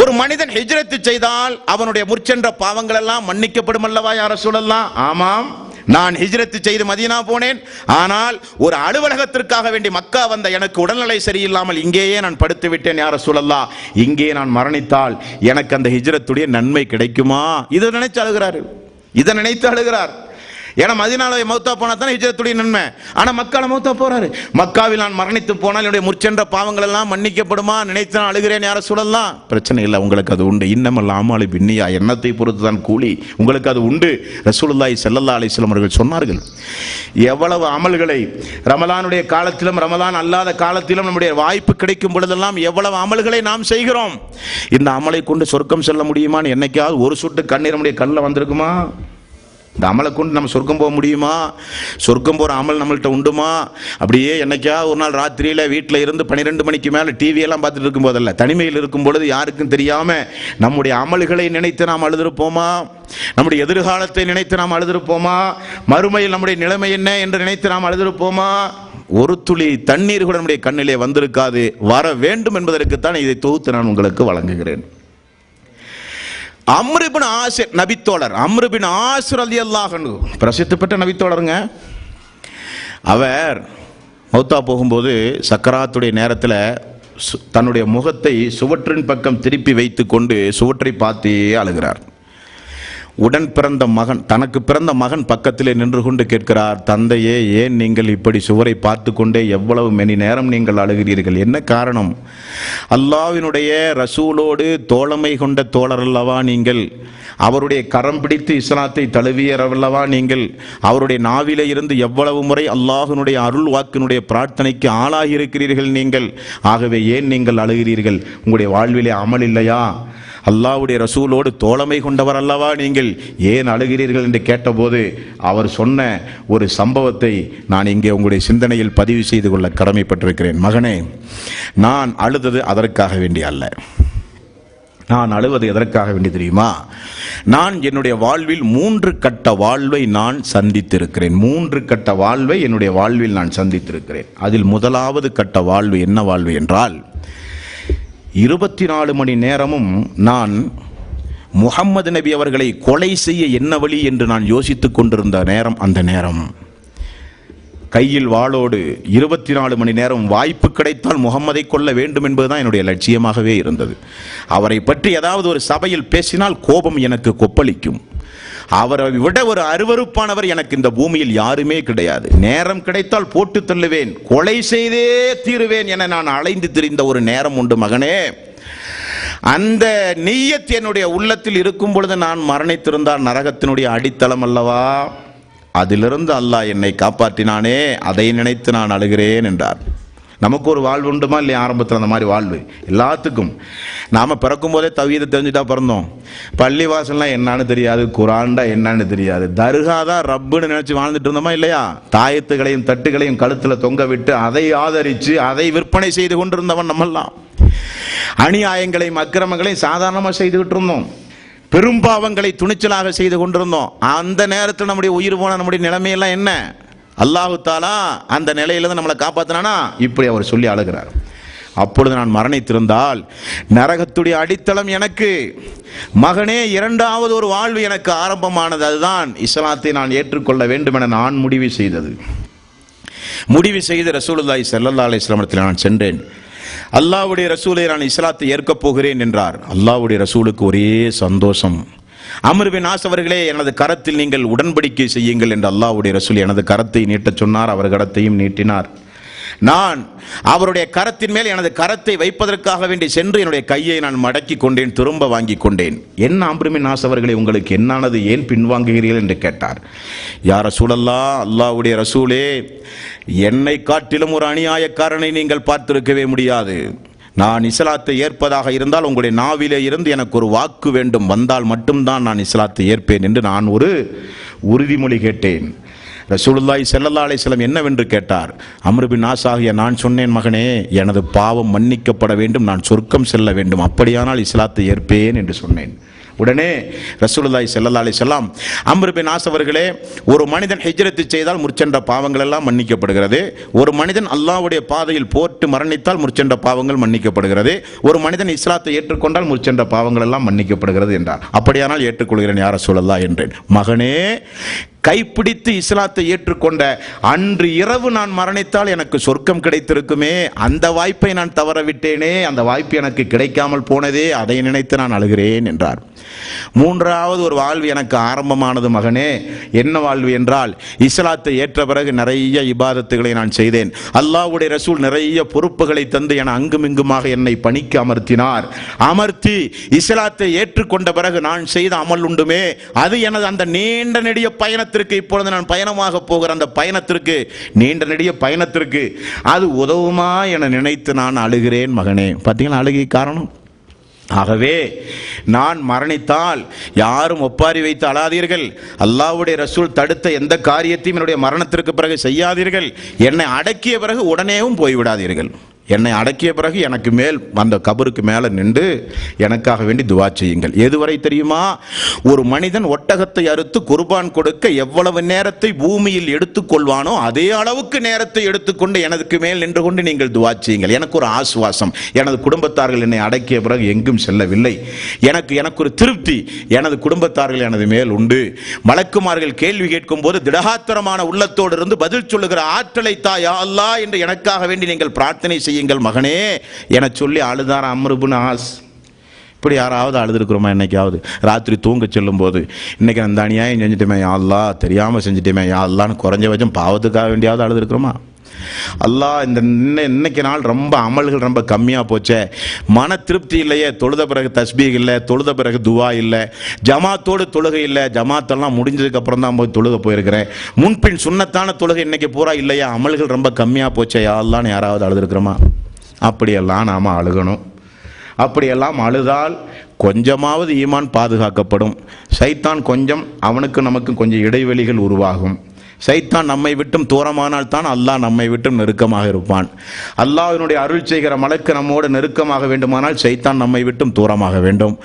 ஒரு மனிதன் ஹிஜ்ரத் செய்தால் அவனுடைய முற்சென்ற பாவங்கள் எல்லாம் மன்னிக்கப்படும் அல்லவா யா ரசூலல்லாஹ்? ஆமாம், நான் ஹிஜ்ரத் செய்து மதீனா போனேன், ஆனால் ஒரு அலுவலகத்திற்காக வேண்டி மக்கா வந்த எனக்கு உடல்நிலை சரியில்லாமல் இங்கேயே நான் படுத்து விட்டேன் யா ரசூலல்லாஹ். இங்கே நான் மரணித்தால் எனக்கு அந்த ஹிஜ்ரத்துடைய நன்மை கிடைக்குமா? இதை நினைத்து அழுகிறார். ஏன்னா மதீனால மௌத்தா போனா தானே ஹிஜ்ரத்துடைய நன்மை. ஆனா மக்கால மௌத்தா போறாரு. மக்காவில் நான் மரணித்து போனால் என்னுடைய முற்சென்ற பாவங்கள் எல்லாம் மன்னிக்கப்படுமா நினைத்து நான் அழுகிறேன் யா ரசூலல்லாஹ். பிரச்சனை இல்லை, உங்களுக்கு அது உண்டு. இன்னமல் அமாலு பின்னியா, எண்ணத்தை பொறுத்து தான் கூலி, உங்களுக்கு அது உண்டு. ரசூலுல்லாஹி ஸல்லல்லாஹு அலைஹி வஸல்லம் அவர்கள் சொன்னார்கள். எவ்வளவு அமல்களை ரமலானுடைய காலத்திலும் ரமலான் அல்லாத காலத்திலும் நம்முடைய வாய்ப்பு கிடைக்கும் பொழுதெல்லாம் எவ்வளவு அமல்களை நாம் செய்கிறோம். இந்த அமலை கொண்டு சொர்க்கம் செல்ல முடியுமான்னு என்னைக்காவது ஒரு சொட்டு கண்ணீர் நம்முடைய கண்ணில் வந்திருக்குமா? இந்த அமலை கொண்டு நம்ம சொர்க்கம் போக முடியுமா? சொர்க்கம் போகிற அமல் நம்மள்கிட்ட உண்டுமா? அப்படியே என்னைக்கா ஒரு நாள் ராத்திரியில் வீட்டில் இருந்து 12 மணிக்கு மேலே டிவியெல்லாம் பார்த்துட்டு இருக்கும் போதல்ல, தனிமையில் இருக்கும் பொழுது யாருக்கும் தெரியாமல் நம்முடைய அமல்களை நினைத்து நாம் அழுதிருப்போமா? நம்முடைய எதிர்காலத்தை நினைத்து நாம் அழுதிருப்போமா? மறுமையில் நம்முடைய நிலைமை என்ன என்று நினைத்து நாம் அழுதிருப்போமா? ஒரு துளி தண்ணீர் கூட நம்முடைய கண்ணிலே வந்திருக்காது. வர வேண்டும் என்பதற்குத்தான் இதை தொகுத்து நான் உங்களுக்கு வழங்குகிறேன். அம்ர் இப்னு ஆசிர் நபித்தோழர், அம்ர் இப்னு ஆசிர் ரலியல்லாஹு அன்ஹு பிரசித்தி பெற்ற நபித்தோழருங்க. அவர் மௌத்தா போகும்போது சக்கராத்துடைய நேரத்தில் தன்னுடைய முகத்தை சுவற்றின் பக்கம் திருப்பி வைத்து கொண்டு சுவற்றை பார்த்தே அழுகிறார். உடன் பிறந்த மகன், தனக்கு பிறந்த மகன் பக்கத்திலே நின்று கொண்டு கேட்கிறார், தந்தையே, ஏன் நீங்கள் இப்படி சுவரை பார்த்து கொண்டே எவ்வளவு மணி நேரம் நீங்கள் அழுகிறீர்கள்? என்ன காரணம்? அல்லாஹ்வினுடைய ரசூலோடு தோழமை கொண்ட தோழர் அல்லவா நீங்கள், அவருடைய கரம் பிடித்து இஸ்லாத்தை தழுவியரவல்லவா நீங்கள், அவருடைய நாவிலே இருந்து எவ்வளவு முறை அல்லாஹ்வினுடைய அருள் வாக்கினுடைய பிரார்த்தனைக்கு ஆளாகி இருக்கிறீர்கள் நீங்கள். ஆகவே ஏன் நீங்கள் அழுகிறீர்கள்? உங்களுடைய வாழ்விலே அமல் இல்லையா? அல்லாஹ்வுடைய ரசூலோடு தோழமை கொண்டவர் அல்லவா நீங்கள், ஏன் அழுகிறீர்கள் என்று கேட்டபோது அவர் சொன்ன ஒரு சம்பவத்தை நான் இங்கே உங்களுடைய சிந்தனையில் பதிவு செய்து கொள்ள கடமைப்பட்டிருக்கிறேன். மகனே, நான் அழுதது அதற்காக வேண்டி அல்ல. நான் அழுவது எதற்காக வேண்டி தெரியுமா? நான் என்னுடைய வாழ்வில் 3 கட்ட வாழ்வை நான் சந்தித்திருக்கிறேன். 3 கட்ட வாழ்வை என்னுடைய வாழ்வில் நான் சந்தித்திருக்கிறேன். அதில் முதலாவது கட்ட வாழ்வு என்ன வாழ்வு என்றால், 24 மணி நேரமும் நான் முஹம்மது நபி அவர்களை கொலை செய்ய என்ன வழி என்று நான் யோசித்துக் கொண்டிருந்த நேரம். அந்த நேரம் கையில் வாளோடு 24 மணி நேரம் வாய்ப்பு கிடைத்தால் முகம்மதை கொல்ல வேண்டும் என்பதுதான் என்னுடைய லட்சியமாகவே இருந்தது. அவரை பற்றி ஏதாவது ஒரு சபையில் பேசினால் கோபம் எனக்கு கொப்பளிக்கும். அவரை விட ஒரு அருவருப்பானவர் எனக்கு இந்த பூமியில் யாருமே கிடையாது. நேரம் கிடைத்தால் போட்டு தள்ளுவேன், கொலை செய்தே தீருவேன் என நான் அலைந்து திரிந்த ஒரு நேரம் உண்டு மகனே. அந்த நிய்யத் என்னுடைய உள்ளத்தில் இருக்கும் பொழுது நான் மரணித்திருந்தால் நரகத்தினுடைய அடித்தளம் அல்லவா, அதிலிருந்து அல்லாஹ் என்னை காப்பாற்றினானே, அதை நினைத்து நான் அழுகிறேன் என்றார். நமக்கு ஒரு வாழ்வு உண்டுமா இல்லையா? ஆரம்பத்தில் அந்த மாதிரி வாழ்வு எல்லாத்துக்கும். நாம் பிறக்கும் போதே தௌஹீதை தெரிஞ்சுட்டா பிறந்தோம். பள்ளிவாசல்லாம் என்னன்னு தெரியாது, குரான்டா என்னன்னு தெரியாது, தர்காதான் ரப்புன்னு நினைச்சு வாழ்ந்துட்டு இருந்தோமா இல்லையா? தாயத்துகளையும் தட்டுகளையும் கழுத்தில் தொங்க விட்டு அதை ஆதரித்து அதை விற்பனை செய்து கொண்டிருந்தவன் நம்மெல்லாம். அநியாயங்களையும் அக்கிரமங்களையும் சாதாரணமாக செய்துகிட்டு இருந்தோம். பெரும்பாவங்களை துணிச்சலாக செய்து கொண்டிருந்தோம். அந்த நேரத்தில் நம்முடைய உயிர் போன நம்முடைய நிலைமையெல்லாம் என்ன? அல்லாஹு தாலா அந்த நிலையிலிருந்து நம்மளை காப்பாற்றினானா? இப்படி அவர் சொல்லி அழுகிறார். அப்பொழுது நான் மரணித்திருந்தால் நரகத்துடைய அடித்தளம் எனக்கு. மகனே, 2வது ஒரு வாழ்வு எனக்கு ஆரம்பமானது. அதுதான் இஸ்லாத்தை நான் ஏற்றுக்கொள்ள வேண்டும் என நான் முடிவு செய்து ரசூலுல்லாஹி ஸல்லல்லாஹு அலைஹி வஸல்லம் நான் சென்றேன். அல்லாஹ்வுடைய ரசூலை, நான் இஸ்லாத்தை ஏற்கப் போகிறேன் என்றார். அல்லாஹ்வுடைய ரசூலுக்கு ஒரே சந்தோஷம். அம்ர் பின் ஆஸ் அவர்களே, எனது கரத்தில் நீங்கள் உடன்படிக்கை செய்யுங்கள் என்று அல்லாஹ்வுடைய ரசூல் எனது கரத்தை நீட்டச் சொன்னார். அவர் கரத்தையும் நீட்டினார். நான் அவருடைய கரத்தின் மேல் எனது கரத்தை வைப்பதற்காக வேண்டி சென்று என்னுடைய கையை நான் மடக்கி கொண்டேன், திரும்ப வாங்கி கொண்டேன். என்ன அம்ரு பின் ஆஸ் அவர்களே, உங்களுக்கு என்னானது, ஏன் பின்வாங்குகிறீர்கள் என்று கேட்டார். யா ரசூலல்லாஹ், அல்லாஹ்வுடைய ரசூலே, என்னை காட்டிலும் ஒரு அநியாயக்காரனை நீங்கள் பார்த்திருக்கவே முடியாது. நான் இஸ்லாத்தை ஏற்பதாக இருந்தால் உங்களுடைய நாவிலே இருந்து எனக்கு ஒரு வாக்கு வேண்டும், வந்தால் மட்டும்தான் நான் இஸ்லாத்தை ஏற்பேன் என்று நான் ஒரு உறுதிமொழி கேட்டேன். ரசூலுல்லாஹி ஸல்லல்லாஹு அலைஹி வஸல்லம் என்னவென்று கேட்டார். அம்ரு பின் ஆஸ் ஆகிய நான் சொன்னேன், மகனே, எனது பாவம் மன்னிக்கப்பட வேண்டும், நான் சொர்க்கம் செல்ல வேண்டும், அப்படியானால் இஸ்லாத்தை ஏற்பேன் என்று சொன்னேன். உடனே ரசூலுல்லாஹி ஸல்லல்லாஹு அலைஹி வஸல்லம், அம்ரு பின் ஆஸ் அவர்களே, ஒரு மனிதன் ஹிஜ்ரத் செய்தால் முற்சென்ற பாவங்கள் எல்லாம் மன்னிக்கப்படுகிறது. ஒரு மனிதன் அல்லாஹ்வுடைய பாதையில் போட்டு மரணித்தால் முற்சென்ற பாவங்கள் மன்னிக்கப்படுகிறது. ஒரு மனிதன் இஸ்லாத்தை ஏற்றுக்கொண்டால் முற்சென்ற பாவங்கள் எல்லாம் மன்னிக்கப்படுகிறது என்றார். அப்படியானால் ஏற்றுக்கொள்கிறேன் யா ரசூலல்லாஹ் என்றேன். மகனே, கைப்பிடித்து இஸ்லாத்தை ஏற்றுக்கொண்ட அன்று இரவு நான் மரணித்தால் எனக்கு சொர்க்கம் கிடைத்திருக்குமே, அந்த வாய்ப்பை நான் தவற விட்டேனே, அந்த வாய்ப்பு எனக்கு கிடைக்காமல் போனதே, அதை நினைத்து நான் அழுகிறேன் என்றார். மூன்றாவது ஒரு வாழ்வு எனக்கு ஆரம்பமானது மகனே. என்ன வாழ்வு என்றால், இஸ்லாத்தை ஏற்ற பிறகு நிறைய இபாதத்துகளை நான் செய்தேன். அல்லாஹ்வுடைய ரசூல் நிறைய பொறுப்புகளை தந்து என அங்குமிங்குமாக என்னை பணிக்கு அமர்த்தினார். அமர்த்தி இஸ்லாத்தை ஏற்றுக்கொண்ட பிறகு நான் செய்த அமல் உண்டுமே, அது எனது அந்த நீண்ட நெடிய பயணத்திற்கு, இப்பொழுது நான் பயணமாக போகிற அந்த பயணத்திற்கு, நீண்ட நெடிய பயணத்திற்கு அது உதவுமா என நினைத்து நான் அழுகிறேன் மகனே. பார்த்தீங்களா அழுகை காரணம்? ஆகவே நான் மரணித்தால் யாரும் ஒப்பாரி வைத்து அழாதீர்கள். அல்லாஹ்வுடைய ரசூல் தடுத்த எந்த காரியத்தையும் என்னுடைய மரணத்திற்கு பிறகு செய்யாதீர்கள். என்னை அடக்கிய பிறகு உடனேவும் போய்விடாதீர்கள். என்னை அடக்கிய பிறகு எனக்கு மேல் அந்த கபருக்கு மேலே நின்று எனக்காக வேண்டி துவா செய்யுங்கள். எதுவரை தெரியுமா? ஒரு மனிதன் ஒட்டகத்தை அறுத்து குர்பான் கொடுக்க எவ்வளவு நேரத்தை பூமியில் எடுத்துக்கொள்வானோ அதே அளவுக்கு நேரத்தை எடுத்துக்கொண்டு எனக்கு மேல் நின்று கொண்டு நீங்கள் துவா செய்யுங்கள். எனக்கு ஒரு ஆசுவாசம், எனது குடும்பத்தார்கள் என்னை அடக்கிய பிறகு எங்கும் செல்லவில்லை, எனக்கு ஒரு திருப்தி, எனது குடும்பத்தார்கள் எனது மேல் உண்டு. மலக்குமார்கள் கேள்வி கேட்கும் போது திடகாத்திரமான உள்ளத்தோடு இருந்து பதில் சொல்லுகிற ஆற்றலை தா யா அல்லாஹ் என்று எனக்காக வேண்டி நீங்கள் பிரார்த்தனை செய்யுங்கள் மகனே என சொல்லி அழுதார் அம்ரு பின் ஆஸ். இப்படி யாராவது அழுதுருக்கிறோமா? என்னைக்காவது ராத்திரி தூங்க செல்லும் போது, இன்னைக்கு அந்த அநியாயம் செஞ்சுட்டேமே யா அல்லாஹ், தெரியாமல் செஞ்சுட்டேமே யா அல்லாஹ்னு குறைஞ்சபட்சம் பாவத்துக்காக வேண்டியாவது அழுதுருக்கிறோமா? அல்லாஹ், இந்த இன்னைக்கு நாள் ரொம்ப அமல்கள் ரொம்ப கம்மியாக போச்சே, மன திருப்தி இல்லையே, தொழுத பிறகு தஸ்பீக் இல்லை, தொழுத பிறகு துவா இல்லை, ஜமாத்தோடு தொழுகை இல்லை, ஜமாத்தெல்லாம் முடிஞ்சதுக்கு அப்புறம் தான் போய் தொழுக போயிருக்கிறேன், முன்பின் சுன்னத்தான தொழுகை இன்னைக்கு பூரா இல்லையா, அமல்கள் ரொம்ப கம்மியாக போச்சே யா அல்லாஹ்னு யாராவது அழுதுருக்கிறோமா? அப்படியெல்லாம் நாம் அழுகணும். அப்படியெல்லாம் அழுதால் கொஞ்சமாவது ஈமான் பாதுகாக்கப்படும். சைத்தான் கொஞ்சம், அவனுக்கு நமக்கு கொஞ்சம் இடைவெளிகள் உருவாகும். சைத்தான் நம்மை விட்டும் தூரமானால் தான் அல்லாஹ் நம்மை விட்டும் நெருக்கமாக இருப்பான். அல்லாஹ்வினுடைய அருள் செய்கிற மலக்கு நம்மோடு நெருக்கமாக வேண்டுமானால் சைத்தான் நம்மை விட்டும் தூரமாக வேண்டும்.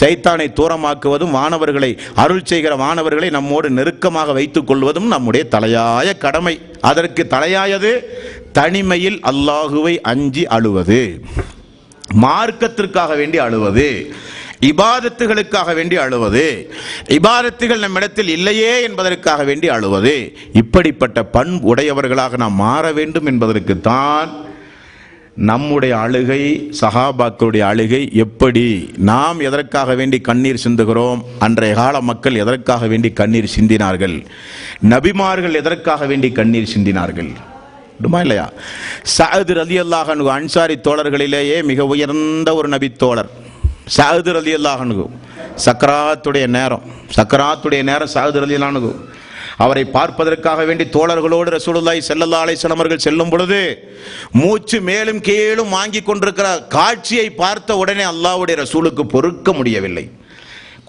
சைத்தானை தூரமாக்குவதும் வானவர்களை, அருள் செய்கிற வானவர்களை நம்மோடு நெருக்கமாக வைத்துக் கொள்வதும் நம்முடைய தலையாய கடமை. அதற்கு தலையாயது தனிமையில் அல்லாஹுவை அஞ்சி அழுவது, மார்க்கத்திற்காக வேண்டி அழுவது, இபாதத்துகளுக்காக வேண்டி அழுவது, இபாதத்துகள் நம்மிடத்தில் இல்லையே என்பதற்காக வேண்டி அழுவது. இப்படிப்பட்ட பண்பு உடையவர்களாக நாம் மாற வேண்டும் என்பதற்குத்தான் நம்முடைய அழுகை, சஹாபாக்களுடைய அழுகை எப்படி, நாம் எதற்காக வேண்டி கண்ணீர் சிந்துகிறோம், அன்றைய கால மக்கள் எதற்காக வேண்டி கண்ணீர் சிந்தினார்கள், நபிமார்கள் எதற்காக வேண்டி கண்ணீர் சிந்தினார்கள் இல்லையா? சஅத் ரலியல்லாஹு அன்ஹு அன்சாரி தோழர்களிலேயே மிக உயர்ந்த ஒரு நபி தோழர் சஅத் ரலியல்லாஹு அன்ஹு. சக்கராத்துடைய நேரம் சஅத் ரலியல்லாஹு அன்ஹு அவரை பார்ப்பதற்காக வேண்டி தோழர்களோடு ரசூலுல்லாஹி ஸல்லல்லாஹு அலைஹி வஸல்லம் அவர்கள் செல்லும் பொழுது மூச்சு மேலும் கீழும் வாங்கி கொண்டிருக்கிற காட்சியை பார்த்த உடனே அல்லாஹ்வுடைய ரசூலுக்கு பொறுக்க முடியவில்லை.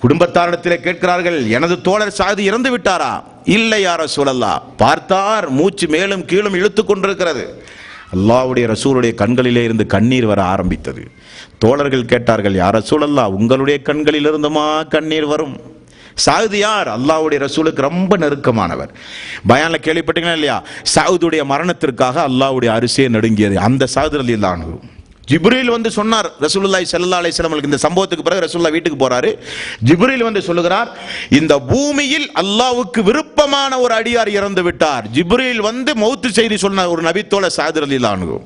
குடும்பத்தாரிடத்தில் கேட்கிறார்கள், எனது தோழர் சஅத் இறந்து விட்டாரா? இல்லை யா ரசூலல்லாஹ். பார்த்தார், மூச்சு மேலும் கீழும் இழுத்து கொண்டிருக்கிறது. அல்லாஹ்வுடைய ரசூலுடைய கண்களிலே இருந்து கண்ணீர் வர ஆரம்பித்தது. தோழர்கள் கேட்டார்கள், யா ரசூலல்லாஹ், உங்களுடைய கண்களிலிருந்துமா கண்ணீர் வரும்? சஅத் யார்? அல்லாஹ்வுடைய ரசூலுக்கு ரொம்ப நெருக்கமானவர். பயான்ல கேள்விப்பட்டீங்களா இல்லையா? சஅதுடைய மரணத்திற்காக அல்லாஹ்வுடைய அரிசியை நடுங்கியது அந்த சஅத் ரலியல்லாஹு அன்ஹு. ஜிப்ரீல் வந்து சொன்னார் ரசூலுல்லாஹி ஸல்லல்லாஹு அலைஹி வஸல்லம், இந்த சம்பவத்துக்கு பிறகு ரசூலுல்லாஹ் வீட்டுக்கு போறாரு. ஜிப்ரீல் வந்து சொல்லுகிறார், இந்த பூமியில் அல்லாஹ்வுக்கு விருப்பமான ஒரு அடியார் இறந்து விட்டார். ஜிப்ரீல் வந்து மௌத்து செய்தி சொன்ன ஒரு நபித்தோழர் சஅத் ரலியல்லாஹு அன்ஹு.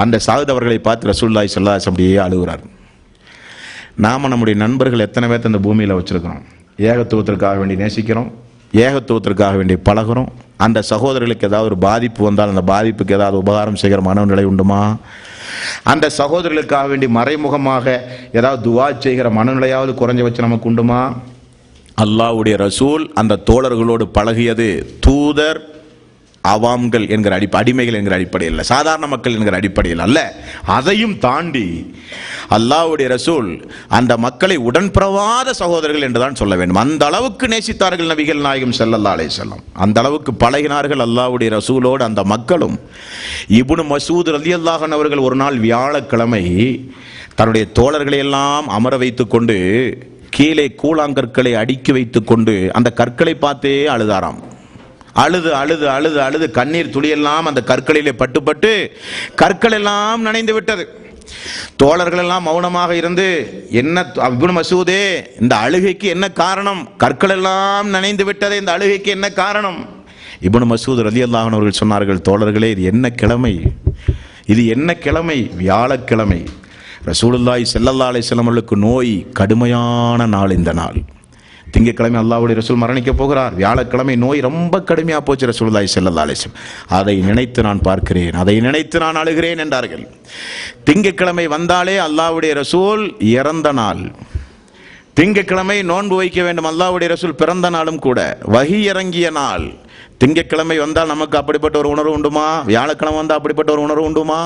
அந்த சஅத் அவர்களை பார்த்து ரசூலுல்லாஹி ஸல்லல்லாஹு அலைஹி வஸல்லம் அப்படியே அழுகிறார். நாம நம்முடைய நண்பர்கள் எத்தனை பேர்த்த இந்த பூமியில் வச்சிருக்கிறோம், ஏகத்துவத்திற்காக வேண்டி நேசிக்கிறோம், ஏகத்துவத்திற்காக வேண்டி பழகிறோம். அந்த சகோதரர்களுக்கு ஏதாவது ஒரு பாதிப்பு வந்தால் அந்த பாதிப்புக்கு ஏதாவது உபகாரம் செய்கிற மனநிலை உண்டுமா? அந்த சகோதரர்களுக்காக வேண்டி மறைமுகமாக ஏதாவது துவா செய்கிற மனநிலையாவது குறைஞ்சபட்சம் நமக்கு உண்டுமா? அல்லாஹ்வுடைய ரசூல் அந்த தோழர்களோடு பழகியது தூதர் அவாம்கள் என்கிற அடிமைகள் என்கிற அடிப்படையில், சாதாரண மக்கள் என்கிற அடிப்படையில் அல்ல. அதையும் தாண்டி அல்லாஹ்வுடைய ரசூல் அந்த மக்களை உடன்பிறவாத சகோதரர்கள் என்றுதான் சொல்ல வேண்டும். அந்த அளவுக்கு நேசித்தார்கள் நபிகள் நாயகம் ஸல்லல்லாஹு அலைஹி வஸல்லம். அந்த அளவுக்கு பழகினார்கள் அல்லாஹ்வுடைய ரசூலோடு அந்த மக்களும். இப்னு மஸ்ஊத் ரலியல்லாஹு அன்ஹு அவர்கள் ஒரு நாள் வியாழக்கிழமை தன்னுடைய தோழர்களை எல்லாம் அமர வைத்துக் கொண்டு கீழே கூழாங்கற்களை அடுக்கி வைத்துக் கொண்டு அந்த கற்களை பார்த்தே அழுதாராம். அழுது அழுது அழுது அழுது கண்ணீர் துளியெல்லாம் அந்த கற்களிலே பட்டு பட்டு கற்கள் எல்லாம் நனைந்து விட்டது. தோழர்கள் எல்லாம் மௌனமாக இருந்து, என்ன இப்னு மஸ்ஊதே, இந்த அழுகைக்கு என்ன காரணம்? கற்கள் எல்லாம் நனைந்து விட்டது, இந்த அழுகைக்கு என்ன காரணம்? இப்னு மஸ்ஊத் ரலியல்லாஹு அன்ஹு அவர்கள் சொன்னார்கள், தோழர்களே, இது என்ன கிழமை? இது என்ன கிழமை? வியாழக்கிழமை. ரசூலுல்லாஹி ஸல்லல்லாஹு அலைஹி வஸல்லம் அவர்களுக்கு நோய் கடுமையான நாள் இந்த நாள். திங்கட்கிழமை அல்லாஹ்வுடைய ரசூல் மரணிக்க போகிறார். வியாழக்கிழமை நோய் ரொம்ப கடுமையாக போச்சு ரசூலுல்லாஹி ஸல்லல்லாஹு அலைஹி வஸல்லம். அதை நினைத்து நான் பார்க்கிறேன், அதை நினைத்து நான் அழுகிறேன் என்றார்கள். திங்கட்கிழமை வந்தாலே அல்லாஹ்வுடைய ரசூல் இறந்த நாள். திங்கட்கிழமை நோன்பு வைக்க வேண்டும், அல்லாஹ்வுடைய ரசூல் பிறந்த நாளும் கூட, வஹி இறங்கிய நாள். திங்கட்கிழமை வந்தால் நமக்கு அப்படிப்பட்ட ஒரு உணர்வு உண்டுமா? வியாழக்கிழமை வந்தால் அப்படிப்பட்ட ஒரு உணர்வு உண்டுமா?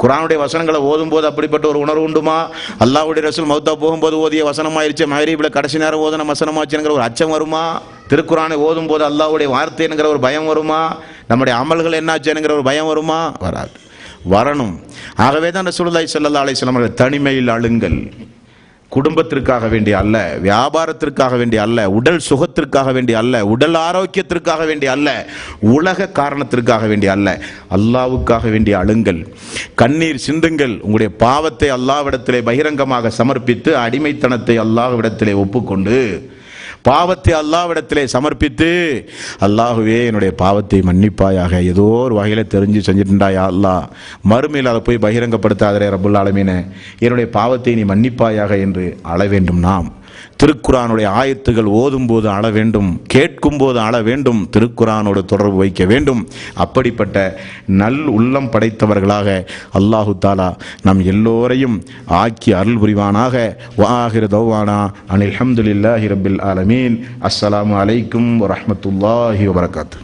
குர்ஆனுடைய வசனங்களை ஓதும் போது அப்படிப்பட்ட ஒரு உணர்வு உண்டுமா? அல்லாஹ்வுடைய ரசூல் மௌத்தா போகும்போது ஓதிய வசனமாயிருச்சு, மஹ்ரிப்ல கடைசி நேரம் ஓதுன வசனமாச்சுங்கிற ஒரு அச்சம் வருமா? திருக்குர்ஆனை ஓதும் போது அல்லாஹ்வுடைய வார்த்தைங்கிற ஒரு பயம் வருமா? நம்முடைய அமல்கள் என்னாச்சுங்கிற ஒரு பயம் வருமா? வராது. வரணும். ஆகவே தான் ரசூலுல்லாஹி ஸல்லல்லாஹு அலைஹி வஸல்லம் அவர்கள் தனிமையில் அழுங்கள். குடும்பத்திற்காக வேண்டி அல்ல, வியாபாரத்திற்காக வேண்டி அல்ல, உடல் சுகத்திற்காக வேண்டி அல்ல, உடல் ஆரோக்கியத்திற்காக வேண்டி அல்ல, உலக காரணத்திற்காக வேண்டி அல்ல, அல்லாஹ்வுக்காக வேண்டி அழுங்கள், கண்ணீர் சிந்துங்கள். உங்களுடைய பாவத்தை அல்லாஹ்விடத்திலே பகிரங்கமாக சமர்ப்பித்து, அடிமைத்தனத்தை அல்லாஹ்விடத்திலே ஒப்புக்கொண்டு, பாவத்தை அல்லாஹ்விடத்திலே சமர்ப்பித்து, அல்லாஹுவே என்னுடைய பாவத்தை மன்னிப்பாயாக, ஏதோ ஒரு வகையில் தெரிஞ்சு செஞ்சுட்டுண்டாயா அல்லாஹ், மறுமையில் அதை போய் பகிரங்கப்படுத்தாதே ரப்புல் ஆலமீனே, என்னுடைய பாவத்தை நீ மன்னிப்பாயாக என்று அழ வேண்டும். நாம் திருக்குர்ஆனுடைய ஆயத்துகள் ஓதும் போது அழ வேண்டும், கேட்கும் போது அழ வேண்டும், திருக்குர்ஆனோடு தொடர்பு வைக்க வேண்டும். அப்படிப்பட்ட நல் உள்ளம் படைத்தவர்களாக அல்லாஹு தாலா நம் எல்லோரையும் ஆக்கி அருள் புரிவானாக. வஆகிரு தௌவானா அனில் ஹம்துலில்லாஹி ரப்பில் ஆலமீன். அஸ்ஸலாமு அலைக்கும் வரஹ்மத்துல்லாஹி வபரகாத்துஹு.